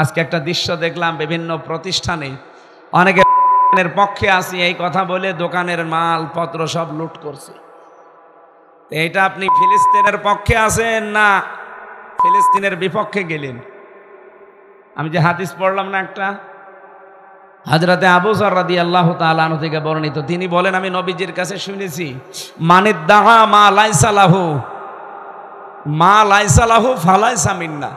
আজকে একটা দৃশ্য দেখলাম বিভিন্ন প্রতিষ্ঠানে অনেকে পক্ষে আছি এই কথা বলে দোকানের মালপত্র সব লুট করছে। এইটা আপনি ফিলিস্তিনের পক্ষে আছেন না ফিলিস্তিনের বিপক্ষে গেলেন? আমি যে হাদিস পড়লাম না একটা, হযরতে আবু যর রাদিয়াল্লাহু তাআলা আনহু থেকে বর্ণিত, তিনি বলেন আমি নবীজির কাছে শুনেছি, মানিদ্দাহা মা লাইসা লাহু ফালাইসা মিন্না।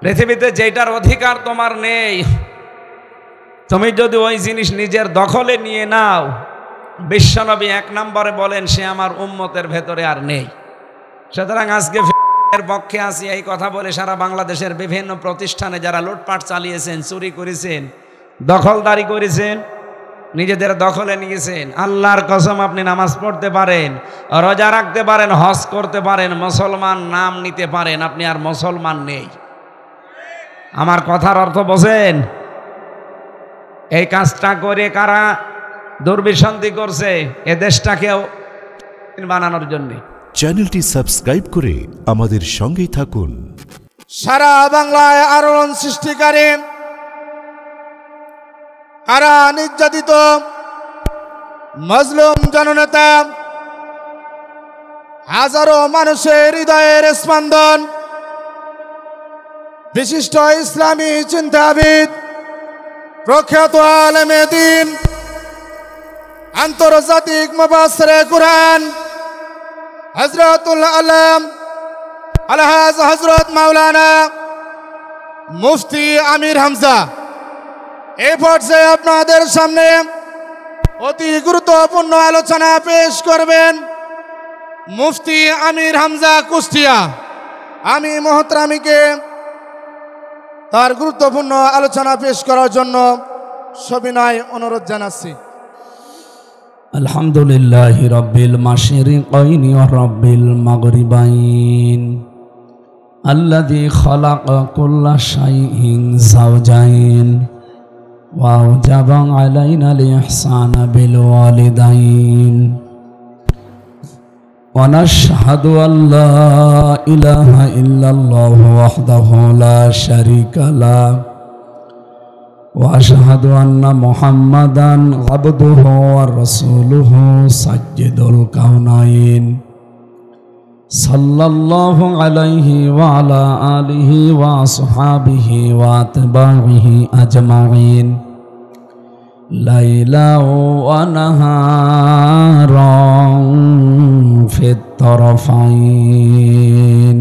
পৃথিবীতে যেটার অধিকার তোমার নেই, তুমি যদি ওই জিনিস নিজের দখলে নিয়ে নাও, বিশ্বনবী 1 নম্বরে বলেন সে আমার উম্মতের ভেতরে আর নেই। সুতরাং আজকে এর পক্ষে আছি এই কথা বলে সারা বাংলাদেশের বিভিন্ন প্রতিষ্ঠানে যারা লুটপাট চালিয়েছেন, চুরি করেছেন, দখলদারি করেছেন, নিজেদের দখলে নিয়েছেন, আল্লাহর কসম আপনি নামাজ পড়তে পারেন, রোজা রাখতে পারেন, হজ করতে পারেন, মুসলমান নাম নিতে পারেন, আপনি আর মুসলমান নেই। আমার কথার অর্থ বোঝেন? এই কাজটা করে কারা দুর্বিসন্ধি করছে? এ দেশটাকেও বানানোর জন্য। চ্যানেলটি সাবস্ক্রাইব করে আমাদের সঙ্গেই থাকুন। সারা বাংলায় আলোড়ন সৃষ্টিকারী, কারা নির্যাতিত মজলুম জননেতা, হাজারো মানুষের হৃদয়ের স্পন্দন, বিশিষ্ট ইসলামী চিন্তাবিদ, প্রখ্যাত আলেমে দ্বীন, আন্তর্জাতিক মুফাসসিরে কুরআন হযরতুল আলম আলহাজ হযরত মাওলানা মুফতি আমির হামজা এই পর্যায়ে আপনাদের সামনে অতি গুরুত্বপূর্ণ আলোচনা পেশ করবেন মুফতি আমির হামজা কুষ্টিয়া। আমি মোহতারামীকে তার গুরুত্বপূর্ণ আলোচনা পেশ করার জন্য সবিনয় অনুরোধ জানাচ্ছি। আলহামদুলিল্লাহি রাব্বিল মাশরিকাইনি ওয়া রাব্বিল মাগরিবাইন আল্লাযী খালাকা কুল্লা শাইইন যাওজাইন ওয়া আওজাবা আলাইনাল ইহসানা বিল ওয়ালিদাইন ওয়া নাশহাদু আল্লা ইলাহা ইল্লাল্লাহু ওয়াহদাহু লা শারীকা লাহু ওয়া আশহাদু আন্না মুহাম্মাদান আবদুহু ওয়া রাসূলুহু সাজ্জিদুল কাউনাইন সাল্লাল্লাহু আলাইহি ওয়া আলা আলিহি ওয়া আসহাবিহি ওয়া আতবাইহি আজমাইন লাইলা ওয়া নাহারান ফিত তারাফাইন।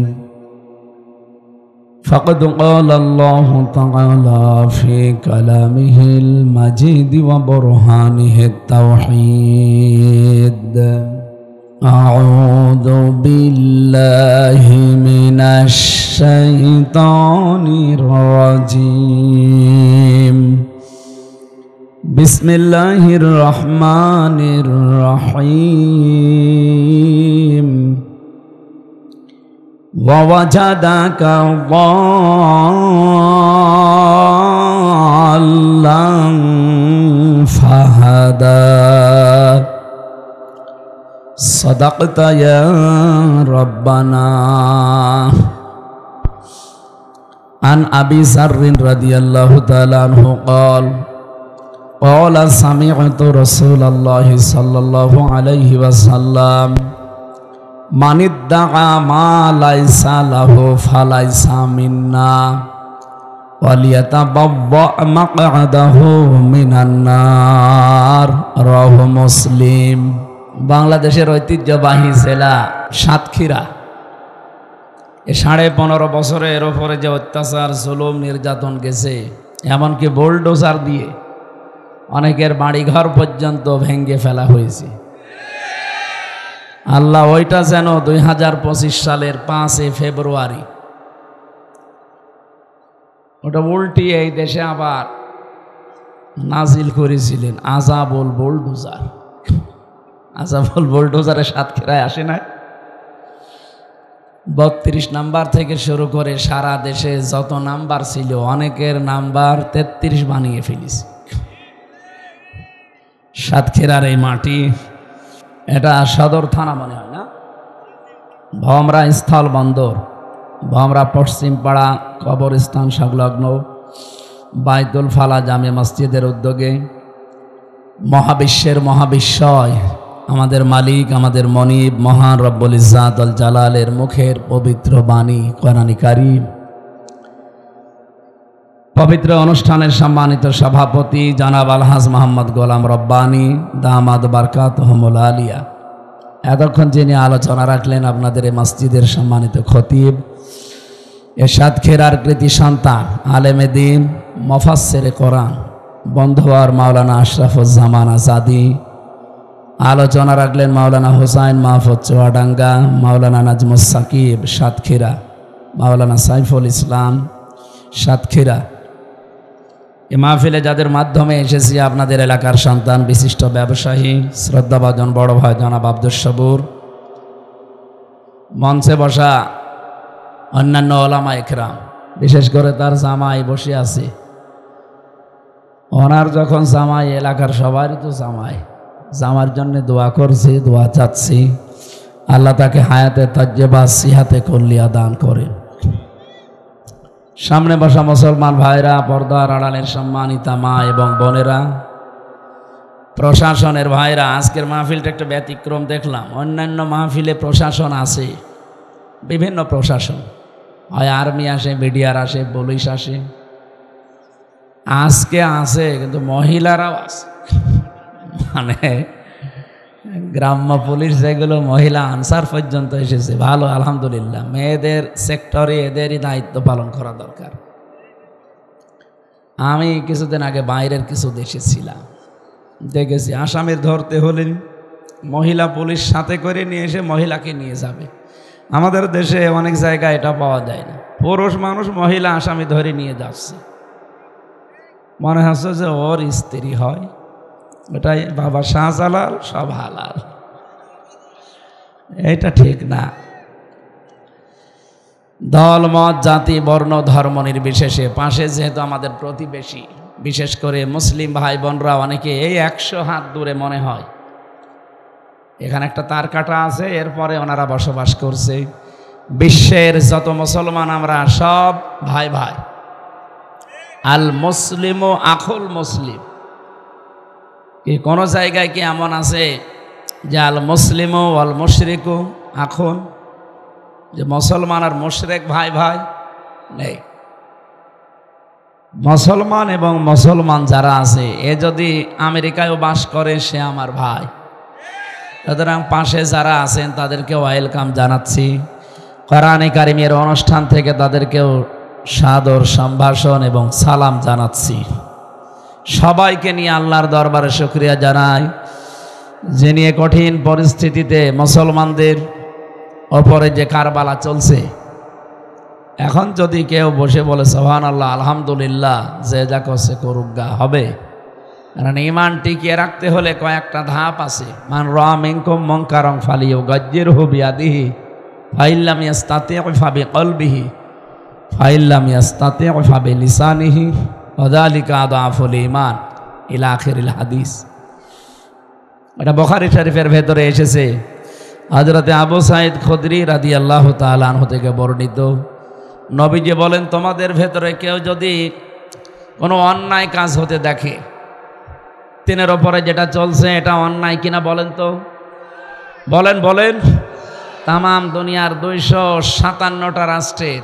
فقد قال الله تعالى في كلامه المجيد وبرهانه التوحيد أعوذ بالله من الشيطان الرجيم بسم الله الرحمن الرحيم ووجدك ضالا فهدى صدقت يا ربنا. عن أبي ذر رضي الله تعالى عنه قال قال سمعت رسول الله صلى الله عليه وسلم মানিদ্দাআ মা লাইসা লাহু ফালাইসা মিন্না ওয়ালিয়াতাবাওয়া মাকআদাহু মিনান নার। রাওয়াহু মুসলিম। বাংলাদেশের ঐতিহ্যবাহী জেলা সাতক্ষীরা, এ 15.5 বছরের ওপরে যে অত্যাচার, জুলুম, নির্যাতন গেছে, এমনকি বোলডোজার দিয়ে অনেকের বাড়িঘর পর্যন্ত ভেঙে ফেলা হয়েছে। আল্লাহ ওইটা যেন 2025 সালের 5 ফেব্রুয়ারি ওটা উল্টিয়ে এই দেশে আবার নাজিল করেছিলেন। আযাবুল বুলডোজার, আযাবুল বুলডোজারে সাতক্ষীরায় আসে না। 32 নাম্বার থেকে শুরু করে সারা দেশে যত নাম্বার ছিল অনেকের নাম্বার 33 বানিয়ে ফেলেছে। সাতক্ষীরার এই মাটি, এটা সদর থানা মনে হয় না, ভমরা স্থল বন্দর, আমরা পশ্চিম পাড়া কবরস্থান সংলগ্ন বাইতুল ফালা জামে মসজিদের উদ্যোগে মহাবিশ্বের মহাবিশ্বয় আমাদের মালিক আমাদের মনিব মহান রব্বুল ইজ্জাত আল জালালের মুখের পবিত্র বাণী কোরআন কারীম পবিত্র অনুষ্ঠানের সম্মানিত সভাপতি জনাব আলহাজ মোহাম্মদ গোলাম রব্বানী দামাদ বারকাতুহুমুল আলিয়া, এতক্ষণ যিনি আলোচনা রাখলেন আপনাদের এই মসজিদের সম্মানিত খতিব, এরশাদ খেরার কৃতি সন্তান, আলেমে দ্বীন, মুফাসসিরে কোরআন, বন্ধুয়ার মাওলানা আশরাফুজ্জামান আজাদি, আলোচনা রাখলেন মাওলানা হুসাইন মাহফুজ চুয়াডাঙ্গা, মাওলানা নাজমুস সাকিব সাতক্ষীরা, মাওলানা সাইফুল ইসলাম সাতক্ষীরা। এ মাহফিলে যাদের মাধ্যমে এসেছি আপনাদের এলাকার সন্তান, বিশিষ্ট ব্যবসায়ী, শ্রদ্ধাভাজন বড় ভাই জনাব আব্দুস সবুর, মঞ্চে বসা অন্যান্য ওলামা ইকরাম, বিশেষ করে তার জামাই বসে আছে। ওনার যখন জামাই, এলাকার সবারই তো জামাই, জামার জন্য দোয়া করছি, দোয়া চাচ্ছি আল্লাহ তাকে হায়াতে তাজ্জেবা সিহাতে কল্লিয়া দান করেন। সামনে বসা মুসলমান ভাইরা, পর্দার আড়ালের সম্মানিতা মা এবং বোনেরা, প্রশাসনের ভাইরা, আজকের মাহফিলটা একটা ব্যতিক্রম দেখলাম। অন্যান্য মাহফিলে প্রশাসন আছে, বিভিন্ন প্রশাসন, হয় আর্মি আসে, বিডিআর আসে, পুলিশ আসে, আজকে আছে কিন্তু মহিলারাও আছে। মানে গ্রাম্য পুলিশ যেগুলো, মহিলা আনসার পর্যন্ত এসেছে। ভালো, আলহামদুলিল্লাহ। মেয়েদের সেক্টরে এদেরই দায়িত্ব পালন করা দরকার। আমি কিছুদিন আগে বাইরের কিছু দেশে ছিলাম, দেখেছি আসামির ধরতে হলে মহিলা পুলিশ সাথে করে নিয়ে এসে মহিলাকে নিয়ে যাবে। আমাদের দেশে অনেক জায়গায় এটা পাওয়া যায় না, পুরুষ মানুষ মহিলা আসামি ধরে নিয়ে যাচ্ছে, মনে হচ্ছে যে ওর স্ত্রী হয়। এটাই বাবা শাহজালাল, সব হালাল। এটা ঠিক না। দল মত জাতি বর্ণ ধর্ম নির্বিশেষে পাশে যেহেতু আমাদের প্রতিবেশী, বিশেষ করে মুসলিম ভাই বোনরা অনেকে এই 100 হাত দূরে মনে হয় এখানে একটা তার কাটা আছে, এরপরে ওনারা বসবাস করছে। বিশ্বের যত মুসলমান আমরা সব ভাই ভাই। আল মুসলিম ও আখুল মুসলিম। কি কোনো জায়গায় কি এমন আছে যে আল মুসলিম ও আল মুশরিকু আখুন, যে মুসলমান আর মুশরিক ভাই ভাই? নেই। মুসলমান এবং মুসলমান যারা আছে, এ যদি আমেরিকায়ও বাস করে সে আমার ভাই। সুতরাং পাশে যারা আছেন তাদেরকে ওয়েলকাম জানাচ্ছি। কোরআনে কারিমের অনুষ্ঠান থেকে তাদেরকেও সাদর সম্ভাষণ এবং সালাম জানাচ্ছি। সবাইকে নিয়ে আল্লাহর দরবারে শুকরিয়া জানাই, যিনি কঠিন পরিস্থিতিতে মুসলমানদের ওপরে যে কারবালা চলছে, এখন যদি কেউ বসে বলে সুবহানাল্লাহ আলহামদুলিল্লাহ, যে যা করছে করুক গা, হবে? কারণ ঈমান টিকিয়ে রাখতে হলে কয়েকটা ধাপ আছে। মান রাআ মিনকুম মুনকারান ফালিয়ুগায়্যিরহু বিয়াদিহি ফাইল্লাম ইয়াস্তাতি' ফাবিকলবিহি ফাইল্লাম ইয়াস্তাতি' ফাবিলিসানিহি ওয়াযালিকা আদআফুল ঈমান ইলা আখিরিল হাদিস। এটা বুখারী শরীফের ভেতরে এসেছে। হযরতে আবু সাঈদ খুদরি রাদিয়াল্লাহু তাআলা আনহু থেকে বর্ণিত, নবীজি বলেন, তোমাদের ভেতরে কেউ যদি কোনো অন্যায় কাজ হতে দেখে, তিনের ওপরে যেটা চলছে এটা অন্যায় কিনা বলেন তো, বলেন। তামাম দুনিয়ার 257টা রাষ্ট্রের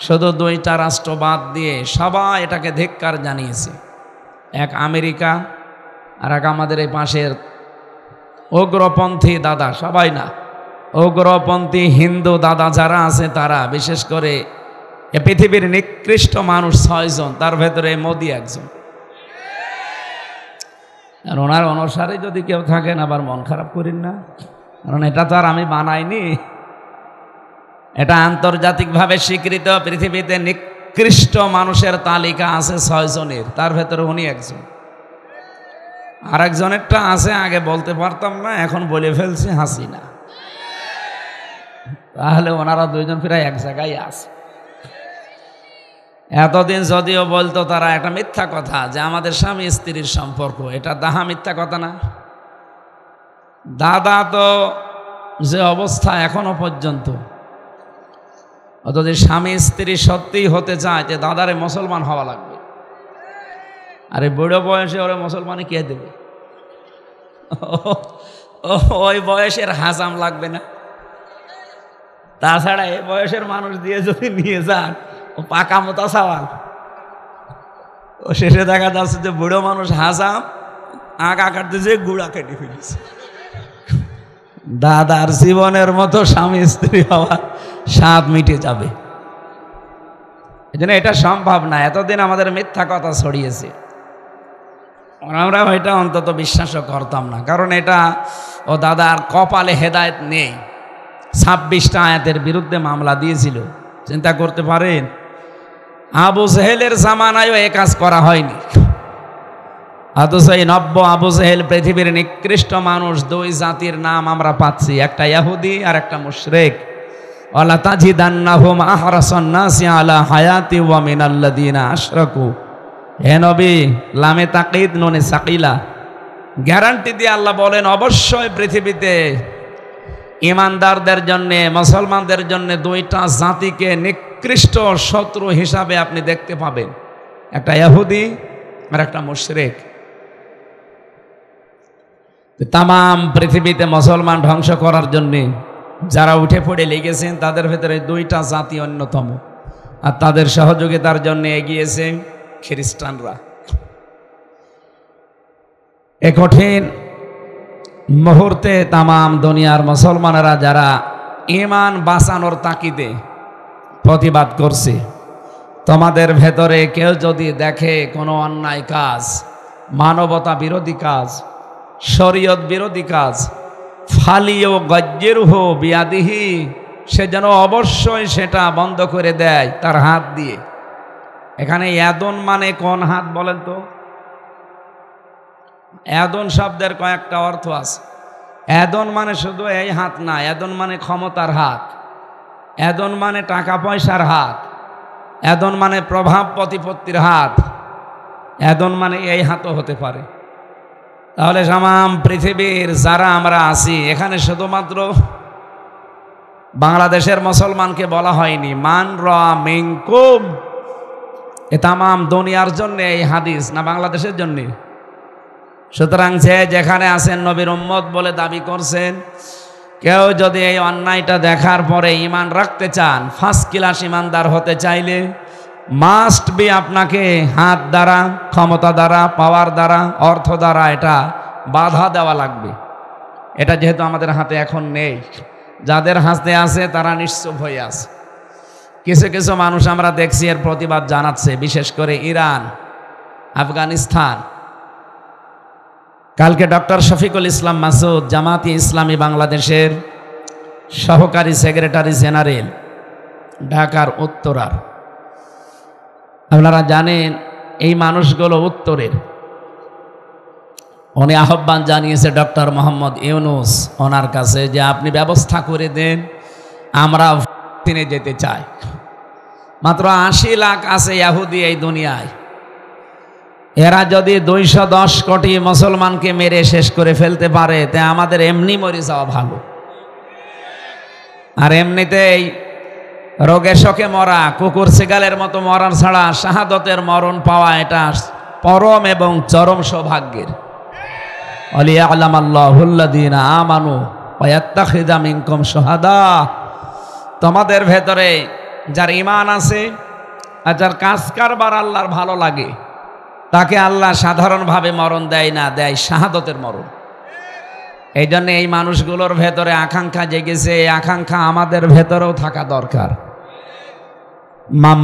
শুধু 2টা রাষ্ট্র বাদ দিয়ে সবাই এটাকে ধিক্কার জানিয়েছে। এক আমেরিকা, আর এক আমাদের এই পাশের উগ্রপন্থী দাদা, সবাই না, উগ্রপন্থী হিন্দু দাদা যারা আছে তারা, বিশেষ করে এ পৃথিবীর নিকৃষ্ট মানুষ 6 জন, তার ভেতরে মোদি একজন। আর ওনার অনুসারে যদি কেউ থাকেন আবার মন খারাপ করেন না, কারণ এটা তো আর আমি বানাইনি, এটা আন্তর্জাতিকভাবে স্বীকৃত। পৃথিবীতে নিকৃষ্ট মানুষের তালিকা আছে 6 জনের, তার ভেতরে উনি একজন। আর একজনেরটা আছে, আগে বলতে পারতাম না, এখন বলে ফেলছি, হাসিনা। তাহলে ওনারা 2 জন প্রায় এক জায়গায় আছে। এতদিন যদিও বলতো তারা একটা মিথ্যা কথা যে আমাদের স্বামী স্ত্রীর সম্পর্ক, এটা দাহা মিথ্যা কথা না? দাদা তো যে অবস্থা এখনো পর্যন্ত, অথচ স্বামী স্ত্রী সত্যিই হতে চায় যে দাদারে মুসলমান হওয়া লাগবে, আরে বুড়ো বয়সে ওরা মুসলমানে কে দেবে? ওই বয়সের হাজাম লাগবে না? তাছাড়া এই বয়সের মানুষ দিয়ে যদি নিয়ে যান, ও পাকা মতো সওয়াল। ও শেষে দেখা যাচ্ছে যে বুড়ো মানুষ হাজাম আঁকা কাটতেছে, গুড়া কেটে ফেলেছে। দাদার জীবনের মতো স্বামী স্ত্রী হওয়া স্বাদ মিটে যাবে। এই জন্য এটা সম্ভব না। এতদিন আমাদের মিথ্যা কথা ছড়িয়েছে, আমরা এটা অন্তত বিশ্বাসও করতাম না, কারণ এটা ও দাদার কপালে হেদায়েত নেই। 26টা আয়াতের বিরুদ্ধে মামলা দিয়েছিল, চিন্তা করতে পারেন। আবু জেহেলের জামানায়ও এ কাজ করা হয়নি, অথচ এই নব্য আবু জেহেল পৃথিবীর নিকৃষ্ট মানুষ। দুই জাতির নাম আমরা পাচ্ছি, একটা ইহুদি আর একটা মুশরিক। ওয়ালা তাজিদান্নাহুম আহরাসান নাসি আলা হায়াতি ওয়া মিনাল্লাযিনা আশরাকু। হে নবী, লামে তাকিদ নুনে সাকিলা, গ্যারান্টি দিয়ে আল্লাহ বলেন অবশ্যই পৃথিবীতে ইমানদারদের জন্য, মুসলমানদের জন্য দুইটা জাতিকে নিকৃষ্ট শত্রু হিসাবে আপনি দেখতে পাবেন, একটা ইহুদি আর একটা মুশরিক। তাম পৃথিবীতে মুসলমান ধ্বংস করার জন্য যারা উঠে পড়ে লেগেছেন, তাদের ভেতরে দুইটা জাতি অন্যতম, আর তাদের সহযোগিতার জন্য এগিয়েছে খ্রিস্টানরা। এ কঠিন মুহূর্তে তামাম দুনিয়ার মুসলমানেরা যারা ঈমান বাঁচানোর তাকিদে প্রতিবাদ করছে, তোমাদের ভেতরে কেউ যদি দেখে কোনো অন্যায় কাজ, মানবতা বিরোধী কাজ, শরীয়ত বিরোধী কাজ, ফালিও গজ্জেরুহ বিয়াদিহি, সে যেন অবশ্যই সেটা বন্ধ করে দেয় তার হাত দিয়ে। এখানে ইয়াদুন মানে কোন হাত বলেন তো? ইয়াদুন শব্দের কয়েকটা অর্থ আছে। ইয়াদুন মানে শুধু এই হাত না, ইয়াদুন মানে ক্ষমতার হাত, ইয়াদুন মানে টাকা পয়সার হাত, ইয়াদুন মানে প্রভাব প্রতিপত্তির হাত, ইয়াদুন মানে এই হাতও হতে পারে। তাহলে তামাম পৃথিবীর যারা আমরা আছি এখানে, শুধুমাত্র বাংলাদেশের মুসলমানকে বলা হয়নি, মান রা মিনকুম, এ তামাম দুনিয়ার জন্য এই হাদিস, না বাংলাদেশের জন্য। সুতরাং যে যেখানে আছেন নবীর উম্মত বলে দাবি করছেন, কেউ যদি এই অন্যায়টা দেখার পরে ঈমান রাখতে চান, ফার্স্ট ক্লাস ঈমানদার হতে চাইলে মাস্ট বি আপনাকে হাত দ্বারা, ক্ষমতা দ্বারা, পাওয়ার দ্বারা, অর্থ দ্বারা এটা বাধা দেওয়া লাগবে। এটা যেহেতু আমাদের হাতে এখন নেই, যাদের হাতে আছে তারা নিশ্চুপ হয়ে আছে। কিছু কিছু মানুষ আমরা দেখছি এর প্রতিবাদ জানাচ্ছে, বিশেষ করে ইরান, আফগানিস্তান। কালকে ডক্টর শফিকুল ইসলাম মাসুদ, জামাতি ইসলামী বাংলাদেশের সহকারী সেক্রেটারি জেনারেল, ঢাকার উত্তরার, আপনারা জানেন এই মানুষগুলো উত্তরের, উনি আহ্বান জানিয়েছে ডক্টর মোহাম্মদ ইউনুস ওনার কাছে যে আপনি ব্যবস্থা করে দেন, আমরা ফিলিস্তিনে যেতে চাই। মাত্র 80 লাখ আছে ইহুদি এই দুনিয়ায়, এরা যদি 210 কোটি মুসলমানকে মেরে শেষ করে ফেলতে পারে, তা আমাদের এমনি মরে যাওয়া ভালো। আর এমনিতেই রোগে শোকে মরা, কুকুর শিগালের মতো মরার ছাড়া শাহাদতের মরণ পাওয়া এটা পরম এবং চরম সৌভাগ্যের। আলিয়ালামাল্লাহুল্লাযীনা আমানু ওয়া ইয়াত্তাখিযা মিনকুম শুহাদা, তোমাদের ভেতরে যার ঈমান আছে আর যার কাজ কারবার আল্লাহর ভালো লাগে, তাকে আল্লাহ সাধারণভাবে মরণ দেয় না, দেয় শাহাদতের মরণ। এই জন্য এই মানুষগুলোর ভেতরে আকাঙ্ক্ষা জেগেছে, এই আকাঙ্ক্ষা আমাদের ভেতরেও থাকা দরকার।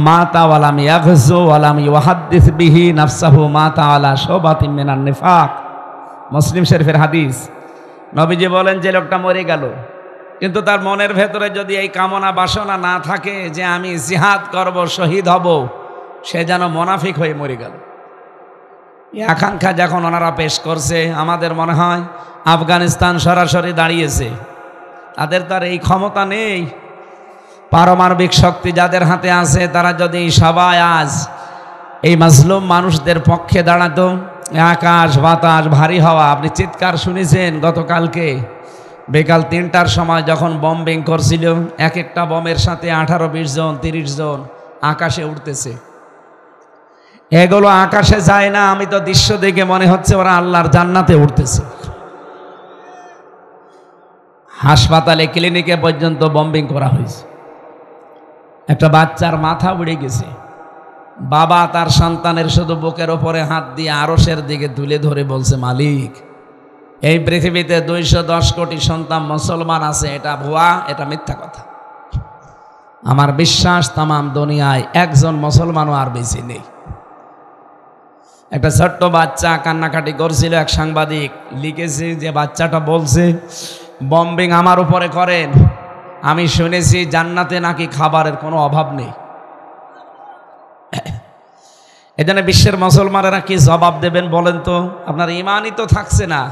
মাতা ওয়ালাম ইয়াগজু ওয়ালাম ইউহাদ্দিস বিহি নাফসাহু মাতা আলা শুবাতিন মিনান নিফাক, মুসলিম শরীফের হাদিস। নবীজি বলেন যে লোকটা মরে গেল, কিন্তু তার মনের ভেতরে যদি এই কামনা বাসনা না থাকে যে আমি জিহাদ করব, শহীদ হব, সে যেন মুনাফিক হয়ে মরে গেল। এই আকাঙ্ক্ষা যখন ওনারা পেশ করছে, আমাদের মনে হয় আফগানিস্তান সরাসরি দাঁড়িয়েছে, তাদের তার এই ক্ষমতা নেই। পারমাণবিক শক্তি যাদের হাতে আছে, তারা যদি সবাই আজ এই মাজলুম মানুষদের পক্ষে দাঁড়াতো, আকাশ বাতাস ভারী হওয়া, আপনি চিৎকার শুনেছেন গতকালকে, বিকাল 3টার সময় যখন বম্বিং করছিল, এক একটা বমের সাথে 18-20 জন 30 জন আকাশে উঠতেছে। এগুলো আকাশে যায় না, আমি তো দৃশ্য দেখে মনে হচ্ছে ওরা আল্লাহর জান্নাতে উঠতেছে। হাসপাতালে ক্লিনিকে পর্যন্ত বম্বিং করা হয়েছে। একটা বাচ্চার মাথা উড়ে গেছে। বাবা তার সন্তানের শুধু বুকের ওপরে হাত দিয়ে আরশের দিকে তুলে ধরে বলছে, মালিক, এই পৃথিবীতে 210 কোটি সন্তান মুসলমান আছে, এটা ভুয়া, এটা মিথ্যা কথা। আমার বিশ্বাস তামাম দুনিয়ায় একজন মুসলমানও আর বেঁচে নেই। একটা ছোট্ট বাচ্চা কান্নাকাটি করছিল, এক সাংবাদিক লিখেছে যে বাচ্চাটা বলছে, বম্বিং আমার উপরে করেন, আমি শুনেছি জান্নাতে নাকি খাবারের কোনো অভাব নেই। এজন্য বিশ্বের মুসলমানেরা কি জবাব দেবেন বলেন তো? আপনার ইমানই তো থাকছে না।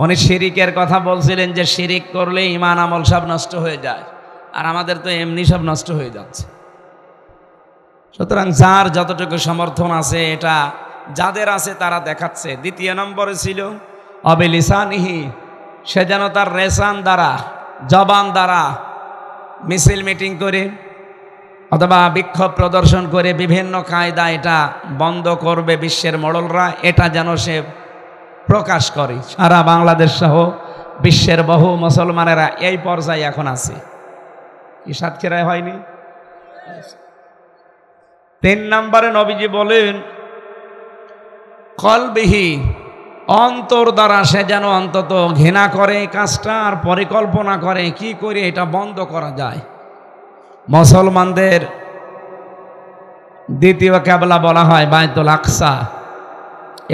উনি শিরিকের কথা বলছিলেন যে শিরিক করলে ইমান আমল সব নষ্ট হয়ে যায়, আর আমাদের তো এমনি সব নষ্ট হয়ে যাচ্ছে। সুতরাং যার যতটুকু সমর্থন আছে, এটা যাদের আছে তারা দেখাচ্ছে। দ্বিতীয় নম্বরে ছিল অবিলিসানিহি, সে যেন তার রেসান দ্বারা, জবান দ্বারা মিছিল মিটিং করে অথবা বিক্ষোভ প্রদর্শন করে বিভিন্ন কায়দা এটা বন্ধ করবে বিশ্বের মোড়লরা, এটা যেন সে প্রকাশ করে। সারা বাংলাদেশ সহ বিশ্বের বহু মুসলমানেরা এই পর্যায়ে এখন আছে। কি সাতক্ষীরায় হয়নি? 3 নম্বরে নবীজি বলেন, কলবিহি, অন্তর দ্বারা সে যেন অন্তত ঘৃণা করে কাজটা, আর পরিকল্পনা করে কি করে এটা বন্ধ করা যায়। মুসলমানদের দ্বিতীয় কেবলা বলা হয় বাইতুল আকসা।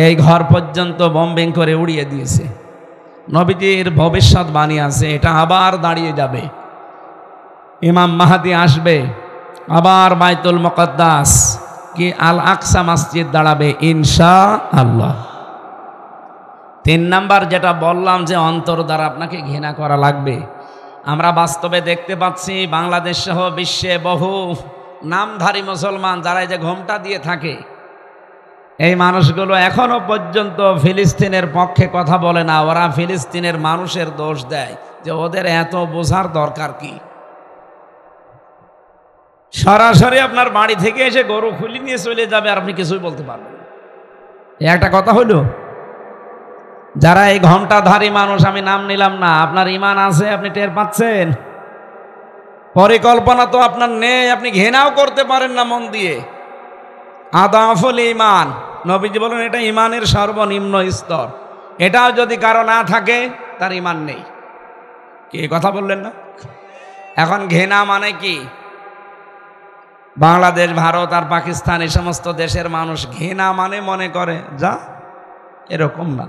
এই ঘর পর্যন্ত বম্বিং করে উড়িয়ে দিয়েছে। নবীজির ভবিষ্যৎবাণী আছে, এটা আবার দাঁড়িয়ে যাবে। ইমাম মাহাদি আসবে, আবার বাইতুল মুকদ্দাস কি আল আকসা মসজিদ দাঁড়াবে ইনশাআল্লাহ। 3 নাম্বার যেটা বললাম যে অন্তর দ্বারা আপনাকে ঘৃণা করা লাগবে, আমরা বাস্তবে দেখতে পাচ্ছি বাংলাদেশ সহ বিশ্বে বহু নামধারী মুসলমান যারা এই যে ঘোমটা দিয়ে থাকে, এই মানুষগুলো এখনো পর্যন্ত ফিলিস্তিনের পক্ষে কথা বলে না। ওরা ফিলিস্তিনের মানুষের দোষ দেয় যে ওদের এত বোঝার দরকার কি। সরাসরি আপনার বাড়ি থেকে এসে গরু খুলি নিয়ে চলে যাবে, আর আপনি কিছুই বলতে পারবেন না। একটা কথা হলো, যারা এই ঘণ্টাধারী মানুষ, আমি নাম নিলাম না, আপনার ইমান আছে, আপনি টের পাচ্ছেন। পরিকল্পনা তো আপনার নেই, আপনি ঘৃণাও করতে পারেন না মন দিয়ে। আদাফুল ইমান, নবীজি বলেন এটা ইমানের সর্বনিম্ন স্তর। এটাও যদি কারো না থাকে তার ইমান নেই। কি কথা বললেন না? এখন ঘৃণা মানে কি? বাংলাদেশ, ভারত আর পাকিস্তান এই সমস্ত দেশের মানুষ ঘৃণা মানে মনে করে যা, এরকম না।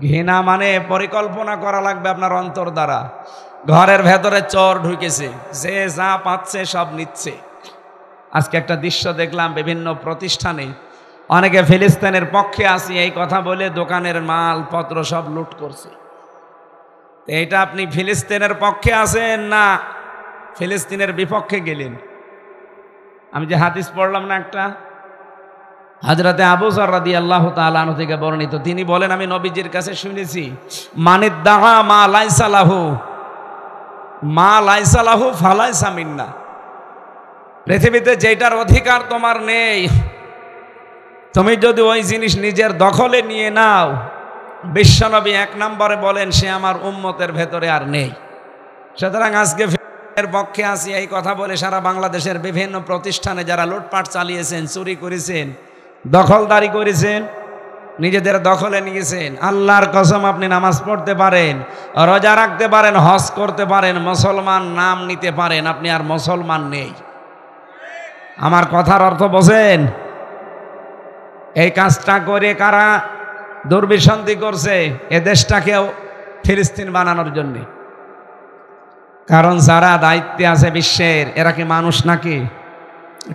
ঘৃণা মানে পরিকল্পনা করা লাগবে আপনার অন্তর দ্বারা। ঘরের ভেতরে চোর ঢুকেছে, যে যা পাচ্ছে সব নিচ্ছে। আজকে একটা দৃশ্য দেখলাম বিভিন্ন প্রতিষ্ঠানে, অনেকে ফিলিস্তিনের পক্ষে আসি এই কথা বলে দোকানের মালপত্র সব লুট করছে। এইটা আপনি ফিলিস্তিনের পক্ষে আছেন না ফিলিস্তিনের বিপক্ষে গেলেন? আমি যে হাদিস পড়লাম না একটা, হযরতে আবু যর রাদিয়াল্লাহু তাআলা আনহু থেকে বর্ণিত, তিনি বলেন আমি নবীজির কাছে শুনেছি, মানিদ্দাহা মা লাইসা লাহু ফালাইসা মিন্না। পৃথিবীতে যেটার অধিকার তোমার নেই, তুমি যদি ওই জিনিস নিজের দখলে নিয়ে নাও, বিশ্বনবী 1 নম্বরে বলেন সে আমার উম্মতের ভেতরে আর নেই। সুতরাং আজকে এর পক্ষে আসি এই কথা বলে সারা বাংলাদেশের বিভিন্ন প্রতিষ্ঠানে যারা লুটপাট চালিয়েছেন, চুরি করেছেন, দখলদারি করেছেন, নিজেদের দখলে নিয়েছেন, আল্লাহর কসম আপনি নামাজ পড়তে পারেন, রোজা রাখতে পারেন, হজ করতে পারেন, মুসলমান নাম নিতে পারেন, আপনি আর মুসলমান নেই। আমার কথার অর্থ বোঝেন? এই কাজটা করে কারা দুর্বিসন্ধি করছে? এ দেশটাকেও ফিলিস্তিন বানানোর জন্যে। কারণ যারা দায়িত্বে আছে বিশ্বের, এরা কি মানুষ নাকি?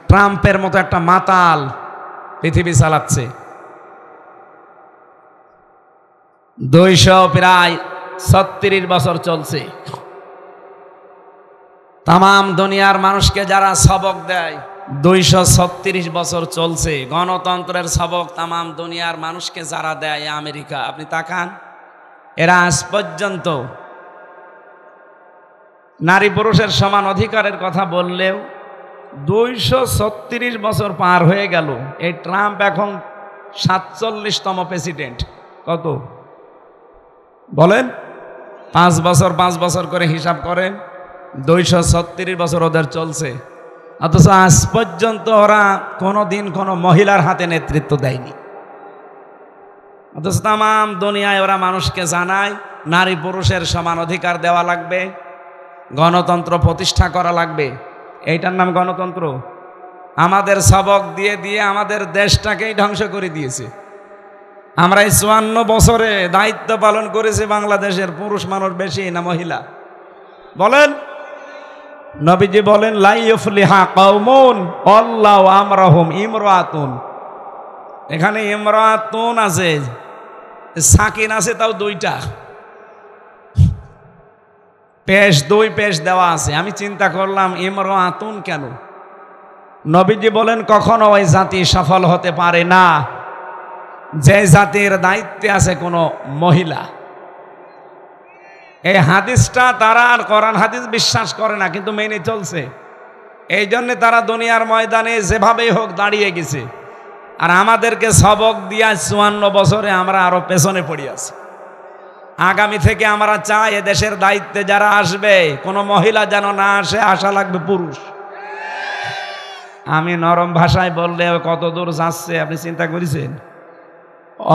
ট্রাম্পের মতো একটা মাতাল পৃথিবী চালাচ্ছে। 236 বছর চলছে। তামাম দুনিয়ার মানুষকে যারা সবক দেয়, 236 বছর চলছে। গণতন্ত্রের সবক তামাম দুনিয়ার মানুষকে যারা দেয়, আমেরিকা, আপনি তাকান, এরা আজ পর্যন্ত নারী পুরুষের সমান অধিকারের কথা বললেও 236 বছর পার হয়ে গেল। এই ট্রাম্প এখন 47তম প্রেসিডেন্ট। কত বলেন? 5 বছর করে হিসাব করেন, 236 বছর ওদের চলছে। অথচ আজ পর্যন্ত ওরা কোনোদিন কোনো মহিলার হাতে নেতৃত্ব দেয়নি। অথচ তাম দুনিয়ায় ওরা মানুষকে জানায় নারী পুরুষের সমান অধিকার দেওয়া লাগবে, গণতন্ত্র প্রতিষ্ঠা করা লাগবে। এইটার নাম গণতন্ত্র? আমাদের সবক দিয়ে দিয়ে আমাদের দেশটাকেই ধ্বংস করে দিয়েছে। আমরা এই 54 বছরে দায়িত্ব পালন করেছি, বাংলাদেশের পুরুষ মানুষ বেশি না মহিলা? বলেন। নবীজি বলেন, লা ইউফলিহা কওমুন আল্লাহু আমরাহুম ইমরাতুন। এখানে ইমরাতুন আছে, সাকিন আছে, তাও 2টা, পেশ 2 পেশ দেওয়া আছে। আমি চিন্তা করলাম ইমরাতুন কেন? নবীজি বলেন, কখনো ওই জাতি সফল হতে পারে না যে জাতির দায়িত্বে আছে কোনো মহিলা। এই হাদিসটা তারা আর কোরআন হাদিস বিশ্বাস করে না, কিন্তু মেনে চলছে। এই জন্যে তারা দুনিয়ার ময়দানে যেভাবেই হোক দাঁড়িয়ে গেছে। আর আমাদেরকে সবক দিয়া 54 বছরে আমরা আরো পেছনে পড়ে আছি। আগামী থেকে আমরা চাই এ দেশের দায়িত্বে যারা আসবে কোনো মহিলা যেন না আসে, আসা লাগবে পুরুষ। আমি নরম ভাষায় বললে কত দূর যাচ্ছে আপনি চিন্তা করেছেন?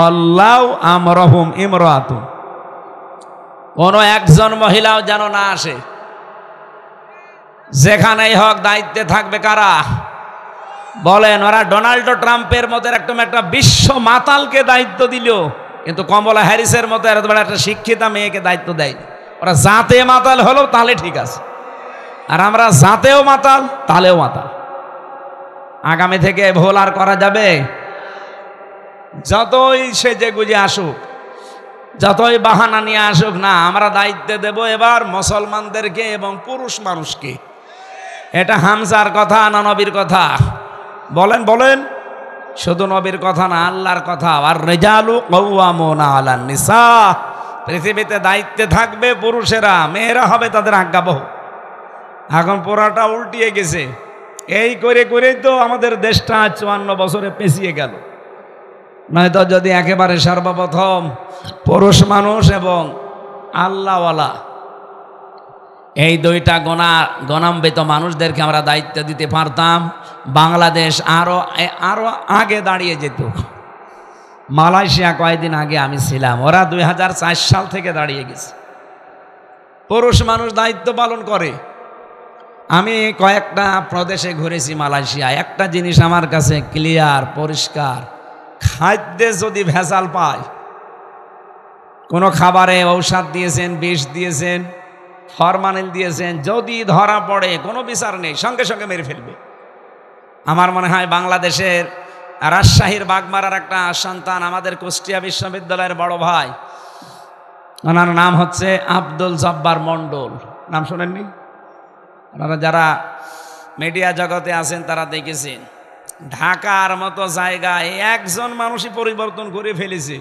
আল্লাহু আমরাহুম ইমরাতুন, কোনো একজন মহিলাও যেন না আসে। যেখানেই হোক দায়িত্বে থাকবে কারা? বলেন। ওরা ডোনাল্ড ট্রাম্পের মতো একটা বিশ্ব মাতালকে দায়িত্ব দিল, কিন্তু কমলা হ্যারিসের মতো এত বড় একটা শিক্ষিতা মেয়েকে দায়িত্ব দেয়। ওরা জাতে মাতাল হলো তাহলে ঠিক আছে, আর আমরা জাতেও মাতাল তাহলেও মাতাল। আগামী থেকে ভুল আর করা যাবে? যতই সেজে গুজে আসুক, যতই বাহানা নিয়ে আসুক না, আমরা দায়িত্ব দেব এবার মুসলমানদেরকে এবং পুরুষ মানুষকে। এটা হামজার কথা না নবীর কথা? বলেন বলেন। শুধু নবীর কথা না, আল্লাহর কথা। আর রিজালু কাওয়ামুনা আলান নিসা, পৃথিবীতে দায়িত্বে থাকবে পুরুষেরা, মেয়েরা হবে তাদের আজ্ঞাবহ। এখন পুরাটা উল্টিয়ে গেছে। এই করে করেই তো আমাদের দেশটা 54 বছরে পেছিয়ে গেল। নয়তো যদি একেবারে সর্বপ্রথম পুরুষ মানুষ এবং আল্লাহওয়ালা এই 2টা গণান্বিত মানুষদেরকে আমরা দায়িত্ব দিতে পারতাম, বাংলাদেশ আরো আগে দাঁড়িয়ে যেত। মালয়েশিয়া কয়েকদিন আগে আমি ছিলাম, ওরা 2004 সাল থেকে দাঁড়িয়ে গেছে। পুরুষ মানুষ দায়িত্ব পালন করে। আমি কয়েকটা প্রদেশে ঘুরেছি মালয়েশিয়া। একটা জিনিস আমার কাছে ক্লিয়ার, পরিষ্কার, খাদ্যে যদি ভেজাল পায়, কোনো খাবারে ঔষধ দিয়েছেন, বিষ দিয়েছেন, ফরমালিন দিয়েছেন, যদি ধরা পড়ে কোনো বিচার নেই, সঙ্গে সঙ্গে মেরে ফেলবে। আমার মনে হয় বাংলাদেশের রাজশাহীর বাগমারার একটা সন্তান, আমাদের কুষ্টিয়া বিশ্ববিদ্যালয়ের বড় ভাই, ওনার নাম হচ্ছে আব্দুল জব্বার মণ্ডল। নাম শোনেননি? আপনারা যারা মিডিয়া জগতে আছেন তারা দেখেছেন। ঢাকার মতো জায়গায় একজন মানুষই পরিবর্তন করে ফেলেছে।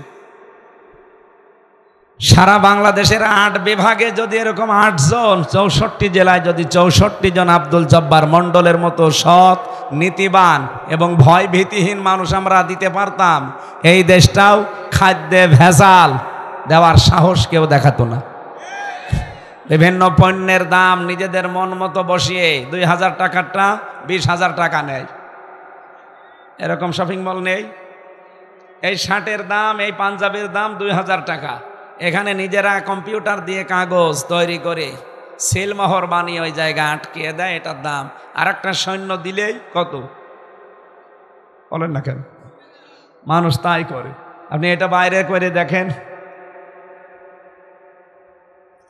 সারা বাংলাদেশের 8 বিভাগে যদি এরকম 8 জন, 64 জেলায় যদি 64 জন আব্দুল জব্বার মণ্ডলের মতো সৎ, নীতিবান এবং ভয় ভীতিহীন মানুষ আমরা দিতে পারতাম, এই দেশটাও খাদ্যে ভেজাল দেওয়ার সাহস কেউ দেখাতো না। বিভিন্ন পণ্যের দাম নিজেদের মন মতো বসিয়ে 2000 টাকারটা 20,000 টাকা নেয়। এরকম শপিং মল নেই? এই শার্টের দাম, এই পাঞ্জাবের দাম 2000 টাকা। এখানে নিজেরা কম্পিউটার দিয়ে কাগজ তৈরি করে সিলমোহর বানিয়ে ওই জায়গায় আটকিয়ে দেয়, এটার দাম। আর একটা সৈন্য দিলেই কত? বলেন না কেন? মানুষ তাই করে। আপনি এটা বাইরে করে দেখেন।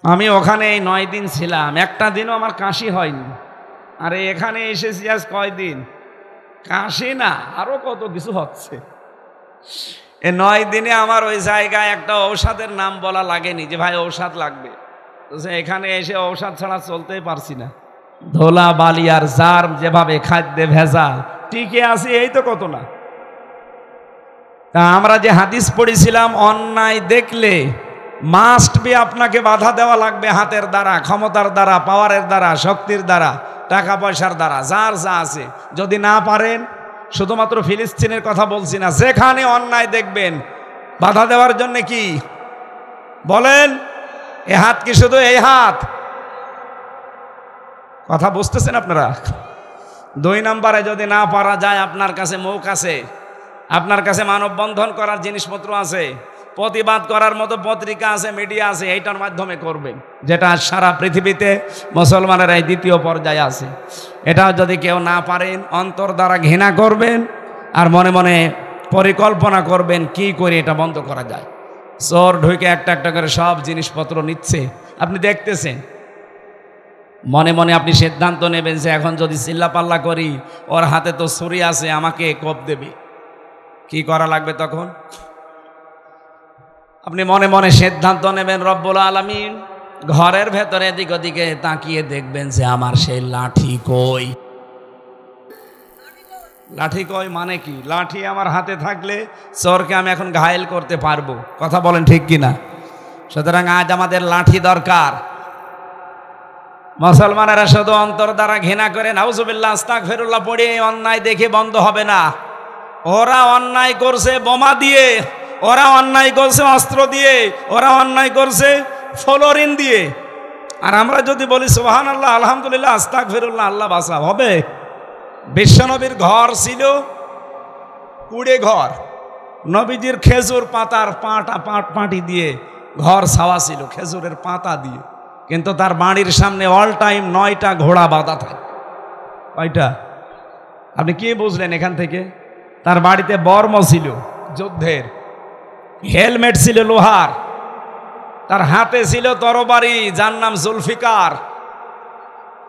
আমি ওখানে এই 9 দিন ছিলাম, একটা দিনও আমার কাশি হয়নি। আরে এখানে এসেছি আজ কয়দিন, কাশি না আরো কত কিছু হচ্ছে। এই 9 দিনে আমার ওই জায়গায় একটা ঔষধের নাম বলা লাগেনি যে ভাই ঔষধ লাগবে। তো এখানে এসে ঔষধ ছাড়া চলতেই পারছি না। ধোলা বালি আর জার্ম যেভাবে খাদ্যে ভেজাল, টিকে আসি এই তো কত না। তা আমরা যে হাদিস পড়েছিলাম, অন্যায় দেখলে মাস্ট বি আপনাকে বাধা দেওয়া লাগবে হাতের দ্বারা, ক্ষমতার দ্বারা, পাওয়ারের দ্বারা, শক্তির দ্বারা, টাকা পয়সার দ্বারা, যার যা আছে। যদি না পারেন, শুধুমাত্র ফিলিস্তিনের কথা বলছি না, যেখানে অন্যায় দেখবেন বাধা দেওয়ার জন্য কি বলেন? এ হাত কি শুধু এই হাত? কথা বুঝতেছেন আপনারা? 2 নম্বরে যদি না পারা যায়, আপনার কাছে মুখ আছে, আপনার কাছে মানববন্ধন করার জিনিসপত্র আছে, প্রতিবাদ করার মতো পত্রিকা আছে, মিডিয়া আছে, এইটার মাধ্যমে করবেন, যেটা সারা পৃথিবীতে মুসলমানের এই 2য় পর্যায়ে আছে। এটা যদি কেউ না পারেন, অন্তর দ্বারা ঘৃণা করবেন আর মনে মনে পরিকল্পনা করবেন কি করে এটা বন্ধ করা যায়। চোর ঢুকে একটা একটা করে সব জিনিসপত্র নিচ্ছে, আপনি দেখতেছেন। মনে মনে আপনি সিদ্ধান্ত নেবেন যে এখন যদি চিল্লাপাল্লা করি, ওর হাতে তো ছুরি আছে, আমাকে কোপ দেবে। কি করা লাগবে তখন? আপনি মনে মনে সিদ্ধান্ত নেবেন, রব্বুল আলামিন, ঘরের ভেতরে এদিক ওদিকে তাকিয়ে দেখবেন যে আমার সেই লাঠি কই। লাঠি কই মানে কি? লাঠি আমার হাতে থাকলে চোরকে আমি এখন ঘায়েল করতে পারবো। কথা বলেন ঠিক কিনা? সুতরাং আজ আমাদের লাঠি দরকার। মুসলমানেরা শুধু অন্তর দ্বারা ঘৃণা করে নাউজুবিল্লাহ আস্তাগফিরুল্লাহ পড়ে অন্যায় দেখে বন্ধ হবে না। ওরা অন্যায় করছে বোমা দিয়ে, ওরা অন্যায় করছে অস্ত্র দিয়ে, ওরা অন্যায় করছে ফ্লোরিন দিয়ে। আর আমরা যদি বলি সুবহানাল্লাহ, আলহামদুলিল্লাহ, আস্তাগফিরুল্লাহ, আল্লাহ বাঁচাও, হবে? বিশ্বনবীর ঘর ছিল কুড়ে ঘর, নবীজির খেজুর পাতার পাটি দিয়ে ঘর ছাওয়া ছিল, খেজুরের পাতা দিয়ে। কিন্তু তার বাড়ির সামনে অল টাইম 9টা ঘোড়া বাঁধা থাকে। কয়টা? আপনি কি বুঝলেন এখান থেকে? তার বাড়িতে বর্ম ছিল যুদ্ধের, হেলমেট ছিল লোহার, তার হাতে ছিল তরবারি, যার নাম জুলফিকার।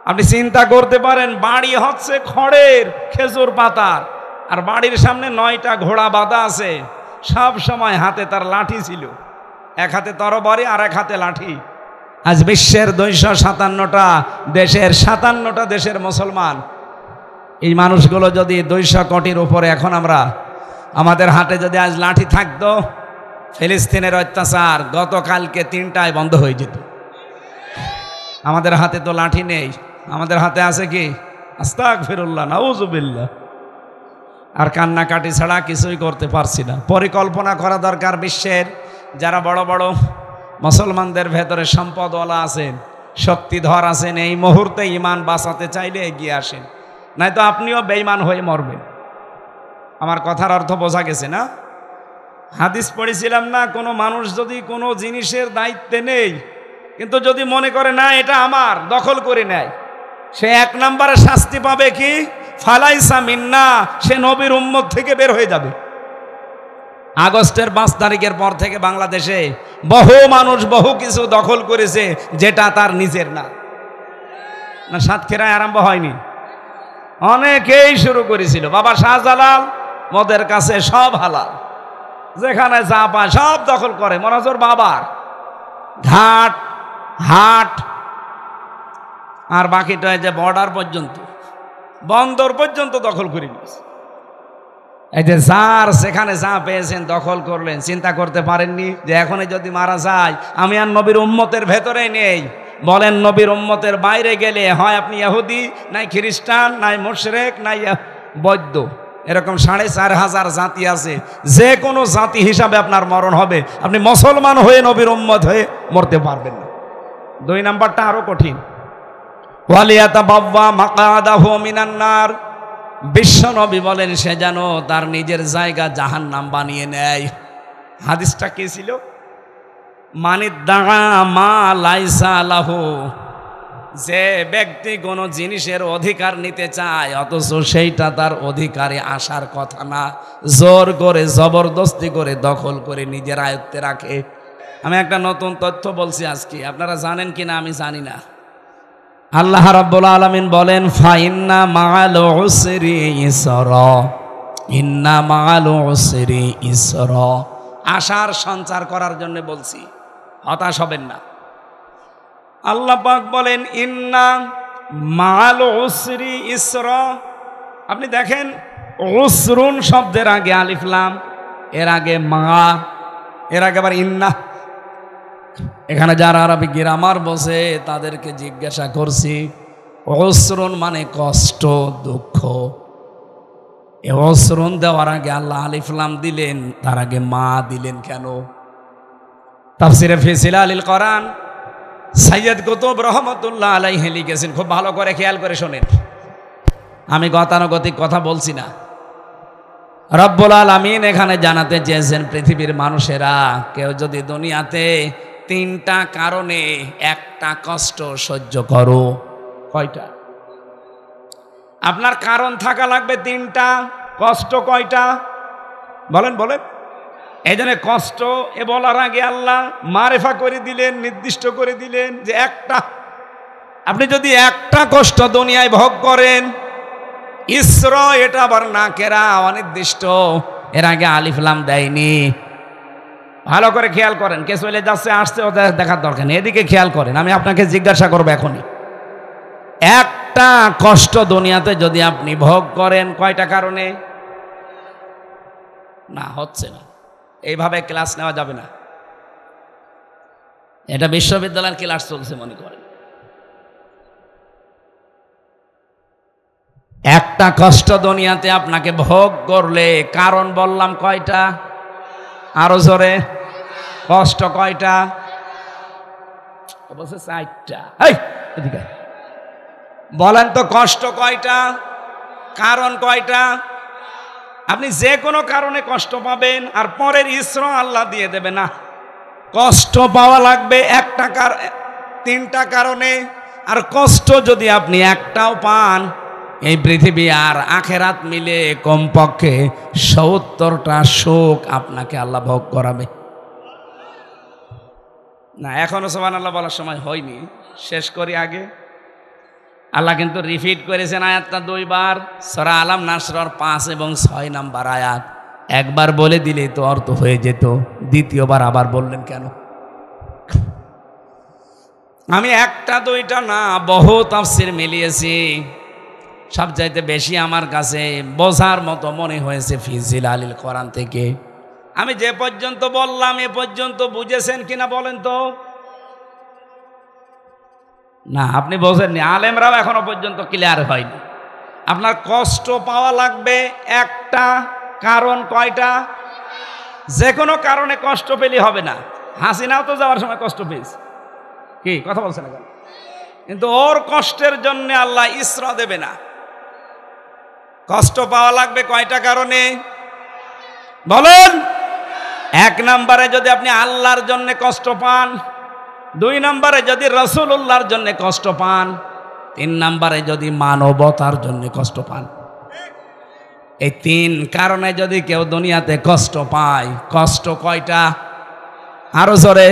আপনি চিন্তা করতে পারেন, বাড়ি হচ্ছে খড়ের, খেজুর পাতার, আর বাড়ির সামনে 9টা ঘোড়া বাঁধা আছে। সব সময় হাতে তার লাঠি ছিল, এক হাতে তরবারি আর এক হাতে লাঠি। আজ বিশ্বের 257টা দেশের 57টা দেশের মুসলমান, এই মানুষগুলো যদি 200 কোটির উপরে, এখন আমরা আমাদের হাতে যদি আজ লাঠি থাকতো, ফিলিস্তিনের অত্যাচার গতকালকে 3টায় বন্ধ হয়ে যেত। আমাদের হাতে তো লাঠি নেই, আমাদের হাতে আছে কি? আস্তাগফিরুল্লাহ, নাউজুবিল্লাহ। আর কান্নাকাটি ছাড়া কিছুই করতে পারছি না। পরিকল্পনা করা দরকার। বিশ্বের যারা বড় বড় মুসলমানদের ভেতরে সম্পদওয়ালা আছেন, শক্তিধর আছেন, এই মুহূর্তে ঈমান বাঁচাতে চাইলে এগিয়ে আসেন, নয়তো আপনিও বেঈমান হয়ে মরবেন। আমার কথার অর্থ বোঝা গেছে না? হাদিস পড়েছিলাম না, কোনো মানুষ যদি কোনো জিনিসের দায়িত্বে নেই, কিন্তু যদি মনে করে না এটা আমার, দখল করে নেয়, সে 1 নম্বরে শাস্তি পাবে কি? ফালাইসা মিন্না, সে নবীর উম্মত থেকে বের হয়ে যাবে। আগস্টের 5 তারিখের পর থেকে বাংলাদেশে বহু মানুষ বহু কিছু দখল করেছে যেটা তার নিজের না। না, সাতক্ষীরায় আরম্ভ হয়নি, অনেকেই শুরু করেছিল। বাবা শাহজালাল, মদের কাছে সব হালাল, যেখানে যা পায় সব দখল করে। মনোজর বাবার ঘাট, হাট, আর বাকিটা যে বর্ডার পর্যন্ত, বন্দর পর্যন্ত দখল করে নিয়েছে। এই যে যার সেখানে যা পেয়েছেন দখল করলেন, চিন্তা করতে পারেননি যে এখনই যদি মারা যায় আমি আর নবীর উম্মতের ভেতরে নেই। বলেন, নবীর উম্মতের বাইরে গেলে হয় আপনি ইহুদি, নাই খ্রিস্টান, নাই মুশরিক, নাই বৌদ্ধ, এরকম 4500 জাতি আছে। যে কোনো জাতি হিসাবে আপনার মরণ হবে, আপনি মুসলমান হয়ে নবীর উম্মত হয়ে মরতে পারবেন না। 2 নাম্বারটা আরো কঠিন। ওয়ালিয়াতাবাওয়া মাকআদাহু মিনান নার, বিশ্ব নবী বলেন সে যেন তার নিজের জায়গা জাহান্নাম বানিয়ে নেয়। হাদিসটা কি ছিল? মানিদ্দাআ মা লাইসা লাহু, যে ব্যক্তি কোনো জিনিসের অধিকার নিতে চায় অথচ সেইটা তার অধিকারে আসার কথা না, জোর করে জবরদস্তি করে দখল করে নিজের আয়ত্তে রাখে। আমি একটা নতুন তথ্য বলছি আজকে, আপনারা জানেন কিনা আমি জানি না। আল্লাহ রাব্বুল আলামিন বলেন, ফাইন্না মাআল উসরি ইসরা, ইন্না মাআল উসরি ইসরা। আশার সঞ্চার করার জন্য বলছি, হতাশ হবেন না। আল্লাহ পাক বলেন ইন্না মাআল উসরি ইসরা। আপনি দেখেন, উসরুন শব্দের আগে আলিফ লাম, এর আগে মা, এর আগে আবার ইন্না। এখানে যারা আরবি গ্রামার বসে তাদেরকে জিজ্ঞাসা করছি, অসরণ মানে কষ্ট, দুঃখ। এ অসরণ দেওয়ার আগে আল্লাহ আলিফ লাম দিলেন, তার আগে মা দিলেন কেন? তাফসিরে ফি জিলালিল কোরআন সৈয়দ কুতুব রহমতুল্লাহ আলাইহি লিখেছেন, খুব ভালো করে খেয়াল করে শোনেন, আমি গতানুগতিক কথা বলছি না। রব্বুল আলামিন এখানে জানাতে চেয়েছেন, পৃথিবীর মানুষেরা কেউ যদি দুনিয়াতে তিনটা কারণে একটা কষ্ট সহ্য করো, কয়টা? আপনার কারণ থাকা লাগবে তিনটা, কষ্ট কয়টা? বলেন বলেন। এই জন্য কষ্ট এ বলার আগে আল্লাহ মারেফা করে দিলেন, নির্দিষ্ট করে দিলেন যে একটা। আপনি যদি একটা কষ্ট দুনিয়ায় ভোগ করেন, ইসর এটা আবার নাকেরা, অনির্দিষ্ট, এর আগে আলিফ লাম দেয়নি। ভালো করে খেয়াল করেন, কে চলে যাচ্ছে আসছে ওদের দেখার দরকার নেই, এদিকে খেয়াল করেন। আমি আপনাকে জিজ্ঞাসা করবো এখনই, একটা কষ্ট দুনিয়াতে যদি আপনি ভোগ করেন, কয়টা কারণে? না, হচ্ছে না, এইভাবে ক্লাস নেওয়া যাবে না। এটা বিশ্ববিদ্যালয়ের ক্লাস চলছে মনে করেন। একটা কষ্ট দুনিয়াতে আপনাকে ভোগ করলে কারণ বললাম কয়টা? আরো জোরে, কষ্ট কয়টা? বলছে চারটা। এদিকে বলেন তো, কষ্ট কয়টা, কারণ কয়টা? আপনি যে কোনো কারণে কষ্ট পাবেন, আর পরের ইসর আল্লাহ দিয়ে দেবে না। কষ্ট পাওয়া লাগবে একটা তিনটা কারণে, আর কষ্ট যদি আপনি একটাও পান, এই পৃথিবী আর আখেরাত মিলে কমপক্ষে ৭০টা শোক আপনাকে আল্লাহ ভোগ করাবে না। এখনো সুবহানাল্লাহ বলার সময় হয়নি, শেষ করি আগে। আল্লাহ কিন্তু রিপিট করেছেন আয়াতটা 2 বার, সূরা আলাম নাসরর 5 এবং 6 নাম্বার আয়াত। একবার বলে দিলে তো অর্থ হয়ে যেত, দ্বিতীয়বার আবার বললেন কেন? আমি একটা দুইটা না, বহু তাফসীর মিলিয়েছি। সবচাইতে বেশি আমার কাছে বোঝার মতো মনে হয়েছে ফি জিলালিল কোরআন থেকে। আমি যে পর্যন্ত বললাম এ পর্যন্ত বুঝেছেন কিনা বলেন তো? না, আপনি বোঝেননি, আলেমরাও এখনো পর্যন্ত ক্লিয়ার হয়নি। আপনার কষ্ট পাওয়া লাগবে একটা কারণ, কয়টা? যে কোনো কারণে কষ্ট পেলে হবে না। হাসিনাও তো যাওয়ার সময় কষ্ট পেয়েছে, কি কথা বলছে না কেন? কিন্তু ওর কষ্টের জন্য আল্লাহ ইসরা দেবে না। কষ্ট পাওয়া লাগবে কয়টা কারণে বলেন? 1 নম্বরে যদি আপনি আল্লাহর জন্য কষ্ট পান, 2 নম্বরে যদি রাসূলুল্লাহর জন্য কষ্ট পান, 3 নম্বরে যদি মানবতার জন্য কষ্ট পান। এই 3 কারণে যদি কেউ দুনিয়াতে কষ্ট পায়, কষ্ট কয়টা? আরো জোরে।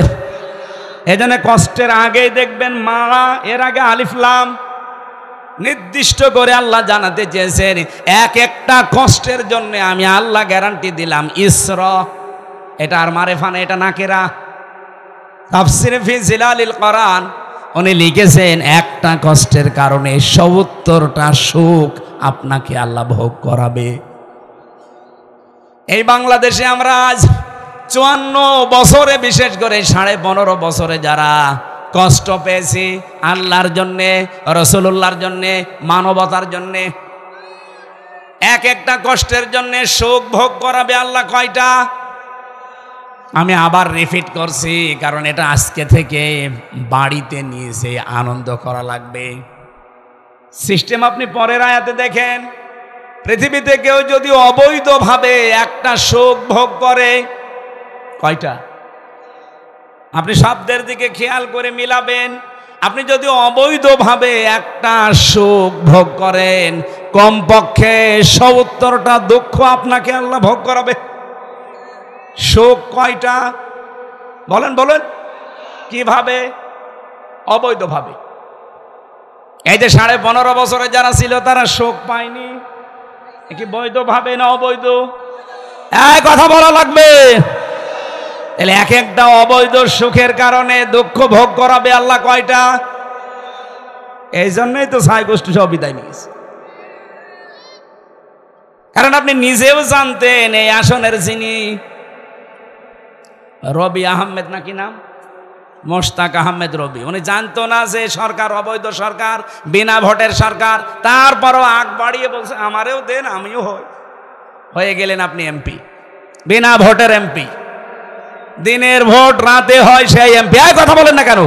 এই জন্য কষ্টের আগেই দেখবেন মা, এর আগে আলিফ লাম নির্দিষ্ট করে আল্লাহ জানাতে চেয়েছেন, এক একটা কষ্টের জন্য আমি আল্লাহ গ্যারান্টি দিলাম ইসরা। এটা আর মারেফা না, এটা নাকেরা। তাফসীরে ফি জিলালিল কোরআন উনি লিখেছেন, একটা কষ্টের কারণে ৭০টা সুখ আপনাকে আল্লাহ ভোগ করাবে। এই বাংলাদেশে আমরা আজ ৫৪ বছরে, বিশেষ করে ১৫.৫ বছরে যারা কষ্ট পেয়েছি আল্লাহর জন্যে, রাসূলুল্লাহর জন্যে, মানবতার জন্যে, এক একটা কষ্টের জন্যে সুখ ভোগ করাবে আল্লাহ কয়টা? আমি আবার রিপিট করছি, কারণ এটা আজকে থেকে বাড়িতে নিয়ে এসে আনন্দ করা লাগবে। সিস্টেম আপনি পরের আয়াতে দেখেন, পৃথিবীতে কেউ যদি অবৈধভাবে একটা সুখ ভোগ করে, কয়টা? আপনি শব্দের দিকে খেয়াল করে মিলাবেন। আপনি যদি অবৈধভাবে একটা সুখ ভোগ করেন, কমপক্ষে ৭০টা দুঃখ আপনাকে আল্লাহ ভোগ করাবে। সুখ কয়টা বলেন বলেন? কিভাবে? অবৈধভাবে। এই যে 15.5 বছরে যারা ছিল তারা সুখ পায়নি, কি বৈধভাবে না অবৈধ? এই কথা বলা লাগবে। তাহলে এক একটা অবৈধ সুখের কারণে দুঃখ ভোগ করাবে আল্লাহ কয়টা? এই জন্যই তো ছাই গোষ্ঠী সব বিদায় নিয়েছে। কারণ আপনি নিজেও জানতেন এই আসনের যিনি রবি আহমেদ নাকি নাম, মোশতাক আহমেদ রবি। উনি জানতো না যে সরকার অবৈধ সরকার, বিনা ভোটের সরকার, তারপরও আগ বাড়িয়ে বলছে আমারেও দেন, আমিও হয়ে গেলেন আপনি এমপি, বিনা ভোটের এমপি। দিনের ভোট রাতে হয় সেই এমপি। আর কথা বলেন না কেন?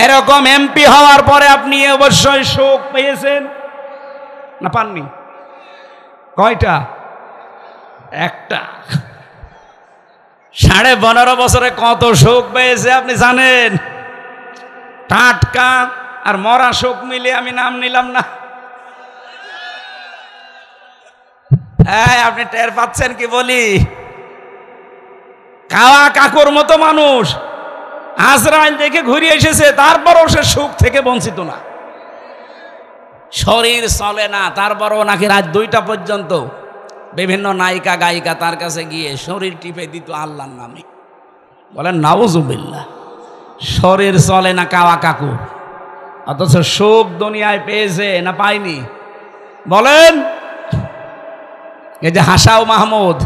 এরকম এমপি হওয়ার পরে আপনি অবশ্যই সুখ পেয়েছেন না পাননি? কয়টা? একটা। 15.5 বছরে কত সুখ পেয়েছে আপনি জানেন? টাটকা আর মরা সুখ মিলে আমি নাম নিলাম না। হ্যাঁ, আপনি টের পাচ্ছেন কি বলি? কাওয়া কাকুর মতো মানুষ আজরাইল দেখে ঘুরে এসেছে, তারপরও সে সুখ থেকে বঞ্চিত না। শরীর চলে না, তারপরও নাকি রাত 2টা পর্যন্ত বিভিন্ন নায়িকা গায়িকা তার কাছে গিয়ে শরীর টিপে দিত আল্লাহর নামে। বলেন নাউজুবিল্লাহ। শরীর চলে না কাওয়া কাকু, অথচ সুখ দুনিয়ায় পেয়েছে না পায়নি? বলেন। এই যে হাসাও মাহমুদ,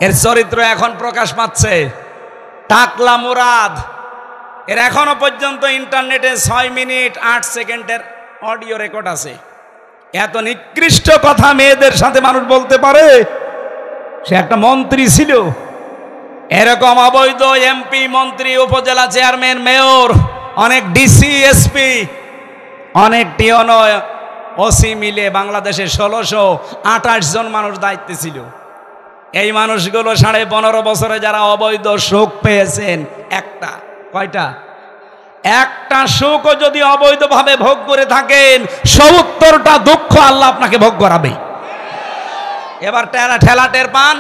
এর চরিত্র এখন প্রকাশ পাচ্ছে। টাকলা মুরাদ, এর এখনো পর্যন্ত ইন্টারনেটে 6 মিনিট 8 সেকেন্ডের অডিও রেকর্ড আছে। এত নিকৃষ্ট কথা মেয়েদের সাথে মানুষ বলতে পারে? সে একটা মন্ত্রী ছিল। এরকম অবৈধ এমপি, মন্ত্রী, উপজেলা চেয়ারম্যান, মেয়র, অনেক ডিসি, এসপি, অনেক টিওনো, ওসি মিলে বাংলাদেশে 1628 জন মানুষ দায়িত্বে ছিল। এই মানুষগুলো 15.5 বছরে যারা অবৈধ সুখ পেয়েছেন, একটা, কয়টা? একটা সুখও যদি অবৈধভাবে ভোগ করে থাকেন, 70টা দুঃখ আল্লাহ আপনাকে ভোগ করাবে। এবার ঠেলা টের পান।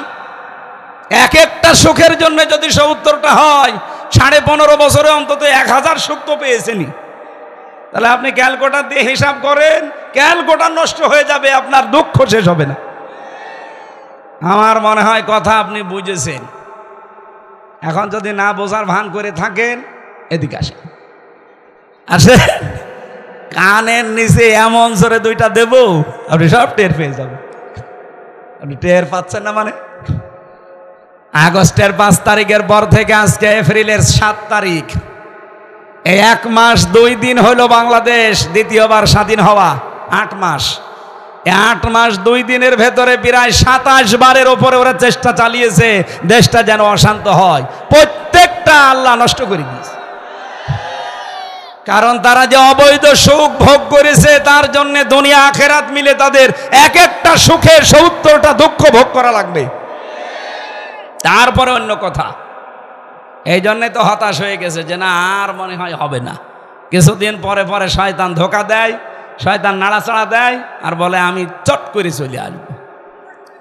এক একটা সুখের জন্য যদি 70টা হয়, 15.5 বছরে অন্তত 1000 সুখ তো পেয়েছেনই। তাহলে আপনি ক্যালকুলেটর দিয়ে হিসাব করেন, ক্যালকুলেটর নষ্ট হয়ে যাবে, আপনার দুঃখ শেষ হবে না। আমার মনে হয় কথা আপনি বুঝেছেন। এখন যদি না বোঝার ভান করে থাকেন, এদিকে আসেন, আসেন, কানের নিচে এমন জোরে 2টা দেব, আপনি সব টের পেয়ে যাবেন। আপনি টের পাচ্ছেন না মানে? আগস্টের 5 তারিখের পর থেকে আজকে এপ্রিলের 7 তারিখ, এই 1 মাস 2 দিন হলো বাংলাদেশ দ্বিতীয়বার স্বাধীন হওয়া। 8 মাস, এই 8 মাস 2 দিনের ভেতরে প্রায় 27 বারের ওপরে ওরা চেষ্টা চালিয়েছে দেশটা যেন অশান্ত হয়। প্রত্যেকটা আল্লাহ নষ্ট করে দিয়েছে। কারণ তারা যে অবৈধ সুখ ভোগ করেছে, তার জন্য দুনিয়া আখেরাত মিলে তাদের এক একটা সুখের 70টা দুঃখ ভোগ করা লাগবে। তারপরে অন্য কথা। এই জন্যে তো হতাশ হয়ে গেছে যে না আর মনে হয় হবে না। কিছুদিন পরে পরে শয়তান ধোকা দেয়, শয়তান নাড়াচাড়া দেয় আর বলে আমি চট করে চলে আসবো।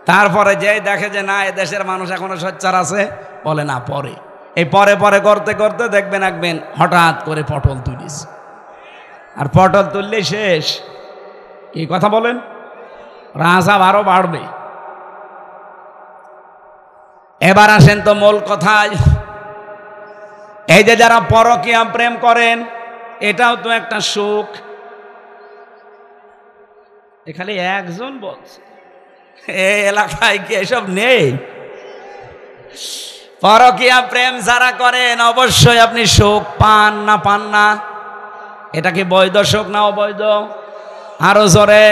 তারপরে যে দেখে যে না এদেশের মানুষ এখনো সোচ্চার আছে, বলে না পরে। এই পরে পরে করতে করতে দেখবেন হঠাৎ করে পটল তুলিস, আর পটল তুললেই শেষ। কি কথা বলেন? রাজা আরো বাড়বে। এবার আসেন তো মূল কথায়। এই যে যারা পরকীয়া প্রেম করেন, এটাও তো একটা সুখ। এখানে একজন বলছে, এই এলাকায় কি এসব নেই? পরকীয়া প্রেম যারা করেন অবশ্যই আপনি সুখ পান না পান না? এটা কি বৈধ সুখ না অবৈধ? আরো জোরে।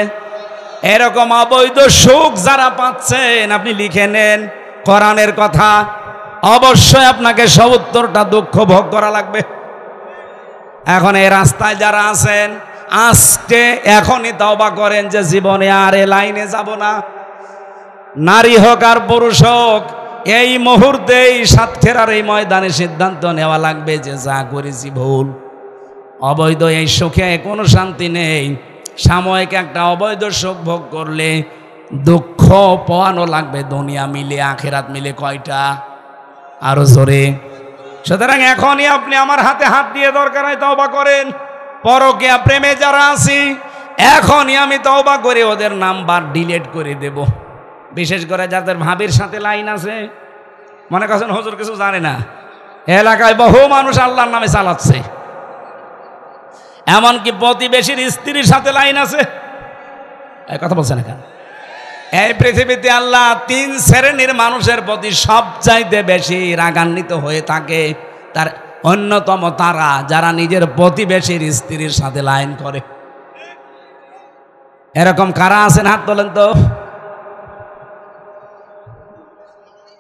এরকম অবৈধ সুখ যারা পাচ্ছেন আপনি লিখে নেন কোরআনের কথা, অবশ্যই আপনাকে 70টা দুঃখ ভোগ করা লাগবে। এখন এই রাস্তায় যারা আছেন, আজকে এখনই তওবা করেন যে জীবনে আর এ লাইনে যাব না। নারী হোক আর পুরুষ হোক, এই মুহূর্তেই সাতক্ষীরার এই ময়দানে সিদ্ধান্ত নেওয়া লাগবে যে যা করেছি ভুল। অবৈধ এই সুখে কোনো শান্তি নেই। সাময়িক একটা অবৈধ সুখ ভোগ করলে দুঃখ পাওয়ানো লাগবে দুনিয়া মিলে আখেরাত মিলে। কয়টা? আরো জোরে। সুতরাং এখনই আপনি আমার হাতে হাত দিয়ে দরকার হয় তওবা করেন। পরকীয়া প্রেমে যারা আছি, এখনই আমি তওবা করে ওদের নাম্বার ডিলিট করে দেব। বিশেষ করে যাদের ভাবির সাথে লাইন আছে, মনে করছেন হুজুর কিছু জানে না, এলাকায় বহু মানুষ আল্লাহর নামে চালাচ্ছে। এমনকি প্রতিবেশীর স্ত্রীর সাথে লাইন আছে। এই কথা বলছেন কেন? এই পৃথিবীতে আল্লাহ 3 শ্রেণীর মানুষের প্রতি সবচাইতে বেশি রাগান্বিত হয়ে থাকে। তার অন্যতম তারা যারা নিজের প্রতিবেশীর স্ত্রীর সাথে লাইন করে। এরকম কারা আছেন হাত তোলেন তো।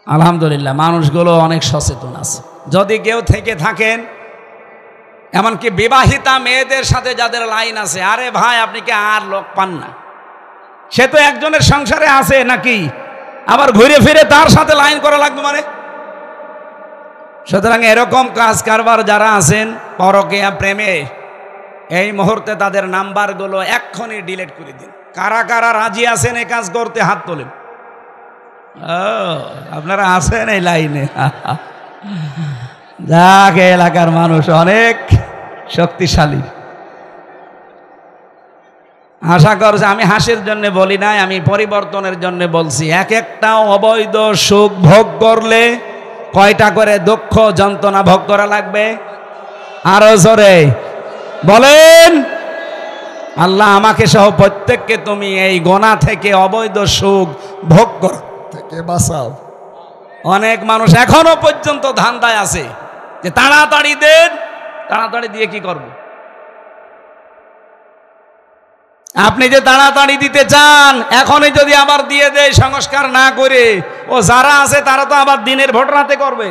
আলহামদুলিল্লাহ, মানুষগুলো অনেক সচেতন আছে। যদি কেউ থেকে থাকেন, এমনকি বিবাহিতা মেয়েদের সাথে যাদের লাইন আছে, আরে ভাই আপনি কি আর লোক পান না? সে তো একজনের সংসারে আছে নাকি, আবার ঘুরে ফিরে তার সাথে লাইন করা লাগবে মানে? সুতরাং এরকম কাজ কারবার যারা আছেন পরকীয়া প্রেমে, এই মুহূর্তে তাদের নাম্বারগুলো এক্ষুনি ডিলিট করে দিন। কারা কারা রাজি আছেন এই কাজ করতে হাত তোলেন। আপনারা আছেন এই লাইনে? যাক, এলাকার মানুষ অনেক শক্তিশালী। আশা করছি, আমি হাসির জন্য বলি নাই, আমি পরিবর্তনের জন্য বলছি। এক একটা অবৈধ সুখ ভোগ করলে কয়টা করে দুঃখ যন্ত্রণা ভোগ করা লাগবে? আরো জোরে বলেন। আল্লাহ আমাকে সহ প্রত্যেককে তুমি এই গোনা থেকে, অবৈধ সুখ ভোগ করা থেকে বাঁচাও। অনেক মানুষ এখনো পর্যন্ত ধান্দায় আছে যে তাড়াতাড়ি দেন, তাড়াতাড়ি দিয়ে কি করব? আপনি যে তাড়াতাড়ি দিতে চান, এখনই যদি আবার দিয়ে দেয় সংস্কার না করে, ও যারা আছে তারা তো আবার দিনের ভোট রাতে করবে।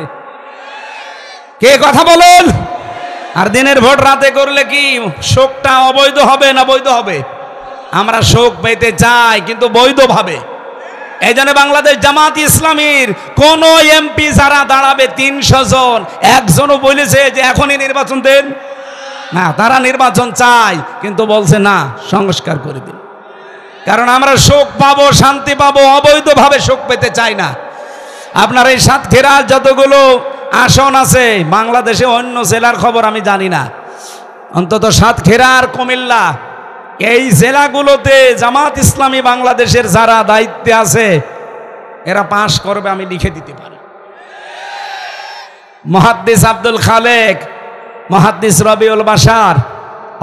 কে কথা বলেন? আর দিনের ভোট রাতে করলে কি শোকটা অবৈধ হবে না বৈধ হবে? আমরা শোক পেতে চাই, কিন্তু বৈধভাবে। এই জন্য বাংলাদেশ জামাত ইসলামীর কোন এমপি যারা দাঁড়াবে 300 জন, একজনও বলেছে যে এখনই নির্বাচন দেন না। তারা নির্বাচন চায়, কিন্তু বলছে না, সংস্কার করে দিন। কারণ আমরা শোক পাবো, শান্তি পাবো, অবৈধভাবে শোক পেতে চাই না। আপনার এই সাতক্ষীরার যতগুলো আসন আছে, বাংলাদেশে অন্য জেলার খবর আমি জানি না, অন্তত সাতক্ষীরা আর কুমিল্লা, এই জেলাগুলোতে জামাত ইসলামী বাংলাদেশের যারা দায়িত্বে আছে এরা পাশ করবে, আমি লিখে দিতে পারি। মুহাদ্দিস আব্দুল খালেক, মুহাদ্দিস রবিউল বাশার,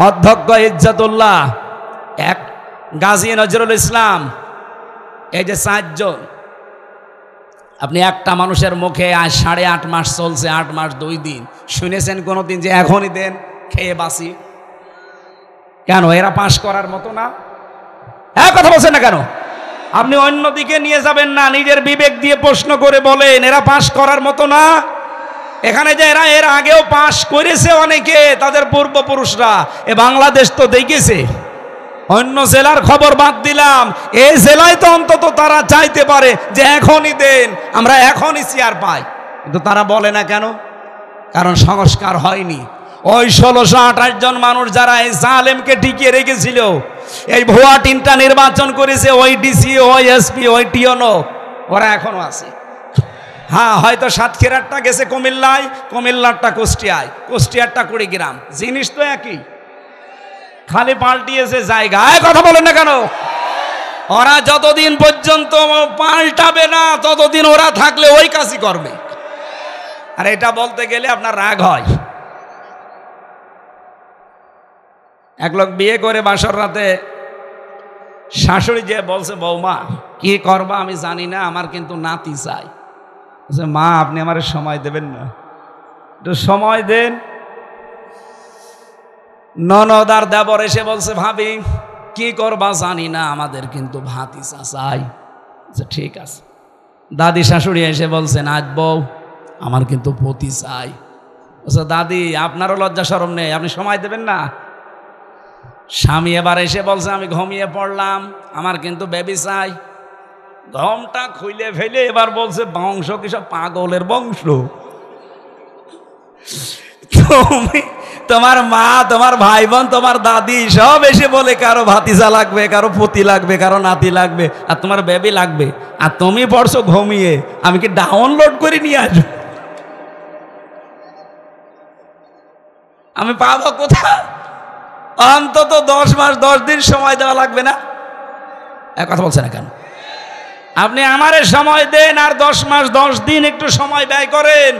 অধ্যক্ষ ইজ্জতুল্লাহ, এক গাজী নজরুল ইসলাম, এই যে 4 জন। আপনি একটা মানুষের মুখে আজ 8.5 মাস চলছে, 8 মাস 2 দিন, শুনেছেন কোনোদিন যে এখনই দেন, খেয়ে বাসি? কেন? এরা পাশ করার মতো না? কথা বলছেন না কেন? আপনি অন্যদিকে নিয়ে যাবেন না, নিজের বিবেক দিয়ে প্রশ্ন করে বলেন, এরা পাশ করার মতো না? এখানে যে এরা এর আগেও পাশ করেছে অনেকে, তাদের পূর্বপুরুষরা, এ বাংলাদেশ তো দেখেছে। অন্য জেলার খবর বাদ দিলাম, এই জেলায় তো অন্তত তারা চাইতে পারে যে এখনই দেন, আমরা এখনই চেয়ার পাই, কিন্তু তারা বলে না কেন? কারণ সংস্কার হয়নি। ওই 1628 জন মানুষ যারা এই জালেমকে টিকিয়ে রেখেছিল, এই ভুয়া 3টা নির্বাচন করেছে, ওই ডিসি, ওই এসপি, ওই টিওনো, ওরা এখনো আছে। হ্যাঁ, হয়তো সাতক্ষীরারটা গেছে কুমিল্লায়, কুমিল্লারটা কুষ্টিয়ায়, কুষ্টিয়ারটা কুড়িগ্রাম, জিনিস তো একই, খালি পাল্টিয়েছে জায়গায়। কথা বলেন না কেন? ওরা যতদিন পর্যন্ত পাল্টাবে না, ততদিন ওরা থাকলে ওই কাজই করবে। আর এটা বলতে গেলে আপনার রাগ হয়। এক লোক বিয়ে করে বাসর রাতে শাশুড়ি যে বলছে, বৌমা কি করবা আমি জানি না, আমার কিন্তু নাতি চাই। মা আপনি আমার সময় দেবেন না? একটু সময় দেন। ননদ আর দেবর এসে বলছে, ভাবি কি করবা জানি না, আমাদের কিন্তু ভাতিজা চাই। ঠিক আছে। দাদি শাশুড়ি এসে বলছেন, আজ বউ আমার কিন্তু পতি চাই। দাদি আপনারও লজ্জা শরম নেই, আপনি সময় দেবেন না? স্বামী এবার এসে বলছে, আমি ঘুমিয়ে পড়লাম, আমার কিন্তু বেবি চাই। ঘমটা খুলে ফেলে এবার বলছে, বংশ কি সব পাগলের বংশ? তুমি, তোমার মা, তোমার ভাই বোন, তোমার দাদি সব এসে বলে কারো ভাতিজা লাগবে, কারো পতি লাগবে, কারো নাতি লাগবে, আর তোমার বেবি লাগবে, আর তুমি পড়ছো ঘুমিয়ে। আমি কি ডাউনলোড করে নিয়ে আসবো? আমি পাবো কোথায়? অন্তত 10 মাস 10 দিন সময় দেওয়া লাগবে না? এক কথা বলছে না কেন? আপনি আমারে সময় দেন, আর 10 মাস 10 দিন একটু সময় ব্যয় করেন,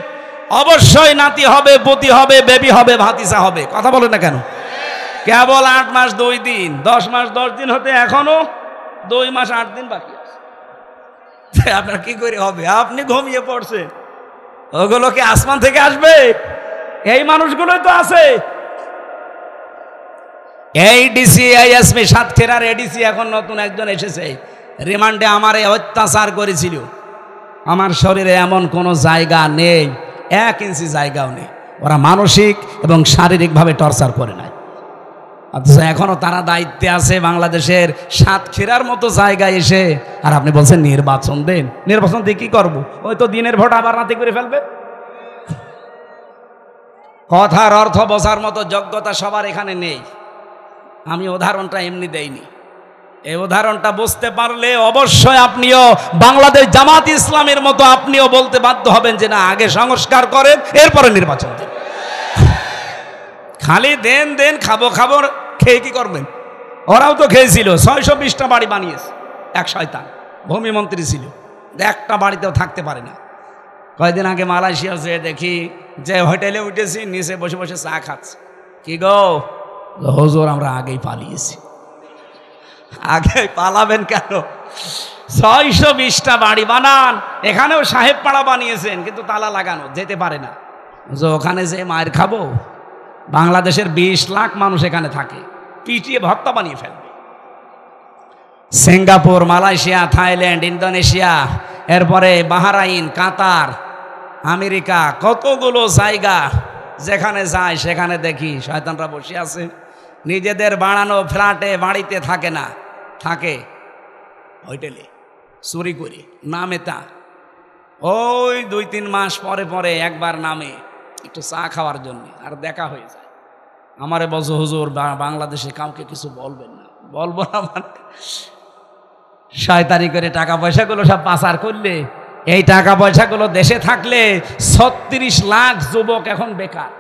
অবশ্যই নাতি হবে, পতি হবে, বেবি হবে, ভাতিজা হবে। কথা বলেন না কেন? কেবল 8 মাস 2 দিন, 10 মাস 10 দিন হতে এখনো 2 মাস 8 দিন বাকি আছে। আপনার কি করে হবে? আপনি ঘুমিয়ে পড়ছেন, ওগুলো কি আসমান থেকে আসবে? এই মানুষগুলোই তো আছে। এই ডিসি এসপি সাতক্ষীরার এডিসি এখন নতুন একজন এসেছে, রিমান্ডে আমারে অত্যাচার করেছিল। আমার শরীরে এমন কোনো জায়গা নেই, 1 ইঞ্চি জায়গাও নেই। ওরা মানসিক এবং শারীরিকভাবে টর্চার করে নাই, অথচ এখনো তারা দায়িত্বে আছে বাংলাদেশের সাতক্ষীরার মতো জায়গায় এসে। আর আপনি বলছেন নির্বাচন দেন, নির্বাচন দিয়ে কি করবো? ওই তো দিনের ভোট আবার রাতে করে ফেলবে। কথার অর্থ বোঝার মতো যোগ্যতা সবার এখানে নেই। আমি উদাহরণটা এমনি দেইনি, এই উদাহরণটা বুঝতে পারলে অবশ্যই আপনিও বাংলাদেশ জামাত ইসলামের মতো আপনিও বলতে বাধ্য হবেন যে না, আগে সংস্কার করেন, এরপরে নির্বাচন দেন। খালি দেন দেন, খাবো খাবো, খেয়ে কি করবেন? ওরাও তো খেয়েছিল, 620টা বাড়ি বানিয়েছে। এক শয়তান ভূমিমন্ত্রী ছিল, একটা বাড়িতেও থাকতে পারে না। কয়েকদিন আগে মালয়েশিয়া যেয়ে দেখি যে হোটেলে উঠেছি, নিচে বসে বসে চা খাচ্ছে। কি গো হুজুর, আমরা আগেই পালিয়েছি। আগে পালাবেন কেন? 620টা বাড়ি বানান, এখানেও সাহেব পাড়া বানিয়েছেন, কিন্তু তালা লাগানো, যেতে পারে না। যে ওখানে যে মায়ের খাবো, বাংলাদেশের 20 লাখ মানুষ এখানে থাকে, পিটিয়ে ভর্তা বানিয়ে ফেলবে। সিঙ্গাপুর, মালয়েশিয়া, থাইল্যান্ড, ইন্দোনেশিয়া, এরপরে বাহরাইন, কাতার, আমেরিকা, কতগুলো জায়গা যেখানে যায় সেখানে দেখি শয়তানরা বসে আছে। নিজেদের বানানো ফ্ল্যাটে বাড়িতে থাকে না, থাকে হোটেলে চুরি করে। নামে তা ওই 2-3 মাস পরে পরে একবার নামে একটু চা খাওয়ার জন্য, আর দেখা হয়ে যায়। আমারে বলছো হুজুর বাংলাদেশে কাউকে কিছু বলবেন না। বলবো না মানে শয়তানি করে টাকা পয়সাগুলো সব পাচার করলে, এই টাকা পয়সাগুলো দেশে থাকলে 36 লাখ যুবক এখন বেকার।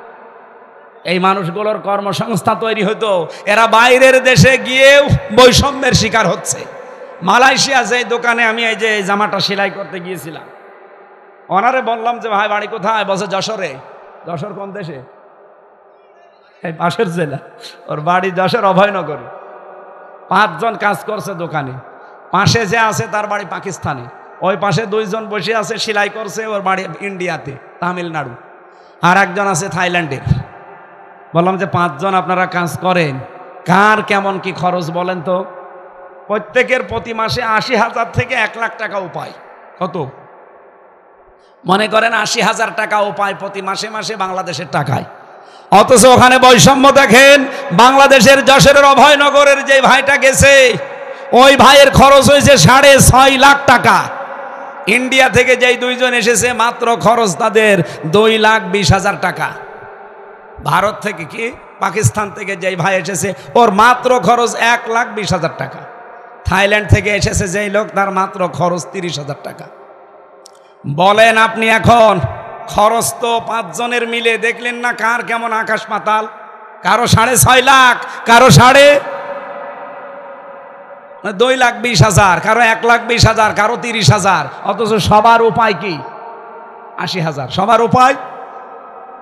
এই মানুষগুলোর কর্মসংস্থান তৈরি হতো, এরা বাইরের দেশে গিয়েও বৈষম্যের শিকার হচ্ছে। মালয়েশিয়া যে দোকানে আমি এই যে জামাটা সেলাই করতে গিয়েছিলাম, ওনারে বললাম যে ভাই বাড়ি কোথায়? বলছে যশোরে। যশোর কোন দেশে? এই পাশের জেলা, ওর বাড়ি যশোর অভয়নগরে। 5 জন কাজ করছে দোকানে, পাশে যে আছে তার বাড়ি পাকিস্তানে, ওই পাশে 2 জন বসে আছে সেলাই করছে, ওর বাড়ি ইন্ডিয়াতে, তামিলনাড়ু, আর একজন আছে থাইল্যান্ডের। বললাম যে 5 জন আপনারা কাজ করেন, কার কেমন কি খরচ বলেন তো? প্রত্যেকের প্রতি মাসে 80,000 থেকে 1 লাখ টাকা উপায়। কত মনে করেন? 80,000 টাকা উপায় প্রতি মাসে মাসে বাংলাদেশের টাকায়। অথচ ওখানে বৈষম্য দেখেন। বাংলাদেশের যশোরের অভয়নগরের যে ভাইটা গেছে, ওই ভাইয়ের খরচ হয়েছে 6.5 লাখ টাকা। ইন্ডিয়া থেকে যেই 2 জন এসেছে, মাত্র খরচ তাদের 2,20,000 টাকা। ভারত থেকে কি পাকিস্তান থেকে যেই ভাই এসেছে, ওর মাত্র খরচ 1,20,000 টাকা। থাইল্যান্ড থেকে এসেছে যেই লোক, তার মাত্র খরচ 30,000 টাকা। বলেন আপনি এখন খরচ তো 5 জনের মিলে দেখলেন না কার কেমন আকাশ পাতাল? কারো 6.5 লাখ, কারো 2,20,000, কারো 1,20,000, কারো 30,000। অথচ সবার উপায় কি? 80,000 সবার উপায়।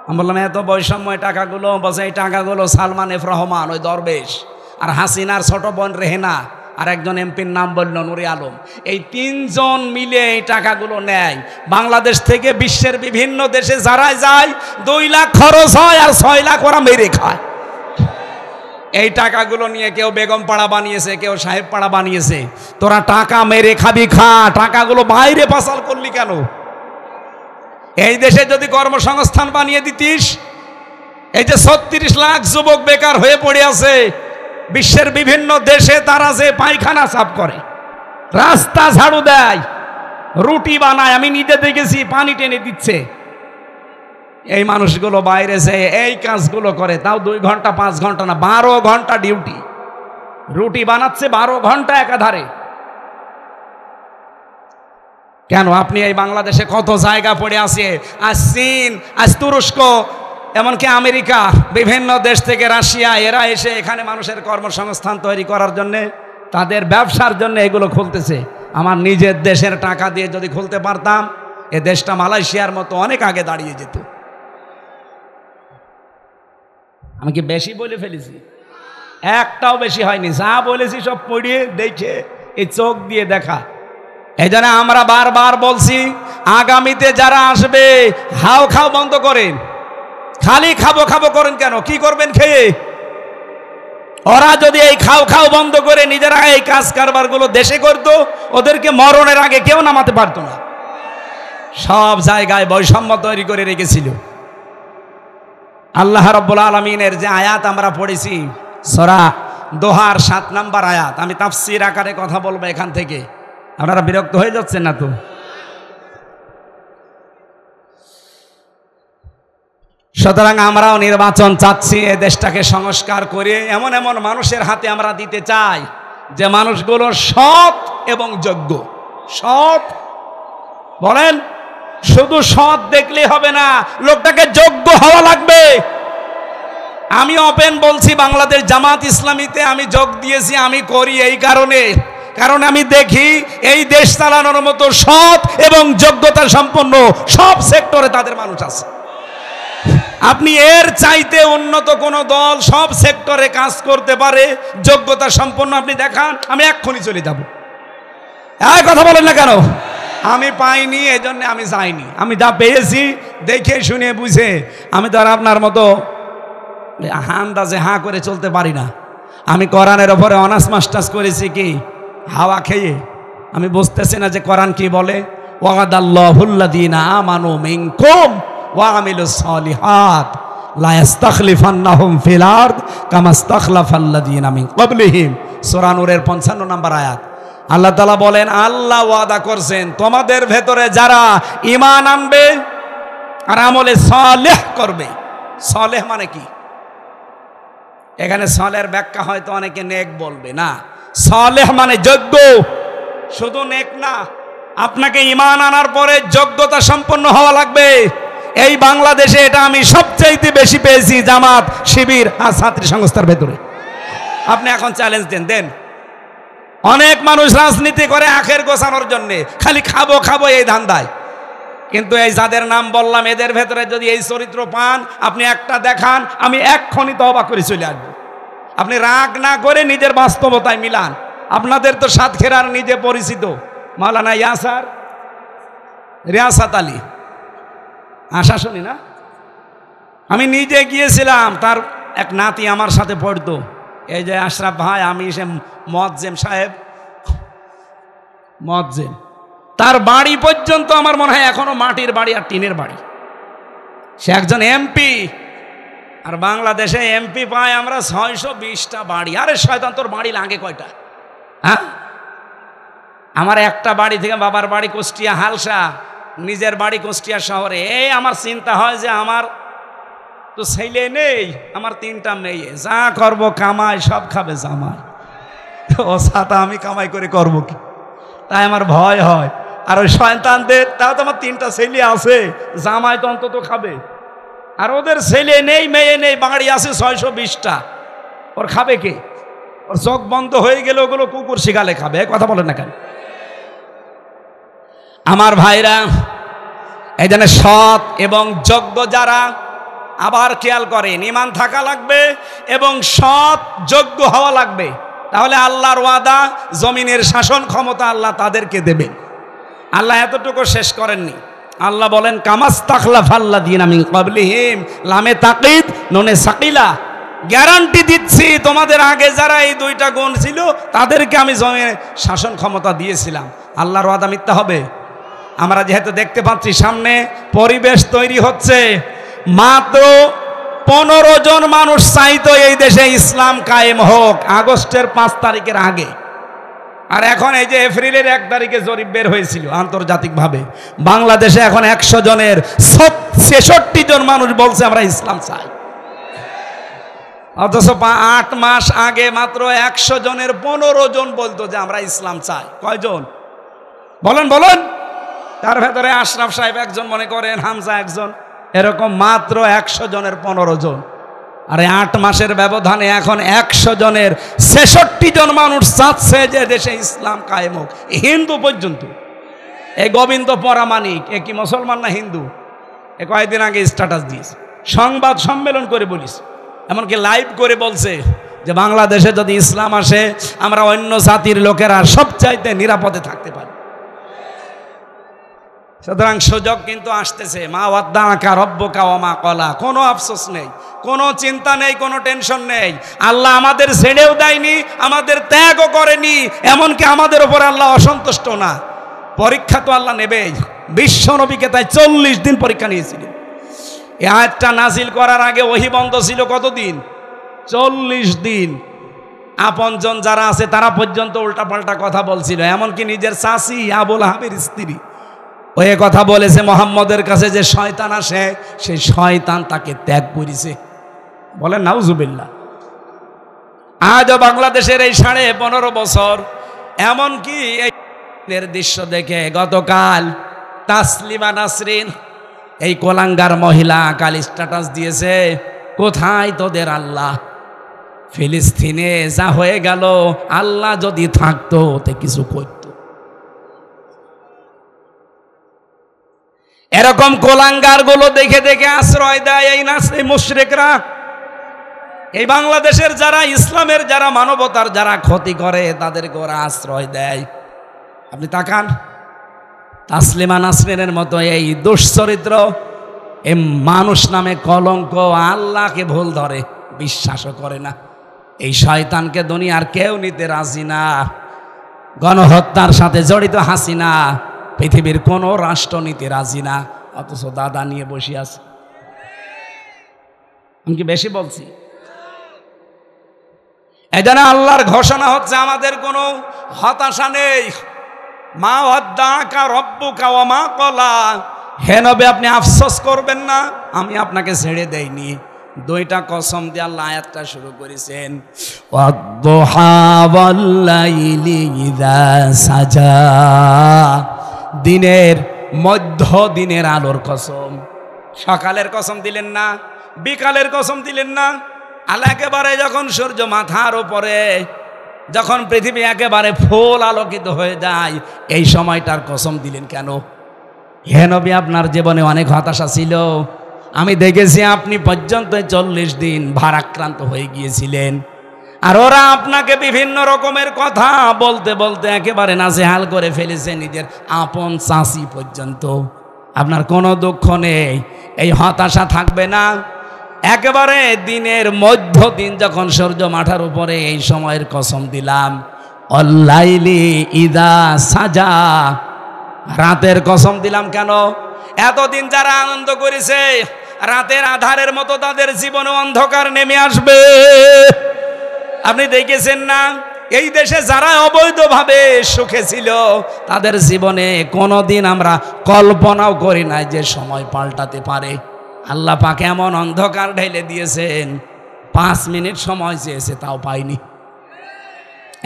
আমি বললাম এত বৈষম্য টাকাগুলো? বলছে এই টাকাগুলো সালমান এফ রহমান, ওই দরবেশ, আর হাসিনার ছোট বোন রেহেনা, আর একজন এমপির নাম বলল নুরি আলম, এই 3 জন মিলে এই টাকাগুলো নেয়। বাংলাদেশ থেকে বিশ্বের বিভিন্ন দেশে যারা যায় 2 লাখ খরচ হয়, আর 6 লাখ ওরা মেরে খায়। এই টাকাগুলো নিয়ে কেউ বেগম পাড়া বানিয়েছে, কেউ সাহেব পাড়া বানিয়েছে। তোরা টাকা মেরে খাবি, খা। টাকাগুলো বাইরে পাচার করলি কেন? এই দেশে যদি কর্মসংস্থান বানিয়ে দিতিস, এই যে 36 লাখ যুবক বেকার হয়ে পড়ে আছে বিশ্বের বিভিন্ন দেশে, তারা যে পায়খানা সাফ করে, রাস্তা ঝাড়ু দেয়, রুটি বানায়, আমি নিজে দেখেছি, পানি টেনে দিচ্ছে। এই মানুষগুলো বাইরে যে এই কাজগুলো করে, তাও 2 ঘন্টা 5 ঘন্টা না, 12 ঘন্টা ডিউটি। রুটি বানাচ্ছে 12 ঘন্টা একাধারে। কেন? আপনি এই বাংলাদেশে কত জায়গা পড়ে আছে, আজ চীন, আজ তুরস্ক, এমনকি আমেরিকা, বিভিন্ন দেশ থেকে রাশিয়া, এরা এসে এখানে মানুষের কর্মসংস্থান তৈরি করার জন্যে, তাদের ব্যবসার জন্য এগুলো খুলতেছে। আমার নিজের দেশের টাকা দিয়ে যদি খুলতে পারতাম, এ দেশটা মালয়েশিয়ার মতো অনেক আগে দাঁড়িয়ে যেত। আমি কি বেশি বলে ফেলেছি? একটাও বেশি হয়নি, যা বলেছি সব পড়িয়ে দেখে, এই চোখ দিয়ে দেখা। এই জন্য আমরা বারবার বলছি, আগামীতে যারা আসবে হাও খাও বন্ধ করেন। খালি খাবো খাবো করেন কেন? কি করবেন খেয়ে? ওরা যদি এই খাও খাও বন্ধ করে নিজেরা এই কাজ কারবারগুলো দেশে করতো, ওদেরকে মরণের আগে কেউ নামাতে পারতো না। সব জায়গায় বৈষম্য তৈরি করে রেখেছিল। আল্লাহ রাব্বুল আলামিনের যে আয়াত আমরা পড়েছি সূরা দোহার 7 নম্বর আয়াত, আমি তাফসীর আকারে কথা বলবো এখান থেকে, আপনারা বিরক্ত হয়ে যাচ্ছেন না তো? সুতরাং আমরাও নির্বাচন চাচ্ছি, এ দেশটাকে সংস্কার করে এমন এমন মানুষের হাতে আমরা দিতে চাই যে মানুষগুলো সৎ এবং যোগ্য। সৎ বলেন, শুধু সৎ দেখলে হবে না, লোকটাকে যোগ্য হওয়া লাগবে। আমি ওপেন বলছি, বাংলাদেশ জামাত ইসলামীতে আমি যোগ দিয়েছি, আমি করি এই কারণ আমি দেখি এই দেশ চালানোর মতো সৎ এবং যোগ্যতা সম্পন্ন সব সেক্টরে তাদের মানুষ আছে। আপনি এর চাইতে উন্নত কোন দল সব সেক্টরে কাজ করতে পারে যোগ্যতা সম্পন্ন আপনি দেখান, আমি এক্ষুনি চলে যাব। এই কথা বলেন না কেন? আমি পাইনি, এজন্য আমি যাইনি। আমি যা পেয়েছি দেখে শুনে বুঝে, আমি তো আর আপনার মতো আন্দাজে হাঁ করে চলতে পারি না। আমি কোরআনের ওপরে অনার্স মাস্টার্স করেছি কি হাওয়া খেয়ে। আমি বুঝতেছি না যে কোরআন কি বলে, ওয়াদাল্লাহুল্লাযীনা আমানু মিনকুম ওয়া আমিলুস সালিহাত লা ইস্তাখলিফান্নাহুম ফিল আরদ কামা ইস্তাখলাফাল্লাযীনা মিন ক্বাবলিহিম। সূরা নূরের 55 নম্বর আয়াত। আল্লাহ তাআলা বলেন, আল্লাহ ওয়াদা করছেন তোমাদের ভেতরে যারা ঈমান আনবে আর আমলে সালেহ করবে। সালেহ মানে কি? এখানে সালেহের ব্যাখ্যা হয়তো অনেকে নেক বলবে, না, সালেহ মানে যোগ্য। শুধু নেক না, আপনাকে ঈমান আনার পরে যোগ্যতা সম্পন্ন হওয়া লাগবে। এই বাংলাদেশে এটা আমি সবচাইতে বেশি পেয়েছি জামাত, শিবির আর ছাত্রী সংস্থার ভেতরে। আপনি এখন চ্যালেঞ্জ দেন। অনেক মানুষ রাজনীতি করে আখের গোছানোর জন্যে, খালি খাবো খাবো এই ধান্দায়। কিন্তু এই যাদের নাম বললাম এদের ভেতরে যদি এই চরিত্র পান, আপনি একটা দেখান, আমি এক্ষুনি তওবা করে চলে আসবো। আপনি রাগ না করে নিজের বাস্তবতায় মিলান। আপনাদের তো সাতক্ষীরার নিজে পরিচিত মাওলানা ইয়াসার রিয়াসাত আলী, আশা শুনি না, আমি নিজে গিয়েছিলাম। তার এক নাতি আমার সাথে পড়তো, এই যে আশরাফ ভাই, আমি সে মুয়াজ্জিম সাহেব, মুয়াজ্জিম, তার বাড়ি পর্যন্ত আমার মনে হয় এখনো মাটির বাড়ি আর টিনের বাড়ি। সে একজন এমপি, আর বাংলাদেশে এমপি পাই আমরা 620টা বাড়ি। আরে শয়তান, তোর বাড়ি লাগে কয়টা? হ্যাঁ, আমার একটা বাড়ি থেকে বাবার বাড়ি কুষ্টিয়া হালসা, নিজের বাড়ি কুষ্টিয়া শহরে। এই আমার চিন্তা হয় যে আমার তো ছেলে নেই, আমার 3টা মেয়ে, যা করবো কামাই সব খাবে জামাই, ও সাথে আমি কামাই করে করব কি? তাই আমার ভয় হয়। আর ওই শয়তানদের, তাও তো আমার 3টা ছেলে আছে, জামাই তো অন্তত খাবে, আর ওদের ছেলে নেই মেয়ে নেই, বাড়ি আছে 620টা, ওর খাবে কে? ওর চোখ বন্ধ হয়ে গেলে ওগুলো কুকুর শিকালে খাবে। কথা বলেন না কেন? আমার ভাইরা, এই জন্য সৎ এবং যোগ্য যারা, আবার খেয়াল করেন, ঈমান থাকা লাগবে এবং সৎ যোগ্য হওয়া লাগবে। তাহলে আল্লাহর ওয়াদা, জমিনের শাসন ক্ষমতা আল্লাহ তাদেরকে দেবেন। আল্লাহ এতটুকু শেষ করেননি। আল্লাহ বলেন, কামাস্তাখলাফাল্লাযীনা মিন ক্বাবলিহিম, লামে তাকিদ নুনে সাকিলা, গ্যারান্টি দিচ্ছি তোমাদের আগে যারা এই 2টা গুণ ছিল তাদেরকে আমি জমিনে শাসন ক্ষমতা দিয়েছিলাম। আল্লাহর ওয়াদা মিথ্যা হবে? আমরা যেহেতু দেখতে পাচ্ছি সামনে পরিবেশ তৈরি হচ্ছে, মাত্র 15 জন মানুষ চাইতো এই দেশে ইসলাম কায়েম হোক আগস্টের 5 তারিখের আগে। আর এখন এই যে এপ্রিলের 1 তারিখে জরিপ বের হয়েছিল আন্তর্জাতিকভাবে, বাংলাদেশে এখন 100 জনের 66 জন মানুষ বলছে আমরা ইসলাম চাই। অথচ 8 মাস আগে মাত্র 100 জনের 15 জন বলতো যে আমরা ইসলাম চাই। কয়জন বলেন বলেন? তার ভেতরে আশরাফ সাহেব একজন, মনে করেন হামজা একজন, এরকম মাত্র 100 জনের 15 জন। আরে 8 মাসের ব্যবধানে এখন 100 জনের 66 জন মানুষ চাচ্ছে যে দেশে ইসলাম কায়েম হোক। হিন্দু পর্যন্ত, এই গোবিন্দ পরামানিক, এ কি মুসলমান না হিন্দু? এ কয়েকদিন আগে স্ট্যাটাস দিয়েছে, সংবাদ সম্মেলন করে বলিস, এমনকি লাইভ করে বলছে যে বাংলাদেশে যদি ইসলাম আসে আমরা অন্য জাতির লোকেরা সবচাইতে নিরাপদে থাকতে পারি। সুতরাং সুযোগ কিন্তু আসতেছে। মা ওয়াদ্দাআকা রব্বুকা ওয়া মা ক্বালা, কোনো আফসোস নেই, কোনো চিন্তা নেই, কোনো টেনশন নেই। আল্লাহ আমাদের ছেড়েও দেয়নি, আমাদের ত্যাগও করেনি, এমনকি আমাদের উপর আল্লাহ অসন্তুষ্ট না। পরীক্ষা তো আল্লাহ নেবেই। বিশ্ব নবীকে তাই 40 দিন পরীক্ষা নিয়েছিলেন। এই আয়াতটা নাজিল করার আগে ওহী বন্ধ ছিল কতদিন? 40 দিন। আপনজন যারা আছে তারা পর্যন্ত উল্টাপাল্টা কথা বলছিল, এমনকি নিজের চাচি আবু লাহাবের স্ত্রী ওই কথা বলেছে মুহাম্মদের কাছে যে শয়তান আসে, সেই শয়তান তাকে ত্যাগ করেছে। বলেন নাউজুবিল্লাহ। আজও বাংলাদেশের এই 15.5 বছর, এমনকি এই দৃশ্য দেখে গতকাল তাসলিমা নাসরিন এই কোলাঙ্গার মহিলা কাল স্ট্যাটাস দিয়েছে, কোথায় তোদের আল্লাহ? ফিলিস্তিনে যা হয়ে গেল, আল্লাহ যদি থাকতো তে কিছু করত। এরকম কোলাঙ্গার গুলো দেখে দেখে আশ্রয় দেয় এই নাসরি মুশরিকরা। এই বাংলাদেশের যারা ইসলামের, যারা মানবতার যারা ক্ষতি করে, তাদেরকে ওরা আশ্রয় দেয়। আপনি তাকান, তাসলিমা নাসরিনের মতো এই দুশ্চরিত্র, এই মানুষ নামে কলঙ্ক, আল্লাহকে ভুল ধরে, বিশ্বাসও করে না। এই শয়তানকে দুনিয়ার কেউ নিতে রাজি না। গণহত্যার সাথে জড়িত হাসিনা পৃথিবীর কোন রাষ্ট্র নিতে রাজি না, অথচ দাদা নিয়ে বসে আছে। আমি কি বেশি বলছি? এজন্য আল্লাহর ঘোষণা হচ্ছে, আমাদের কোনো হতাশা নেই। মা ওয়াদ্দাআকা রব্বুকা ওয়া মা ক্বালা, হে নবী আপনি আফসোস করবেন না, আমি আপনাকে ছেড়ে দেইনি। 2টা কসম দিয়ে আল্লাহ আয়াতটা শুরু করেছেন, ওয়াদ-দুহা ওয়াল-লাইলি ইযা সাজা, দিনের মধ্য দিনের আলোর কসম। সকালের কসম দিলেন না, বিকালের কসম দিলেন না। আল্লাহ একেবারে যখন সূর্য মাথার উপরে, যখন পৃথিবী একেবারে ফুল আলোকিত হয়ে যায়, এই সময়টার কসম দিলেন কেন? হে নবী আপনার জীবনে অনেক হতাশা ছিল, আমি দেখেছি আপনি পর্যন্ত 40 দিন ভারাক্রান্ত হয়ে গিয়েছিলেন। আর ওরা আপনাকে বিভিন্ন রকমের কথা বলতে বলতে একেবারে নাজেহাল করে ফেলেছে, নিজের আপন চাচি পর্যন্ত। আপনার কোনো দুঃখ নেই, এই হতাশা থাকবে না। একেবারে দিনের মধ্য দিন যখন সূর্য মাথার উপরে, এই সময়ের কসম দিলাম। অল-লাইলি ইযা সাজা, রাতের কসম দিলাম কেন? এতদিন যারা আনন্দ করেছে, রাতের আধারের মতো তাদের জীবনে অন্ধকার নেমে আসবে। আপনি দেখেছেন না, এই দেশে যারা অবৈধভাবে সুখে ছিল, তাদের জীবনে কোনোদিন আমরা কল্পনাও করি নাই যে সময় পাল্টাতে পারে। আল্লাহ পাক এমন অন্ধকার ঢেলে দিয়েছেন, 5 মিনিট সময় চেয়েছে তাও পাইনি।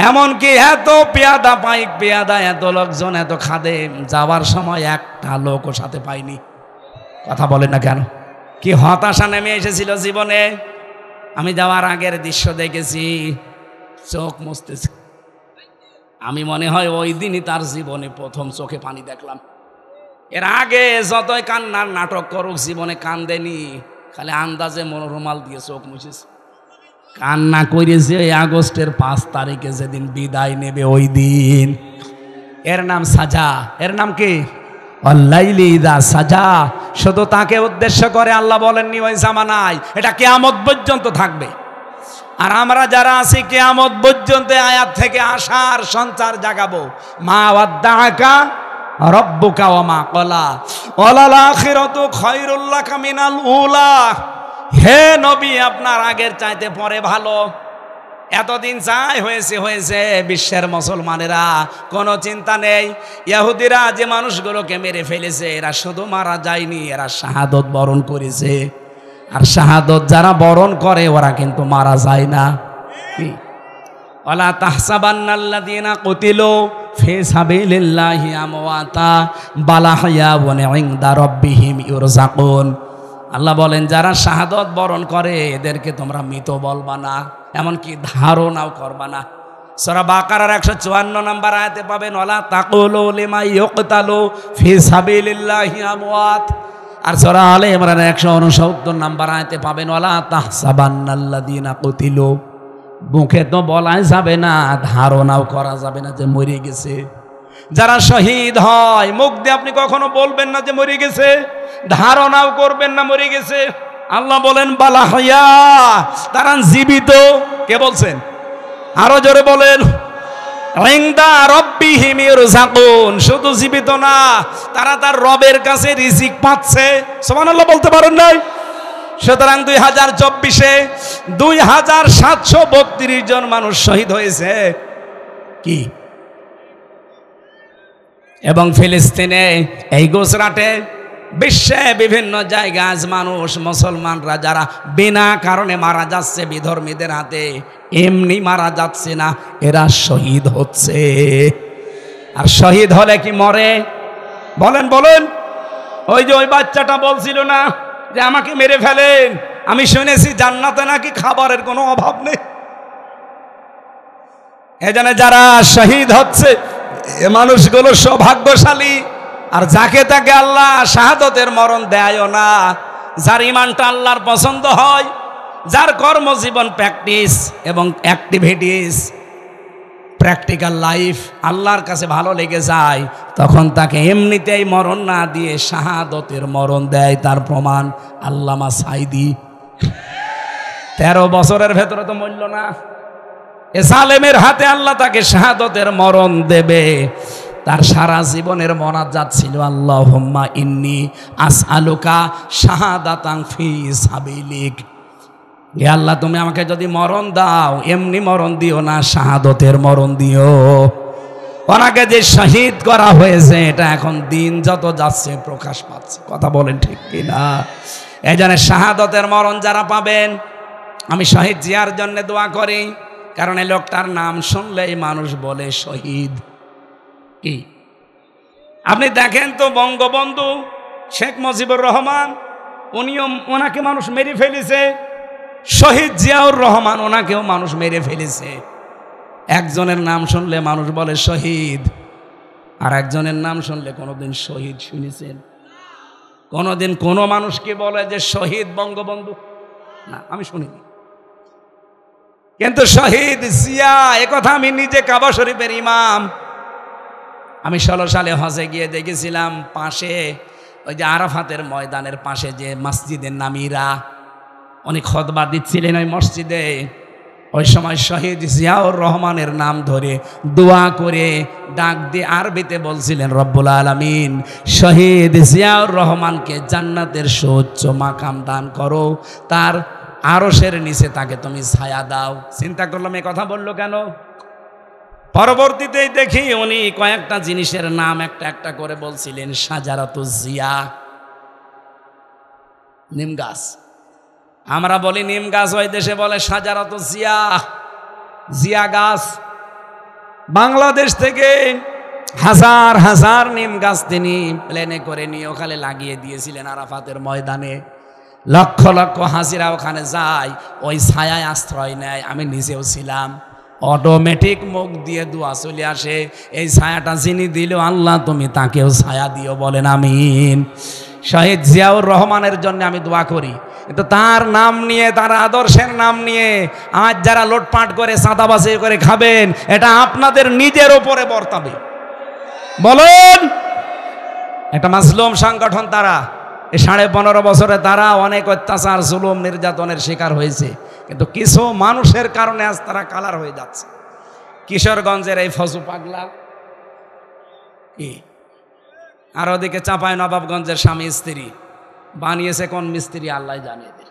এমনকি এত পেয়াদা, পাইক পেয়াদা, এত লোকজন, এত খাদেম, যাওয়ার সময় একটা লোকও সাথে পাইনি। কথা বলেন না কেন? কি হতাশা নেমে এসেছিল জীবনে। আমি যাওয়ার আগের দৃশ্য দেখেছি, চোখ মুছতেছি। আমি মনে হয় ওই দিনই তার জীবনে প্রথম চোখে পানি দেখলাম। এর আগে যতই কান্নার নাটক করুক, জীবনে কান্দেনি, খালি আন্দাজে রুমাল দিয়ে চোখ মুছেছে। কান্না করেছে আগস্টের 5 তারিখে, যেদিন বিদায় নেবে ওই দিন। এর নাম সাজা। এর নাম কি? অল-লাইলি ইযা সাজা। শুধু তাকে উদ্দেশ্য করে আল্লাহ বলেননি ওই জামানায়, এটা কিয়ামত পর্যন্ত থাকবে। আর আমরা যারা আছি কিয়ামত পর্যন্ত আয়াত থেকে আশার সঞ্চার জাগাবো। মা ওয়াদ্দাআকা রব্বুকা ওয়া মা ক্বালা, ওয়ালাল আখিরাতু খায়রুল লাকা মিনাল উলা। হে নবী আপনার আগের চাইতে পরে ভালো। এতদিন যাই হয়েছে হয়েছে, বিশ্বের মুসলমানেরা কোনো চিন্তা নেই। ইহুদিরা যে মানুষগুলোকে মেরে ফেলেছে, এরা শুধু মারা যায়নি, এরা শাহাদত বরণ করেছে। আর শাহাদত যারা বরণ করে ওরা কিন্তু মারা যায় না। কি? ওয়ালা তাহসাবান্নাল্লাযীনা কুতিলু ফি সাবিলিল্লাহি আমওয়াতা বাল আহইয়াউন ইনদা রাব্বিহিম ইউরযাকুন। আল্লাহ বলেন, যারা শাহাদত বরণ করে এদেরকে তোমরা মৃত বলবা না, এমনকি ধারণাও করবা না। সূরা বাকারার 154 নম্বর আয়াতে পাবেন, ওয়ালা তাকুলু লিমা ইউকতালু ফি সাবিলিল্লাহি আমওয়াত। আর সূরা আলে ইমরানের 169 নম্বর আয়াতে পাবেন, ওয়ালা তাহসাবান্নাল্লাযীনা কুতিলু। মুখে তো বলাই যাবে না, ধারণাও করা যাবে না যে মরে গেছে। যারা শহীদ হয় মুখ দিয়ে আপনি কখনো বলবেন না যে মরে গেছে, ধারণাও করবেন না মরে গেছে। আল্লাহ বলেন বালা হায়া, তারা জীবিত। কে বলছেন? আরো জোরে বলেন। ইনদা রাব্বিহিম ইরযাকুন, শুধু জীবিত না, তারা তার রবের কাছে রিজিক পাচ্ছে। সুবহানাল্লাহ বলতে পারেন নাই? সুতরাং 2024-এ 2732 জন মানুষ শহীদ হয়েছে। কি? এবং ফিলিস্তিনে, এই গুজরাটে, বিশ্বে বিভিন্ন জায়গায় আজ মানুষ, মুসলমানরা যারা বিনা কারণে মারা যাচ্ছে বিধর্মীদের হাতে, এমনি মারা যাচ্ছে না, এরা শহীদ হচ্ছে। আর শহীদ হলে কি মরে? বলেন বলেন। ওই যে ওই বাচ্চাটা বলছিল না যে আমাকে মেরে ফেলেন, আমি শুনেছি জান্নাতে নাকি খাবারের কোনো অভাব নেই। এজন্য যারা শহীদ হচ্ছে এ মানুষগুলো সৌভাগ্যশালী। আর যাকে তাকে আল্লাহ শাহাদতের মরণ দেয়ও না। যার ইমানটা আল্লাহর পছন্দ হয়, যার কর্মজীবন প্র্যাকটিস এবং অ্যাক্টিভিটিস, প্র্যাকটিক্যাল লাইফ আল্লাহর কাছে ভালো লেগে যায়, তখন তাকে এমনিতেই মরণ না দিয়ে শাহাদতের মরণ দেয়। তার প্রমাণ আল্লামা সাইদি 13 বছরের ভেতরে তো মরল না। এ জালেমের হাতে আল্লাহ তাকে শাহাদতের মরণ দেবে। তার সারা জীবনের মোনাজাত ছিল আল্লাহুম্মা ইন্নী আসআলুকা শাহাদাতান ফি সাবিলিক। হে আল্লাহ, তুমি আমাকে যদি মরণ দাও, এমনি মরণ দিও না, শাহাদতের মরণ দিও। ওনাকে যে শহীদ করা হয়েছে, এটা এখন দিন যত যাচ্ছে প্রকাশ পাচ্ছে। কথা বলেন ঠিক কিনা? এই জন্য শাহাদতের মরণ যারা পাবেন, আমি শহীদ জিয়ার জন্য দোয়া করি। কারণ এই লোকটার নাম শুনলেই মানুষ বলে শহীদ। কি আপনি দেখেন তো, বঙ্গবন্ধু শেখ মুজিবুর রহমান, ওনাকে মানুষ মেরে ফেলেছে। শহীদ জিয়াউর রহমান, ওনাকেও মানুষ মেরে ফেলেছে। একজনের নাম শুনলে মানুষ বলে শহীদ, আর একজনের নাম শুনলে কোনোদিন শহীদ শুনেছেন? কোনোদিন কোনো মানুষকে বলে যে শহীদ বঙ্গবন্ধু? না, আমি শুনিনি। কিন্তু শহীদ জিয়া, একথা আমি নিজে কাবা শরীফের ইমাম। আমি 16 সালে হজে গিয়ে দেখেছিলাম, পাশে ওই যে আরাফাতের ময়দানের পাশে যে মসজিদের নামিরা অনেক খুতবা দিচ্ছিলেন ওই মসজিদে। ওই সময় শহীদ জিয়াউর রহমানের নাম ধরে দোয়া করে ডাক দিয়ে আরবিতে বলছিলেন, রব্বুল আলামিন শহীদ জিয়াউর রহমানকে জান্নাতের সুউচ্চ মাকাম দান করো, তার আরশের নিচে তাকে তুমি ছায়া দাও। চিন্তা করলাম এই কথা বললো কেন? পরবর্তীতেই দেখি উনি কয়েকটা জিনিসের নাম একটা একটা করে বলছিলেন। শাজারাতুজ জিয়া, নিম গাছ। আমরা বলি নিম গাছ, ওই দেশে বলে শাজারাতুজ জিয়া, জিয়া গাছ। বাংলাদেশ থেকে হাজার হাজার নিম গাছ তিনি প্লেনে করে নিয়ে ওখানে লাগিয়ে দিয়েছিলেন আরাফাতের ময়দানে। লক্ষ লক্ষ হাজিরা ওখানে যায়, ওই ছায়ায় আশ্রয় নেয়। আমি নিজেও ছিলাম। অটোমেটিক মুখ দিয়ে দোয়া চলে আসে, এই ছায়াটা যিনি দিল আল্লাহ তুমি তাকেও ছায়া দিও, বলেন আমিন। শহীদ জিয়াউর রহমানের জন্য আমি দোয়া করি। কিন্তু তার নাম নিয়ে, তার আদর্শের নাম নিয়ে আজ যারা লোটপাট করে চাঁদাবাজি করে খাবেন, এটা আপনাদের নিজের ওপরে বর্তাবে। বলুন, একটা মাজলুম সংগঠন তারা। এই 15.5 বছরে তারা অনেক অত্যাচার, জুলুম, নির্যাতনের শিকার হয়েছে। কিন্তু কিছু মানুষের কারণে আজ তারা কালার হয়ে যাচ্ছে। কিশোরগঞ্জের এই ফজু পাগলা, কি আর ওদিকে চাঁপাই নবাবগঞ্জের স্বামী স্ত্রী বানিয়েছে কোন মিস্ত্রি আল্লাহ জানে এদের।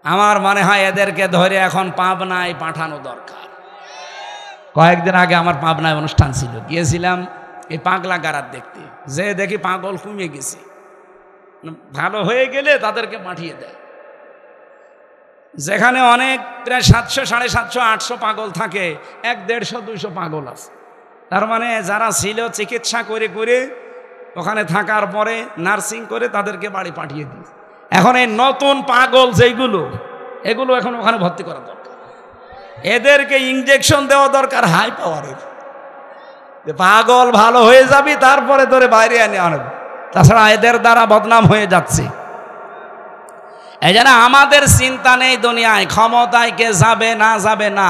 আমার মনে হয় এদেরকে ধরে এখন পাবনায় পাঠানো দরকার। কয়েকদিন আগে আমার পাবনায় অনুষ্ঠান ছিল, গিয়েছিলাম এই পাগলা গারাত দেখতে। যে দেখি পাগল কমে গেছে, ভালো হয়ে গেলে তাদেরকে পাঠিয়ে দেয়। যেখানে অনেক প্রায় 700, 750, 800 পাগল থাকে, 100, 150, 200 পাগল আছে। তার মানে যারা ছিল চিকিৎসা করে করে ওখানে থাকার পরে নার্সিং করে তাদেরকে বাড়ি পাঠিয়ে দিই। এখন এই নতুন পাগল যেগুলো, এগুলো এখন ওখানে ভর্তি করা দরকার। এদেরকে ইনজেকশন দেওয়া দরকার হাই পাওয়ারের, যে পাগল ভালো হয়ে যাবি তারপরে ধরে বাইরে এনে আনবে। তাছাড়া এদের দ্বারা বদনাম হয়ে যাচ্ছে। এই জন্য আমাদের চিন্তা নেই দুনিয়ায় ক্ষমতায় কে যাবে না যাবে না।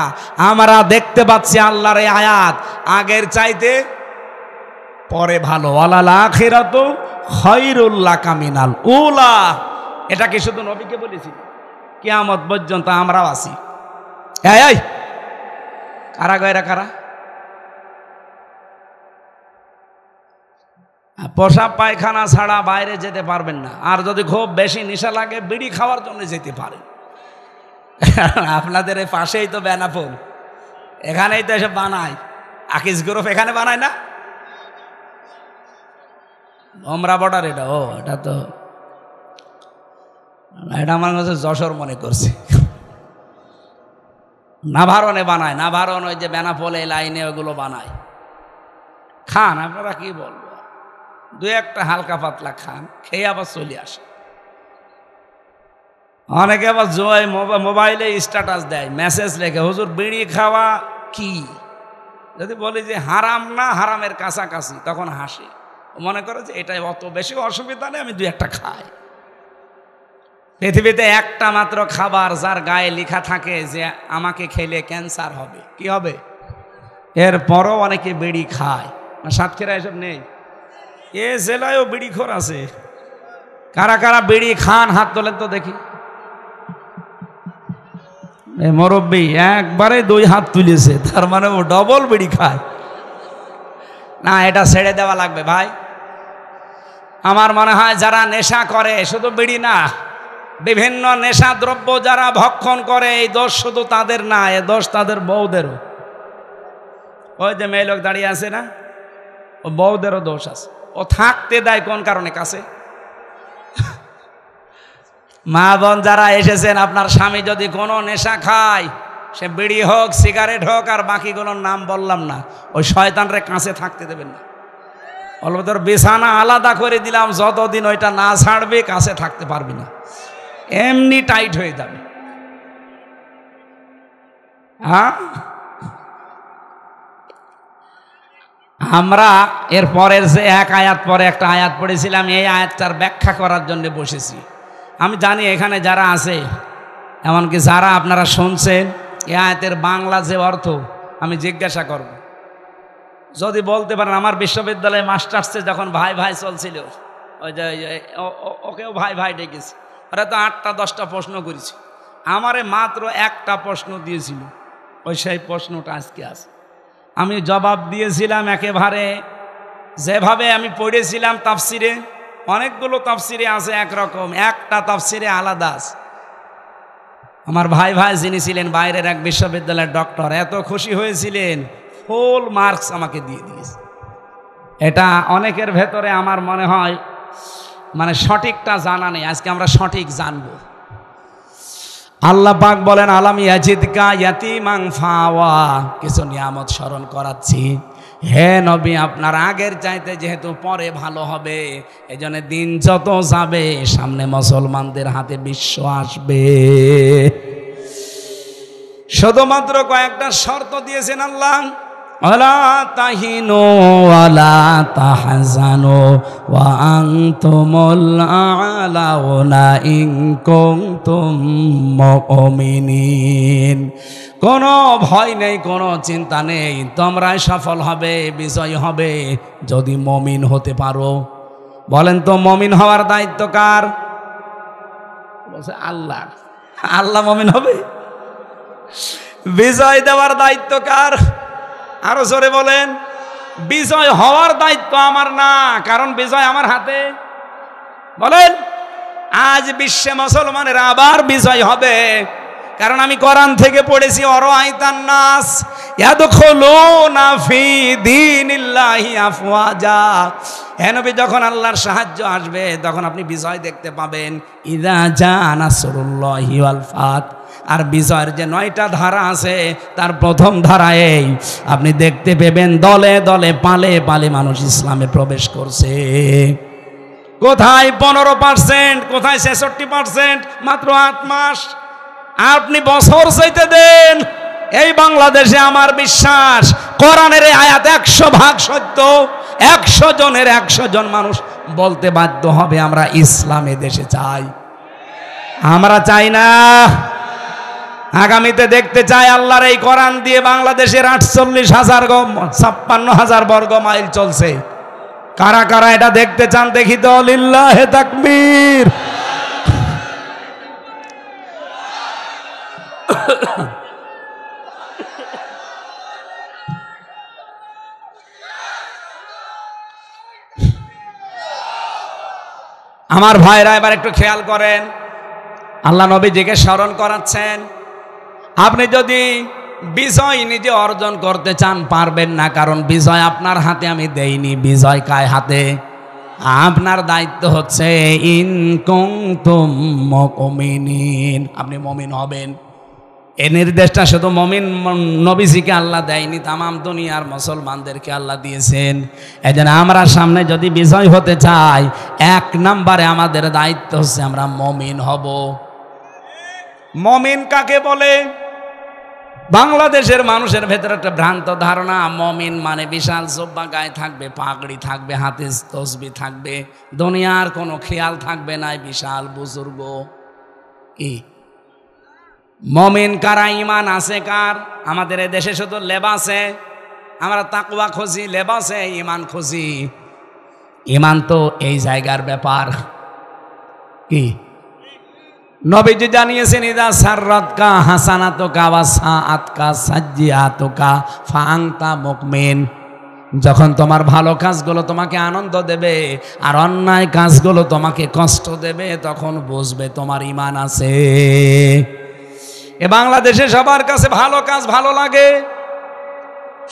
আমরা দেখতে পাচ্ছি আল্লাহর এই আয়াত আগের চাইতে পরে ভালো, ওয়ালাল আখিরাতু খায়রুল লাকা মিনাল উলা। এটা কি শুধু নবীকে বলেছি? কিয়ামত পর্যন্ত আমরাও আছি। এই কারা গয়রা কারা? পোশাক পায়খানা ছাড়া বাইরে যেতে পারবেন না। আর যদি খুব বেশি নেশা লাগে বিড়ি খাওয়ার জন্য যেতে পারেন। আপনাদের এই পাশেই তো বেনাপোল, এখানেই তো এসব বানায়। আকিস গ্রুপ এখানে বানায় না? ভোমরা বর্ডার এটা। ও এটা তো এটা আমার কাছে যশোর মনে করছে। নাভারণে বানায়, নাভারণ ওই যে বেনাপোলে লাইনে ওগুলো বানায়। খান, আপনারা কি বলবো, দু একটা হালকা পাতলা খান, খেয়ে আবার চলে আসে। অনেকে আবার জয় মোবাইলে স্ট্যাটাস দেয়, মেসেজ লেখে, হুজুর বিড়ি খাওয়া কি? যদি বলি যে হারাম না হারামের কাছাকাছি, তখন হাসে, মনে করে যে এটাই অত বেশি অসুবিধা নেই, আমি দু একটা খাই। পৃথিবীতে একটা মাত্র খাবার যার গায়ে লেখা থাকে যে আমাকে খেলে ক্যান্সার হবে, কি হবে? এরপরও অনেকে বিড়ি খায় না। সাতক্ষীরা এসব নেই? এ জেলায়ও বিড়িখোর আছে। কারা কারা বিড়ি খান হাত তোলেন তো দেখি। মুরব্বী একবারে 2 হাত তুলেছে, তার মানে ও ডবল বিড়ি খায়। না, এটা ছেড়ে দেওয়া লাগবে ভাই। আমার মনে হয় যারা নেশা করে, শুধু বিড়ি না, বিভিন্ন নেশা দ্রব্য যারা ভক্ষণ করে, এই দোষ শুধু তাদের না, এ দোষ তাদের বউদেরও। ওই যে মেয়ে লোক দাঁড়িয়ে আছে না, ও বউদেরও দোষ আছে। ও থাকতে দেয় কোন কারণে কাছে? মা বোন যারা এসেছেন, আপনার স্বামী যদি কোনো নেশা খায়, সে বিড়ি হোক সিগারেট হোক আর বাকিগুলোর নাম বললাম না, ওই শয়তানরে কাছে থাকতে দেবেন না। বলবো তোর বিছানা আলাদা করে দিলাম, যতদিন ওইটা না ছাড়বে কাছে থাকতে পারবি না, এমনি টাইট হয়ে যাবে। হ্যাঁ, আমরা এর পরের যে এক আয়াত পরে একটা আয়াত পড়েছিলাম, এই আয়াতটার ব্যাখ্যা করার জন্য বসেছি। আমি জানি এখানে যারা আছে, এমনকি যারা আপনারা শুনছেন, এই আয়াতের বাংলা যে অর্থ আমি জিজ্ঞাসা করব, যদি বলতে পারেন। আমার বিশ্ববিদ্যালয়ে মাস্টার্সে যখন ভাই ভাই চলছিল, ওই যে ওকেও ভাই ভাই ডেকেছি, ওরা তো 8টা 10টা প্রশ্ন করেছি, আমারে মাত্র একটা প্রশ্ন দিয়েছিল, ওই সেই প্রশ্নটা আজকে আছে। আমি জবাব দিয়েছিলাম একেবারে যেভাবে আমি পড়েছিলাম তাফসিরে। অনেকগুলো তাফসিরে আছে একরকম, একটা তাফসিরে আলাদা আছে। আমার ভাই ভাই যিনি ছিলেন বাইরের এক বিশ্ববিদ্যালয়ের ডক্টর, এত খুশি হয়েছিলেন, ফুল মার্কস আমাকে দিয়ে দিয়েছে। এটা অনেকের ভেতরে আমার মনে হয় মানে সঠিকটা জানা নেই, আজকে আমরা সঠিক জানবো। আল্লাহ পাক বলেন, আলাম ইয়াজিদকা ইয়াতীমান ফাওয়া, কিছু নিয়ামত স্মরণ করাচ্ছি। হে নবী, আপনার আগের চাইতে যেহেতু পরে ভালো হবে, এজন্য দিন যত যাবে সামনে মুসলমানদের হাতে বিশ্ব আসবে। শুধুমাত্র কয়েকটা শর্ত দিয়েছেন আল্লাহ। ওয়ালা তাহিনু ওয়ালা তাহজানু ওয়া আনতুমুল আ'লাউনা ইন কুনতুম মুমিনিন। কোনো ভয় নেই, কোনো চিন্তা নেই, তোমরাই সফল হবে, বিজয় হবে যদি মুমিন হতে পারো। বলেন তো, মুমিন হওয়ার দায়িত্ব কার? বলছে আল্লাহ। আল্লাহ মুমিন হবে? বিজয় দেওয়ার দায়িত্ব কার? আরো জোরে বলেন। বিজয় হওয়ার দায়িত্ব আমার না, কারণ বিজয় আমার হাতে। বলেন, আজ বিশ্বে মুসলমানের আবার বিজয় হবে, কারণ আমি কোরআন থেকে পড়েছি, অরাআইতান নাস ইয়াদখুলুনা ফি দীনিল্লাহি আফওয়াজা। হে নবী, যখন আল্লাহর সাহায্য আসবে তখন আপনি বিজয় দেখতে পাবেন। ইযা জা নাসরুল্লাহি ওয়াল ফাত। আর বিজয়ের যে 9টা ধারা আছে, তার প্রথম ধারায় আপনি দেখতে পাবেন দলে দলে পালে পালে মানুষ ইসলামে প্রবেশ করছে। কোথায় 15%, কোথায় 66%, মাত্র 8 মাস। আপনি বছর চাইতে দেন, এই বাংলাদেশে আমার বিশ্বাস কোরআনের আয়াত 100% সত্য। 100 জনের 100 জন মানুষ বলতে বাধ্য হবে আমরা ইসলামে দেশে চাই। আমরা চাই না, আগামীতে দেখতে চাই আল্লাহর এই কোরআন দিয়ে বাংলাদেশের 58,000 56,000 বর্গ মাইল চলছে। কারা কারা এটা দেখতে চান দেখি তো, লিল্লাহে তাকবীর। আমার ভাইরা এবার একটু খেয়াল করেন, আল্লাহ নবীজিকে স্মরণ করাচ্ছেন। আপনি যদি বিজয় নিজে অর্জন করতে চান পারবেন না, কারণ বিজয় আপনার হাতে আমি দেইনি। বিজয় কার হাতে? আপনার দায়িত্ব হচ্ছে ইন কুনতুম মুমিনিন, আপনি মুমিন হবেন। এই নির্দেশটা শুধু মুমিন নবীজিকে আল্লাহ দেয়নি, তামাম দুনিয়ার মুসলমানদেরকে আল্লাহ দিয়েছেন। এজন্য আমরা সামনে যদি বিজয় হতে চাই, 1 নম্বরে আমাদের দায়িত্ব হচ্ছে আমরা মুমিন হব। মুমিন কাকে বলে? বাংলাদেশের মানুষের ভেতরে একটা ভ্রান্ত ধারণা, মুমিন মানে বিশাল জুব্বা গায়ে থাকবে, পাগড়ি থাকবে, হাতে তসবিহ থাকবে, দুনিয়ার কোনো খেয়াল থাকবে না, বিশাল বুজুর্গ। কি মুমিন কারা? ঈমান আছে কার? আমাদের এই দেশে শুধু লেবাসে আমরা তাকওয়া খুঁজি, লেবাসে ঈমান খুঁজি। ঈমান তো এই জায়গার ব্যাপার। কি নবীজি জানিয়েছেন, ইদা সাররাতকা হাসানাতুকা ওয়া সাআতকা সাজ্জিআতুকা ফাআনতা মুমিন। যখন তোমার ভালো কাজগুলো তোমাকে আনন্দ দেবে আর অন্যায় কাজগুলো তোমাকে কষ্ট দেবে, তখন বুঝবে তোমার ঈমান আছে। এ বাংলাদেশে সবার কাছে ভালো কাজ ভালো লাগে,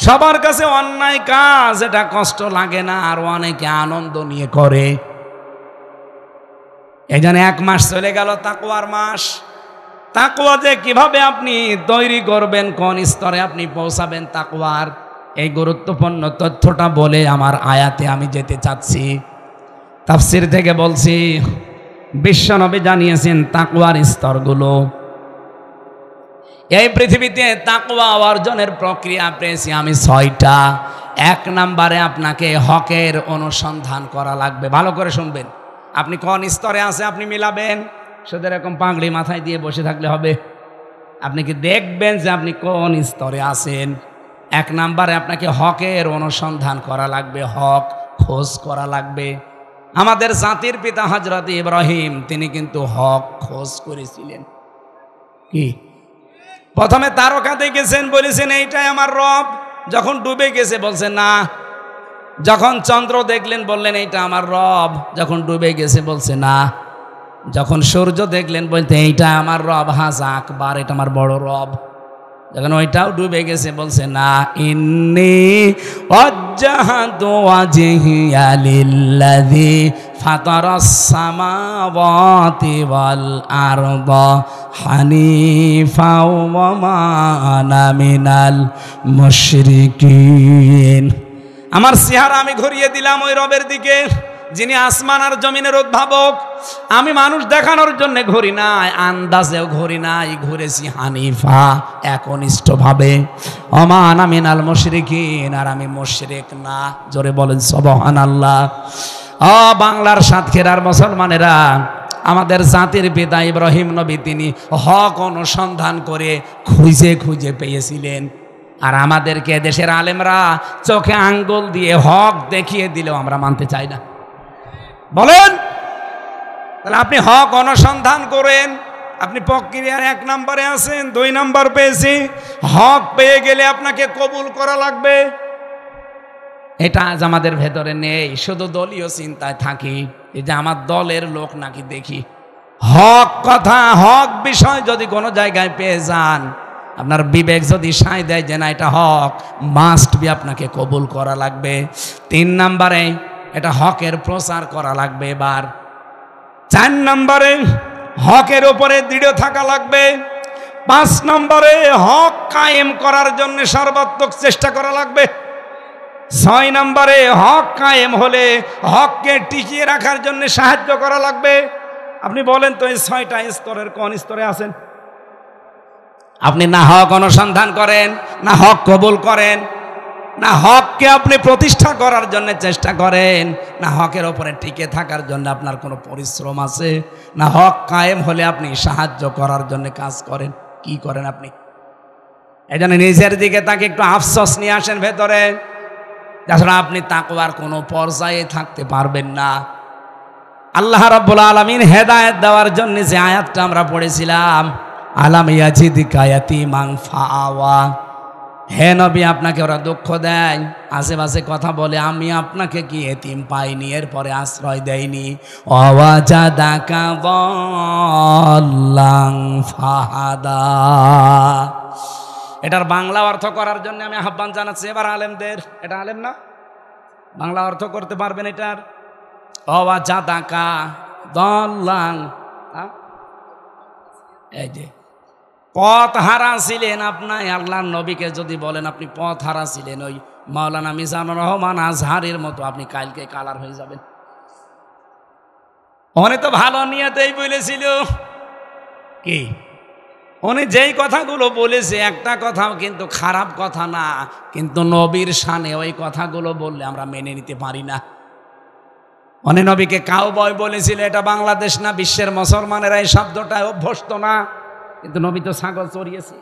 সবার কাছে অন্যায় কাজ এটা কষ্ট লাগে না, আর অনেকে আনন্দ নিয়ে করে। এই জন্য 1 মাস চলে গেল তাকওয়ার মাস। তাকওয়া যে কিভাবে আপনি তৈরি করবেন, কোন স্তরে আপনি পৌঁছাবেন তাকওয়ার, এই গুরুত্বপূর্ণ তথ্যটা বলে আমার আয়াতে আমি যেতে চাচ্ছি। তাফসীর থেকে বলছি, বিশ্বনবী জানিয়েছেন তাকওয়ার স্তরগুলো। এই পৃথিবীতে তাকওয়া অর্জনের প্রক্রিয়া পেয়েছি আমি 6টা। 1 নম্বরে আপনাকে হকের অনুসন্ধান করা লাগবে। ভালো করে শুনবেন, আপনি কোন স্তরে আছে আপনি মিলাবেন। শুধু এরকম পাগড়ি মাথায় দিয়ে বসে থাকলে হবে? আপনি কি দেখবেন যে আপনি কোন স্তরে আছেন? 1 নম্বরে আপনাকে হকের অনুসন্ধান করা লাগবে, হক খোঁজ করা লাগবে। আমাদের জাতির পিতা হযরত ইব্রাহিম, তিনি কিন্তু হক খোঁজ করেছিলেন। কি প্রথমে তারকা দেখেছেন, বলেছেন এইটাই আমার রব। যখন ডুবে গেছে বলছেন না। যখন চন্দ্র দেখলেন বললেন এইটা আমার রব, যখন ডুবে গেছে বলছে না। যখন সূর্য দেখলেন বলতে এইটা আমার রব, হাজা আকবার, এটা আমার বড় রব। যখন ওইটাও ডুবে গেছে বলছে না। ইন্নী ওয়াজ্জাহাতু ওয়াজহিয়া লিল্লাযী ফাতারাস সামাওয়াতি ওয়াল আরদা হানিফা ওয়া মা আনা মিনাল মুশরিকিন। আমার চেহারা আমি ঘুরিয়ে দিলাম ওই রবের দিকে, যিনি আসমান আর জমিনের উদ্ভাবক। আমি মানুষ দেখানোর জন্য ঘুরি নাই, আন্দাজেও ঘুরি নাই, ঘুরেছি হানিফা, একনিষ্ঠভাবে। ওমা আনা মিনাল মুশরিকিন, আর আমি মুশরিক না। জোরে বলেন সুবহানাল্লাহ। ও বাংলার সাতক্ষীরার মুসলমানেরা, আমাদের জাতির পিতা ইব্রাহিম নবী তিনি হক অনুসন্ধান করে খুঁজে খুঁজে পেয়েছিলেন। আর আমাদেরকে দেশের আলেমরা চোখে আঙ্গুল দিয়ে হক দেখিয়ে দিলেও আমরা মানতে চাই না। বলেন, তাহলে আপনি হক অনুসন্ধান করেন। আপনি প্রক্রিয়ার 1 নম্বরে আছেন, 2 নম্বর পেয়েছি। হক পেয়ে গেলে আপনাকে কবুল করা লাগবে। এটা আজ আমাদের ভেতরে নেই, শুধু দলীয় চিন্তায় থাকি, এই যে আমার দলের লোক নাকি দেখি। হক কথা, হক বিষয় যদি কোনো জায়গায় পেয়ে যান, আপনার বিবেক যদি সায় দেয় যে না এটা হক, মাস্ট বি আপনাকে কবুল করা লাগবে। 3 নম্বরে এটা হকের প্রচার করা লাগবে। এবার 4 নম্বরে হকের উপরে দৃঢ় থাকা লাগবে। 5 নম্বরে হক কায়েম করার জন্য সর্বাত্মক চেষ্টা করা লাগবে। 6 নম্বরে হক কায়েম হলে হককে টিকিয়ে রাখার জন্য সাহায্য করা লাগবে। আপনি বলেন তো এই 6টা স্তরের কোন স্তরে আছেন? আপনি না হক অনুসন্ধান করেন, না হক কবুল করেন, না হককে আপনি প্রতিষ্ঠা করার জন্য চেষ্টা করেন, না হকের ওপরে টিকে থাকার জন্য আপনার কোনো পরিশ্রম আছে, না হক কায়েম হলে আপনি সাহায্য করার জন্য কাজ করেন। কি করেন আপনি? এই জন্য নিজের দিকে তাকে একটু আফসোস নিয়ে আসেন ভেতরে। তাছাড়া আপনি তাকওয়ার কোনো পর্যায়ে থাকতে পারবেন না। আল্লাহ রাব্বুল আলামিন হেদায়েত দেওয়ার জন্য যে আয়াতটা আমরা পড়েছিলাম, আলাম ইয়াজিদিকা ইয়াতীমান ফাআওয়া, হে নবী আপনাকে ওরা দুঃখ দেয়, আশেপাশে কথা বলে, আমি আপনাকে কি এতিম পাইনি, এরপরে আশ্রয় দেয়নি। ওয়াজাদাকা যাল্লান ফাহাদা। এটার বাংলা অর্থ করার জন্য আমি আহ্বান জানাচ্ছি এবার আলেমদের। এটা আলেম না? বাংলা অর্থ করতে পারবেন এটার? ওয়াজাদাকা যাল্লান, এই যে পথ হারা ছিলেন আপনার আল্লাহর নবীকে যদি বলেন আপনি পথ হারা ছিলেন, ওই মাওলানা মিজানুর রহমান আজহারের মতো আপনি কালকে কালার হয়ে যাবেন। উনি তো ভালো নিয়তেই বলেছিল, কি উনি যেই কথাগুলো বলেছে একটা কথাও কিন্তু খারাপ কথা না, কিন্তু নবীর শানে ওই কথাগুলো বললে আমরা মেনে নিতে পারি না। উনি নবীকে কাউবয় বলেছিল, এটা বাংলাদেশ না বিশ্বের মুসলমানেরা এই শব্দটা অভ্যস্ত না, কিন্তু নবী তো ছাগল চড়িয়েছে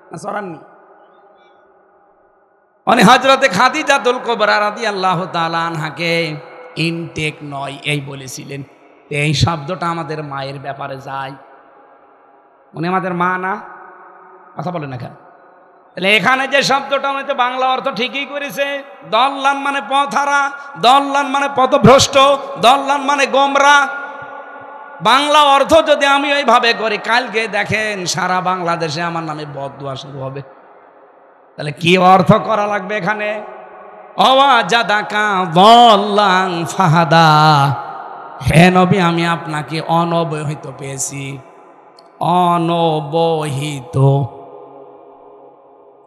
না চড়াননি। উনি হযরতে খাদিজাতুল কুবরা রাদিয়াল্লাহু তাআলা আনহাকে ইনটেক নয় এই বলেছিলেন। এই শব্দটা আমাদের মায়ের ব্যাপারে যায়। উনি আমাদের মা না? কথা বলেন না কেন? তাহলে এখানে যে শব্দটা উনি তো বাংলা অর্থ ঠিকই করেছে। দল্লান মানে পথহারা, দল্লান মানে পথভ্রষ্ট, দল্লান মানে গোমরা। বাংলা অর্থ যদি আমি ওইভাবে করি, কালকে দেখেন সারা বাংলাদেশে আমার নামে বদদুয়া শুরু হবে। তাহলে কি অর্থ করা লাগবে এখানে? ওয়াজাদাকা যাল্লান ফাহাদা, হে নবী আমি আপনাকে অনবহিত পেয়েছি। অনবহিত,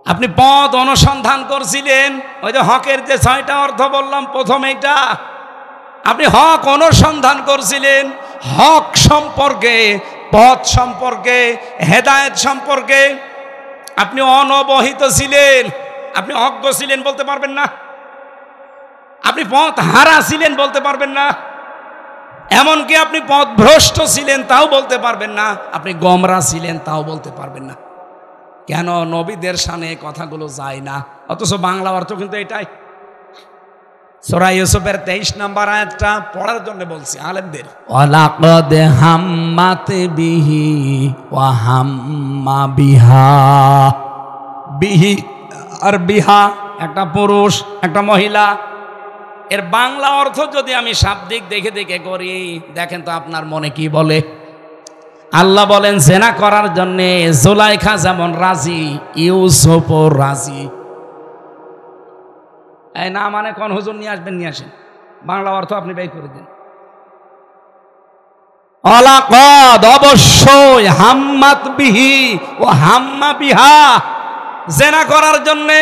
আপনি পথ অনুসন্ধান করছিলেন। ওই যে হকের যে 6টা অর্থ বললাম প্রথম, এইটা আপনি হক অনুসন্ধান করছিলেন। হক সম্পর্কে, পথ সম্পর্কে, হেদায়েত সম্পর্কে আপনি অনবহিত ছিলেন। আপনি অজ্ঞ ছিলেন বলতে পারবেন না, আপনি পথ হারা ছিলেন বলতে পারবেন না, এমনকি আপনি পথভ্রষ্ট ছিলেন তাও বলতে পারবেন না, আপনি গোমরা ছিলেন তাও বলতে পারবেন না। কেন? নবীদের শানে কথাগুলো যায় না, অথচ বাংলা অর্থ কিন্তু এটাই। সূরা ইউসুফের 23 নম্বর আয়াতটা পড়ার জন্য বলছি আলেমদের। ওয়ালাকাদ হাম্মাত বিহি ওয়া হাম্মা বিহা। বিহি আর বিহা একটা পুরুষ একটা মহিলা। এর বাংলা অর্থ যদি আমি শাব্দিক দেখে দেখে করি, দেখেন তো আপনার মনে কি বলে। আল্লাহ বলেন জেনা করার জন্যে জুলাইখা যেমন রাজি, ইউসুফও রাজি। এই না মানে কোন হুজুর নিয়ে আসবেন, নিয়ে আসেন, বাংলা অর্থ আপনি বের করে দিন। ওয়ালাকাদ অবশ্যই, হাম্মাত বিহি ও হাম্মা বিহা, জেনা করার জন্যে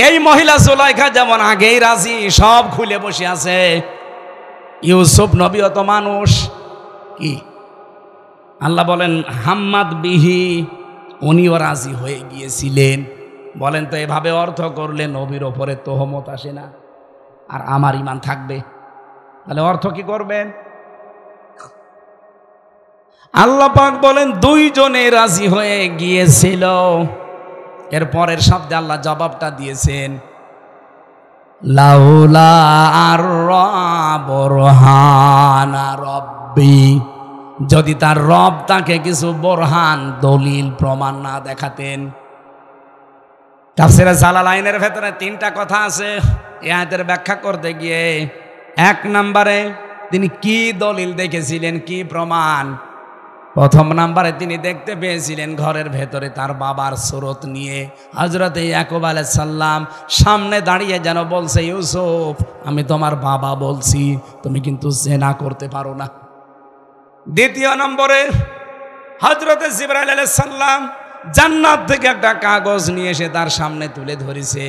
এই মহিলা জুলাইখা যেমন আগেই রাজি, সব খুলে বসে আছে। ইউসুফ নবীও তো মানুষ, কি আল্লাহ বলেন হাম্মাত বিহি, উনিও রাজি হয়ে গিয়েছিলেন। বলেন তো এভাবে অর্থ করলে নবীর ওপরে তোহমত আসে না, আর আমার ঈমান থাকবে? তাহলে অর্থ কি করবেন? আল্লাহ পাক বলেন দুইজনে রাজি হয়ে গিয়েছিল। এর পরের শব্দে আল্লাহ জবাবটা দিয়েছেন, লাউলা আর বুরহানা রব্বি, যদি তার রব তাকে কিছু বোরহান দলিল প্রমাণ না দেখাতেন। তাফসীরে জালালাইনের ভেতরে 3টা কথা আছে এই আয়াতের ব্যাখ্যা করতে গিয়ে। 1 নম্বরে তিনি কি দলিল দেখেছিলেন, কি প্রমাণ? প্রথম নম্বরে তিনি দেখতে পেয়েছিলেন ঘরের ভেতরে তার বাবার সুরত নিয়ে হযরতে ইয়াকুব আলাইহিস সালাম সামনে দাঁড়িয়ে যেন বলছে, ইউসুফ আমি তোমার বাবা বলছি, তুমি কিন্তু জিনা করতে পারো না। দ্বিতীয় নম্বরে হযরতে জিবরাইল আলাইহিস সালাম জান্নাত থেকে একটা কাগজ নিয়ে এসে তার সামনে তুলে ধরেছে।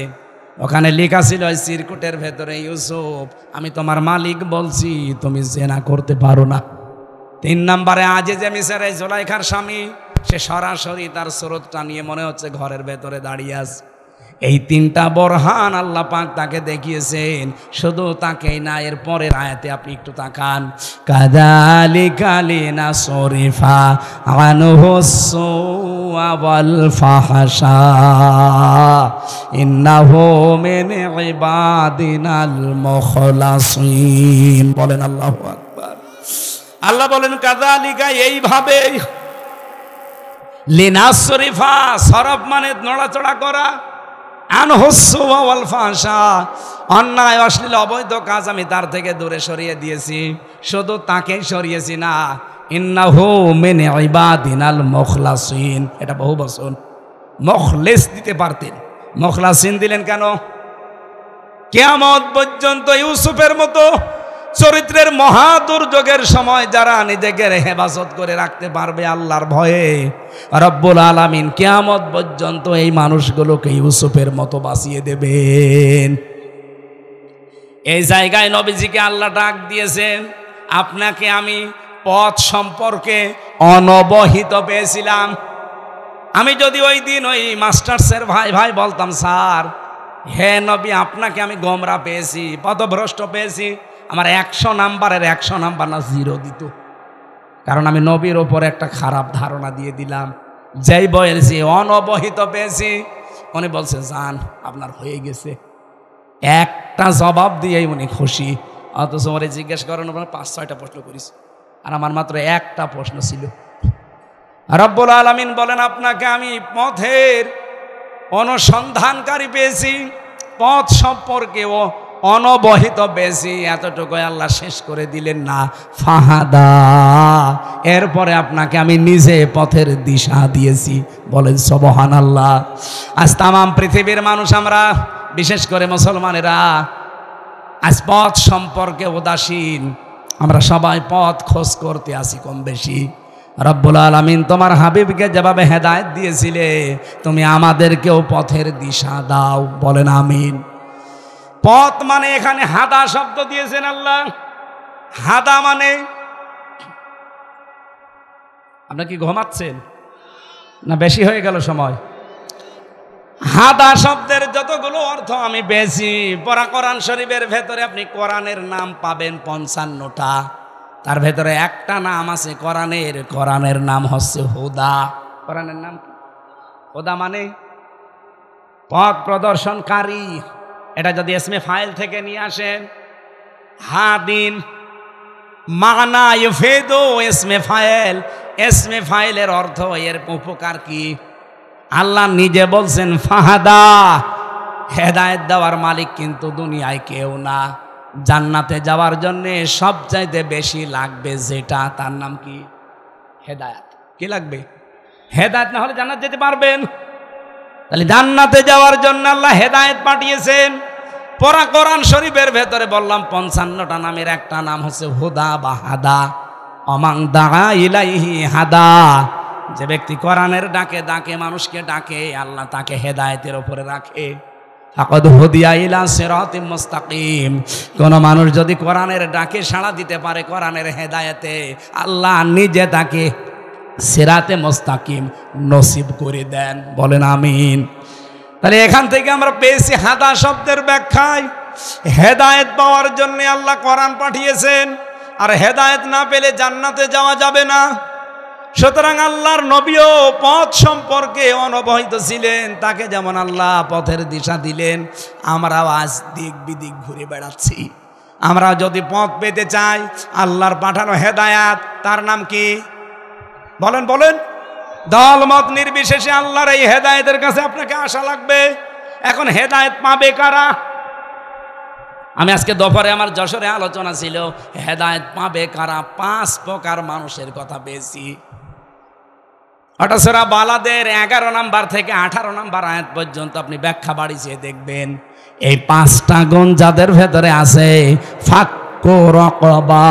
ওখানে লেখা ছিল ওই চিরকুটের ভেতরে, ইউসুফ আমি তোমার মালিক বলছি, তুমি জিনা করতে পারো না। 3 নম্বরে আজিজে মিসর এই জুলাইখার স্বামী, সে সরাসরি তার সুরতটা নিয়ে মনে হচ্ছে ঘরের ভেতরে দাঁড়িয়ে আছে। এই তিনটা বরহান আল্লাহ পাক তাকে দেখিয়েছেন। শুধু তাকেই না, এর পরের আয়াতে আপনি একটু তাকান, কাযালিকা লিনাসরিফা আনহুস-সুআ ওয়াল ফাহশা ইন্নাহু মিন ইবাদিনাল মুখলাসিন। বলেন আল্লাহু আকবার। আল্লাহ বলেন কাযালিকা, এইভাবে, লিনাসরিফা, সরফ মানে নড়াচড়া করা, আনহুস-সুআ ওয়াল ফাহশা, অন্যায় অশ্লীল অবৈধ কাজ আমি তার থেকে দূরে সরিয়ে দিয়েছি। শুধু তাকেই সরিয়েছি না, ইন্নাহু মিন ইবাদিনাল মুখলাসিন, এটা বহু বচন। মুখলিস দিতে পারতেন, মুখলাসিন দিলেন কেন? কিয়ামত পর্যন্ত ইউসুফের মতো চরিত্রের মহা দুর্যোগের সময় যারা নিজেকে হেফাজত করে রাখতে পারবে আল্লাহর ভয়ে, রব্বুল আলামিন কিয়ামত পর্যন্ত এই মানুষগুলোকে ইউসুফের মতো বাঁচিয়ে দেবেন। এই জায়গায় নবীজিকে আল্লাহ ডাক দিয়েছেন, আপনাকে আমি পথ সম্পর্কে অনবহিত পেয়েছিলাম। আমি যদি ওই দিন ওই মাস্টার্সের ভাই ভাই বলতাম, স্যার হে নবী আপনাকে আমি গোমরা পেয়েছি, পথভ্রষ্ট পেয়েছি, আমার 100 নাম্বারের 100 নাম্বার না 0 দিত, কারণ আমি নবীর ওপর একটা খারাপ ধারণা দিয়ে দিলাম। যেই বলেছি অনবহিত পেয়েছি, উনি বলছে যান আপনার হয়ে গেছে, একটা জবাব দিয়েই উনি খুশি। অথচ ওরে জিজ্ঞেস করেন 5-6টা প্রশ্ন করিস, আর আমার মাত্র একটা প্রশ্ন ছিল। রব্বুল আলামিন বলেন আপনাকে আমি পথের অনুসন্ধানকারী পেয়েছি, পথ সম্পর্কেও অনবহিত পেয়েছি। এতটুকু আল্লাহ শেষ করে দিলেন না, ফাহাদা, এরপরে আপনাকে আমি নিজে পথের দিশা দিয়েছি। বলেন সুবহানাল্লাহ। আজ তামাম পৃথিবীর মানুষ আমরা, বিশেষ করে মুসলমানেরা, আজ পথ সম্পর্কে উদাসীন। আমরা সবাই পথ খোঁজ করতে আসি কম বেশি। রব্বুল আলামিন তোমার হাবিবকে যেভাবে হেদায়েত দিয়েছিলে, তুমি আমাদেরকেও পথের দিশা দাও। বলেন আমিন। পথ মানে এখানে হাদা শব্দ দিয়েছেন আল্লাহ। হাদা মানে, আপনার কি ঘুমাচ্ছেন না বেশি হয়ে গেল সময়? হাদা শব্দের যতগুলো অর্থ আমি পেয়েছি, পড়া কোরআন শরীফের ভেতরে আপনি কোরআনের নাম পাবেন 55টা, তার ভেতরে একটা নাম আছে কোরআনের, কোরআনের নাম হচ্ছে হুদা। কোরআনের নাম কি? হুদা মানে পথ প্রদর্শনকারী। এটা যদি ইসমে ফাইল থেকে নিয়ে আসেন, হাদিন মানা ইউফিদু ইসমে ফাইল, ইসমে ফাইলের অর্থ এর উপকার কি? আল্লাহ নিজে বলছেন ফাহাদা, হেদায়েত দেওয়ার মালিক কিন্তু দুনিয়ায় কেউ না। জান্নাতে যাওয়ার জন্য সবচাইতে বেশি লাগবে যেটা, তার নাম কি? হেদায়েত। কি লাগবে? হেদায়েত না হলে জান্নাত যেতে পারবেন? তাহলে জান্নাতে যাওয়ার জন্য আল্লাহ হেদায়েত পাঠিয়েছেন। পড়া কোরআন শরীফের ভেতরে বললাম 55টা নামের একটা নাম হচ্ছে হুদা বা হাদা। অমাং দাআ ইলাইহি হাদা, যে ব্যক্তি কোরআনের ডাকে ডাকে মানুষকে ডাকে, আল্লাহ তাকে হেদায়েতের উপরে রাখে। ফাকাদ হুদিয়া ইলা সিরাতিম মুস্তাকিম, কোন মানুষ যদি কোরআনের ডাকে সাড়া দিতে পারে কোরআনের হেদায়েতে, আল্লাহ নিজে তাকে সিরাতে মুস্তাকিম নসিব করে দেন। বলেন আমিন। তাহলে এখান থেকে আমরা পেয়েছি হাদা শব্দের ব্যাখ্যায় হেদায়েত পাওয়ার জন্য আল্লাহ কোরআন পাঠিয়েছেন, আর হেদায়েত না পেলে জান্নাতে যাওয়া যাবে না। সুতরাং আল্লাহর নবীও পথ সম্পর্কে অনবহিত ছিলেন, তাকে যেমন আল্লাহ পথের দিশা দিলেন, আমরাও আজ দিক বিদিক ঘুরে বেড়াচ্ছি। আমরা যদি পথ পেতে চাই, আল্লাহর পাঠানো হেদায়েত, তার নাম কি? বলেন বলেন। দল মত নির্বিশেষে আল্লাহর এই হেদায়েতের কাছে আপনাকে আসা লাগবে। এখন হেদায়েত পাবে কারা? আমি আজকে দুপুরে আমার যশোরে আলোচনা ছিল, হেদায়েত পাবে কারা? 5 প্রকার মানুষের কথা পেয়েছি। ওটা সূরা বালাদের 11 নাম্বার থেকে 18 নাম্বার আয়াত পর্যন্ত আপনি ব্যাখ্যা বাড়িয়ে দেখবেন। এই 5টা গুণ যাদের ভেতরে আছে, ফাক্কু রাকাবা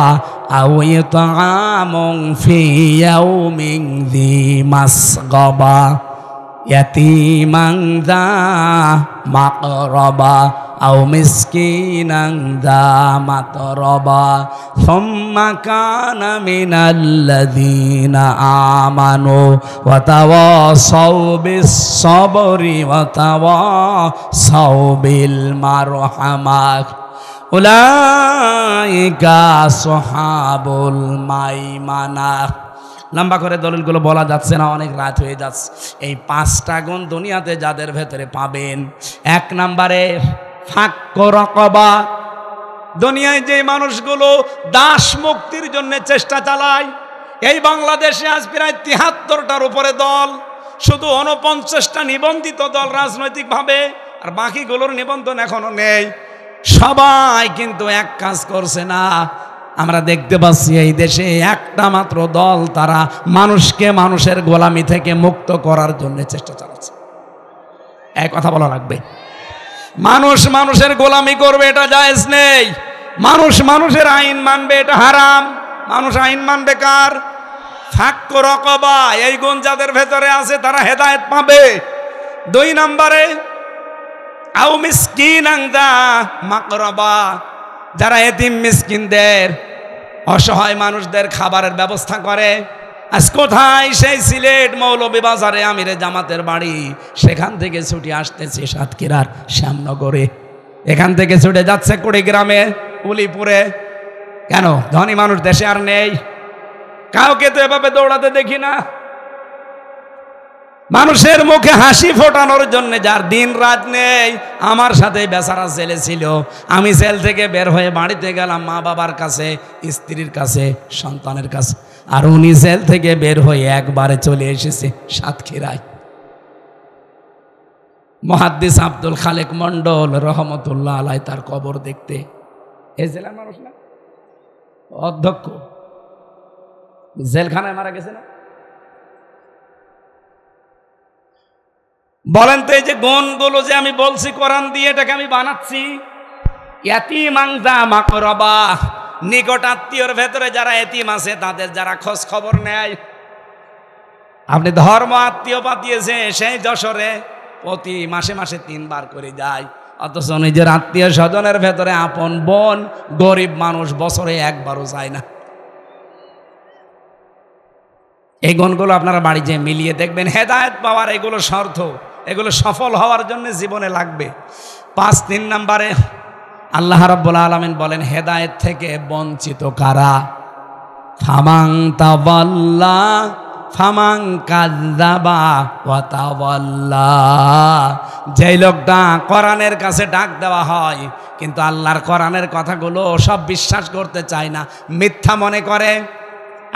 আও ইতআমুন ফি ইয়াউমিন যী মাসগাবা, ইয়াতীমান যা মাকরাবা আও মিসকিনান যা মাতরাবা সুম্মা কানা মিনাল্লাযীনা আমানু ওয়া তাওয়াসাউ বিস-সাবরি ওয়া তাওয়াসাউ বিল মারহামাহ উলাইকা আসহাবুল মাইমানাহ। লম্বা করে দলিলগুলো বলা যাচ্ছে না, অনেক রাত হয়ে যাচ্ছে। এই 5টা গুণ দুনিয়াতে যাদের ভেতরে পাবেন, 1 নম্বরে ফাক্কু রাকাবা। দুনিয়ায় যে মানুষগুলো দাস মুক্তির জন্য চেষ্টা চালায়, এই বাংলাদেশে আজ প্রায় 73টার উপরে দল, শুধু 49টা নিবন্ধিত দল রাজনৈতিকভাবে, আর বাকিগুলোর নিবন্ধন এখনো নেই। সবাই কিন্তু এক কাজ করছে না। আমরা দেখতে পাচ্ছি এই দেশে একটা মাত্র দল, তারা মানুষকে মানুষের গোলামি থেকে মুক্ত করার জন্য চেষ্টা চালাচ্ছে। এক কথা বলা লাগবে, মানুষ মানুষের গোলামি করবে এটা জায়েজ নেই। মানুষ মানুষের আইন মানবে এটা হারাম। মানুষ আইন মানবে কার? ফাক্কু রাকাবা। এই গুণ যাদের ভেতরে আছে তারা হেদায়েত পাবে। 2 নম্বরে আও মিসকিনান যা মাকরাবা, যারা এতিম মিসকিনদের অসহায় মানুষদের খাবারের ব্যবস্থা করে। আজ কোথায় সেই সিলেট মৌলভীবাজারে আমিরে জামাতের বাড়ি, সেখান থেকে ছুটে আসতেছে সাতক্ষীরার শ্যামনগরে, এখান থেকে ছুটে যাচ্ছে কুড়িগ্রামে, উলিপুরে। কেন? ধনী মানুষ দেশে আর নেই, কাউকে তো এভাবে দৌড়াতে দেখি না। মানুষের মুখে হাসি ফোটানোর জন্য যার দিন রাত নেই। আমার সাথে বেচারা জেলে ছিল, আমি জেল থেকে বের হয়ে বাড়িতে গেলাম মা বাবার কাছে, স্ত্রীর কাছে, সন্তানের কাছে, আর উনি জেল থেকে বের হয়ে একবারে চলে এসেছে সাতক্ষীরায়। মুহাদ্দিস আব্দুল খালেক মন্ডল রহমতুল্লাহ আলাই তার কবর দেখতে। এই জেলার মানুষ না, অধ্যক্ষ জেলখানায় মারা গেছে না। বলেন তো, এই যে গুণগুলো যে আমি বলছি কোরআন দিয়ে, এটাকে আমি বানাচ্ছি। ইয়াতীমান যা মাকরাবা, নিকট আত্মীয়র ভেতরে যারা এতিম আছে তাদের যারা খোঁজ খবর নেয়। আপনি ধর্ম আত্মীয় পাঠিয়েছে, সেই যশোরে প্রতি মাসে মাসে 3 বার করে যায়, অথচ নিজের আত্মীয় স্বজনের ভেতরে আপন বোন গরিব মানুষ বছরে 1 বারও যায় না। এই গুণগুলো আপনারা বাড়ি যেয়ে মিলিয়ে দেখবেন। হেদায়েত পাওয়ার এগুলো শর্ত, এগুলো সফল হওয়ার জন্য জীবনে লাগবে। 3 নম্বরে আল্লাহ রাব্বুল আলামিন বলেন হেদায়েত থেকে বঞ্চিত কারা? ফামান তাওয়াল্লা ফামান কাযযাবা ওয়া তাওয়াল্লা। যেই লোকটা কোরআনের কাছে ডাক দেওয়া হয় কিন্তু আল্লাহর কোরআনের কথাগুলো সব বিশ্বাস করতে চায় না, মিথ্যা মনে করে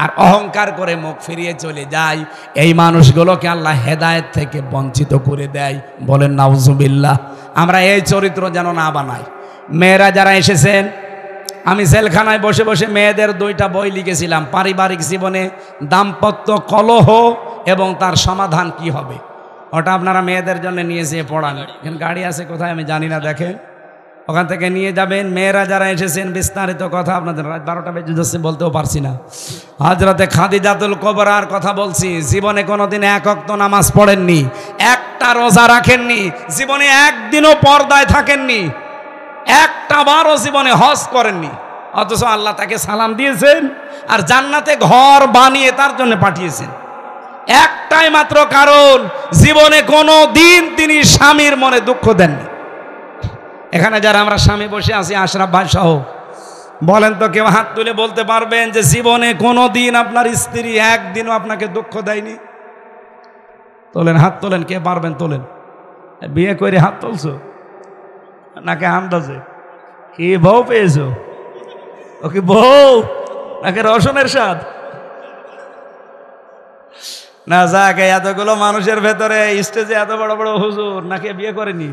আর অহংকার করে মুখ ফিরিয়ে চলে যায়, এই মানুষগুলোকে আল্লাহ হেদায়েত থেকে বঞ্চিত করে দেয়। বলেন নাউজুবিল্লাহ। আমরা এই চরিত্র যেন না বানাই। মেয়েরা যারা এসেছেন, আমি জেলখানায় বসে বসে মেয়েদের 2টা বই লিখেছিলাম, পারিবারিক জীবনে দাম্পত্য কলহ এবং তার সমাধান কি হবে। ওটা আপনারা মেয়েদের জন্য নিয়ে যেয়ে পড়ান। এখানে গাড়ি আছে কোথায় আমি জানি না, দেখেন ওখান থেকে নিয়ে যাবেন। মেয়েরা যারা এসেছেন বিস্তারিত কথা আপনাদের, রাত 12টা বেজে যাচ্ছে বলতেও পারছি না। হযরতে খাদিজাতুল কুবরার কথা বলছি। জীবনে কোনোদিন 1 ওয়াক্ত নামাজ পড়েননি, একটা রোজা রাখেননি, জীবনে একদিনও পর্দায় থাকেননি, একটা বারও জীবনে হজ করেননি, অথচ আল্লাহ তাকে সালাম দিয়েছেন আর জান্নাতে ঘর বানিয়ে তার জন্য পাঠিয়েছেন। একটাই মাত্র কারণ, জীবনে কোনো দিন তিনি স্বামীর মনে দুঃখ দেননি। এখানে যারা আমরা স্বামী বসে আছি, আশরাফ ভাই সহ, বলেন তো কেউ হাত তুলে বলতে পারবেন যে জীবনে কোনো দিন আপনার স্ত্রী একদিনও আপনাকে দুঃখ দেয়নি? তোলেন, হাত তোলেন, কে পারবেন তোলেন। বিয়ে করে হাত তুলছো নাকি আন্দাজে? কি বউ পেয়েছো? ও কি বউ নাকি রসনের স্বাদ? না যাকে, এতগুলো মানুষের ভেতরে স্টেজে এত বড় বড় হুজুর, নাকি বিয়ে করেনি?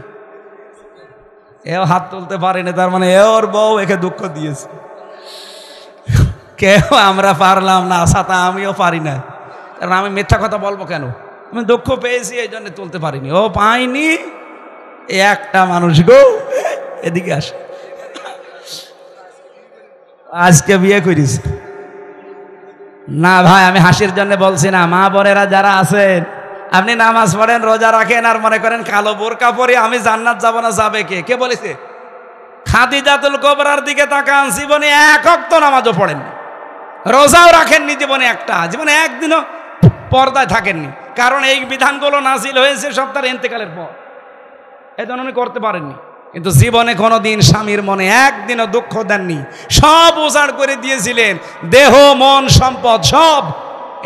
এও হাত তুলতে পারেনি, তার মানে ওর বউ একে দুঃখ দিয়েছে। কেউ আমরা পারলাম না, সাথে আমিও পারি না, কারণ আমি মিথ্যা কথা বলবো কেন? আমি দুঃখ পেয়েছি এই জন্য তুলতে পারিনি, ও পাইনি। একটা মানুষ গো এদিকে আসে, আজকে বিয়ে করিস না ভাই, আমি হাসির জন্য বলছি না। মা বোনেরা যারা আছেন, আপনি নামাজ পড়েন, রোজা রাখেন, আর মনে করেন কালো বোরকা পরে আমি জান্নাত যাব না, যাবে কে? কে বলেছে? খাদিজাতুল কুবরার দিকে তাকান, জীবনে এক ওয়াক্ত নামাজও পড়েননি, রোজাও রাখেননি, জীবনে একদিনও পর্দায় থাকেননি। কারণ এই বিধানগুলো নাজিল হয়েছে সব তার ইন্তেকালের পর, এই জন্য উনি করতে পারেননি। কিন্তু জীবনে কোনোদিন স্বামীর মনে একদিনও দুঃখ দেননি, সব উজাড় করে দিয়েছিলেন, দেহ মন সম্পদ সব।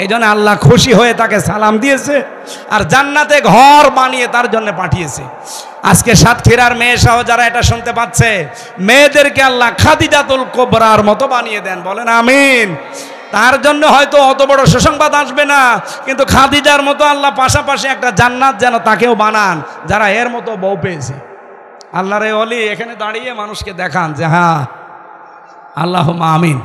এই জন্য আল্লাহ খুশি হয়ে তাকে সালাম দিয়েছে আর জান্নাতে ঘর বানিয়ে তার জন্য পাঠিয়েছে। আজকে সাতক্ষীরার মেয়ে সহ যারা এটা শুনতে পাচ্ছে, মেয়েদেরকে আল্লাহ খাদিজাতুল কুবরার মতো বানিয়ে দেন, বলেন আমিন। তার জন্য হয়তো অত বড় সুসংবাদ আসবে না, কিন্তু খাদিজার মতো আল্লাহ পাশাপাশি একটা জান্নাত যেন তাকেও বানান, যারা এর মতো বউ পেয়েছে। আল্লাহর এই ওলি এখানে দাঁড়িয়ে মানুষকে দেখান যে হ্যাঁ, আল্লাহুম্মা আমিন।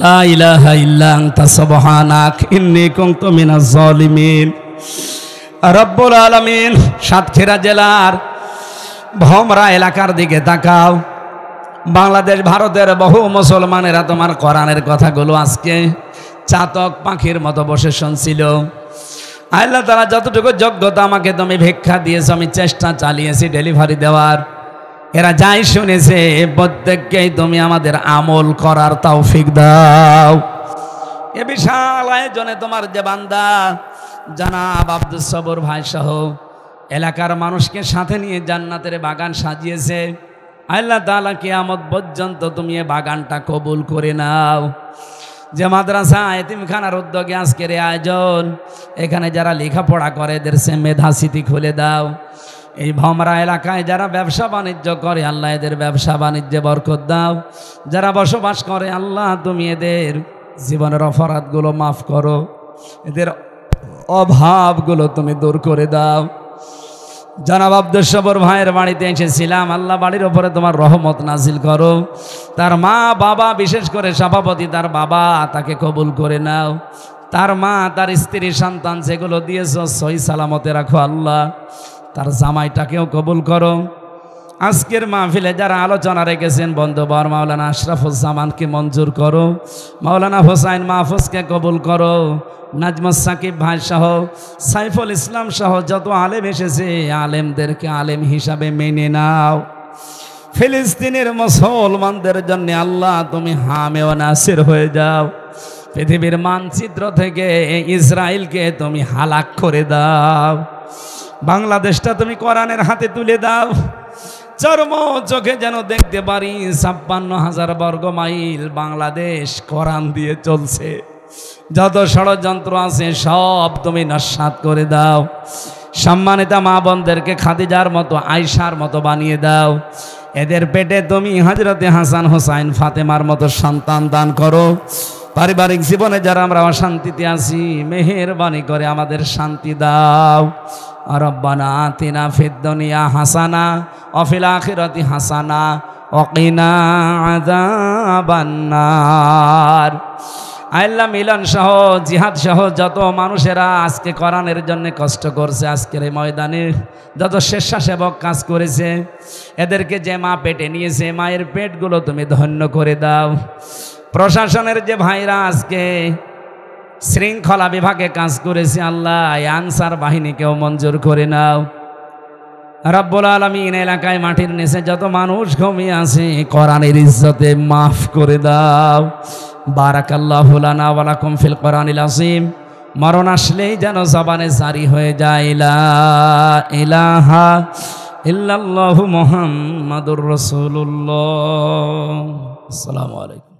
লা ইলাহা ইল্লা আনতা সুবহানাক ইন্নী কুনতু মিনাজ জালিমিন। রব্বুল আলামিন, সাতক্ষীরা জেলার ভমরা এলাকার দিকে তাকাও। বাংলাদেশ ভারতের বহু মুসলমানেরা তোমার কোরআনের কথাগুলো আজকে চাতক পাখির মতো বসে শুনছিল। আল্লাহ তাআলা যতটুকু যোগ্যতা আমাকে তুমি ভিক্ষা দিয়েছো, আমি চেষ্টা চালিয়েছি ডেলিভারি দেওয়ার। এরা যাই শুনেছে প্রত্যেককেই তুমি আমাদের আমল করার তৌফিক দাও। এ বিশাল আয়োজনে তোমার যে বান্দা জনাব আব্দুস সবুর ভাই সহ এলাকার মানুষকে সাথে নিয়ে জান্নাতের বাগান সাজিয়েছে। আল্লাহ তাআলা কিয়ামত পর্যন্ত তুমি এ বাগানটা কবুল করে নাও। যে মাদ্রাসা এতিমখানার উদ্যোগে আজকের আয়োজন, এখানে যারা লেখাপড়া করে এদের সে মেধা স্মৃতি খুলে দাও। এই ভমরা এলাকায় যারা ব্যবসা বাণিজ্য করে আল্লাহ এদের ব্যবসা বাণিজ্যে বরকত দাও। যারা বসবাস করে আল্লাহ তুমি এদের জীবনের অপরাধগুলো মাফ করো, এদের অভাবগুলো তুমি দূর করে দাও। জনাব আব্দুস সবুর ভাইয়ের বাড়িতে এসেছিলাম, আল্লাহ বাড়ির ওপরে তোমার রহমত নাজিল করো। তার মা বাবা, বিশেষ করে সভাপতি তার বাবা, তাকে কবুল করে নাও। তার মা, তার স্ত্রী, সন্তান যেগুলো দিয়েছো সহি সালামতে রাখো আল্লাহ। তার জামাইটাকেও কবুল করো। আজকের মাহফিলে যারা আলোচনা রেখেছেন বন্ধুবর মাওলানা আশরাফুজ্জামানকে মঞ্জুর করো, মাওলানা হোসাইন মাহফুজকে কবুল করো, নাজমুস সাকিব ভাই সহ সাইফুল ইসলাম সহ যত আলেম এসেছে আলেমদেরকে আলেম হিসাবে মেনে নাও। ফিলিস্তিনের মুসলমানদের জন্য আল্লাহ তুমি হামে ও নাসির হয়ে যাও। পৃথিবীর মানচিত্র থেকে ইসরায়েলকে তুমি হালাক করে দাও। বাংলাদেশটা তুমি কোরআনের হাতে তুলে দাও। চর্ম চোখে যেন দেখতে পারি ৫৬,০০০ বর্গ মাইল বাংলাদেশ কোরআন দিয়ে চলছে। যত ষড়যন্ত্র আছে সব তুমি নস্যাৎ করে দাও। সম্মানিতা মা বোনদেরকে খাদিজার মতো, আয়েশার মতো বানিয়ে দাও। এদের পেটে তুমি হযরতে হাসান হোসাইন ফাতেমার মতো সন্তান দান করো। পারিবারিক জীবনে যারা আমরা অশান্তিতে আছি মেহেরবানি করে আমাদের শান্তি দাও। রব্বানা আতিনা ফিদ দুনিয়া হাসানা ওয়া ফিল আখিরাতি হাসানা ওয়া কিনা আযাবান নার। আল্লাহ মিলন সহ জিহাদ সহ যত মানুষেরা আজকে কোরআনের জন্য কষ্ট করছে, আজকের এই ময়দানে যত স্বেচ্ছাসেবক কাজ করেছে, এদেরকে যে মা পেটে নিয়েছে মায়ের পেটগুলো তুমি ধন্য করে দাও। প্রশাসনের যে ভাইরা আজকে শৃঙ্খলা বিভাগে কাজ করেছে আল্লাহ আনসার বাহিনীকেও মঞ্জুর করে নাও। রব্বুল আলামিন এলাকায় মাটির নিচে যত মানুষ ঘুমিয়ে আছে কোরআনের ইজ্জতে মাফ করে দাও। বারাকাল্লাহু লানা ওয়া লাকুম ফিল কোরআনিল আযীম। মরণ আসলেই যেন জবানে জারি হয়ে যায় লা ইলাহা ইল্লাল্লাহু মুহাম্মাদুর রাসূলুল্লাহ। আসসালামু আলাইকুম।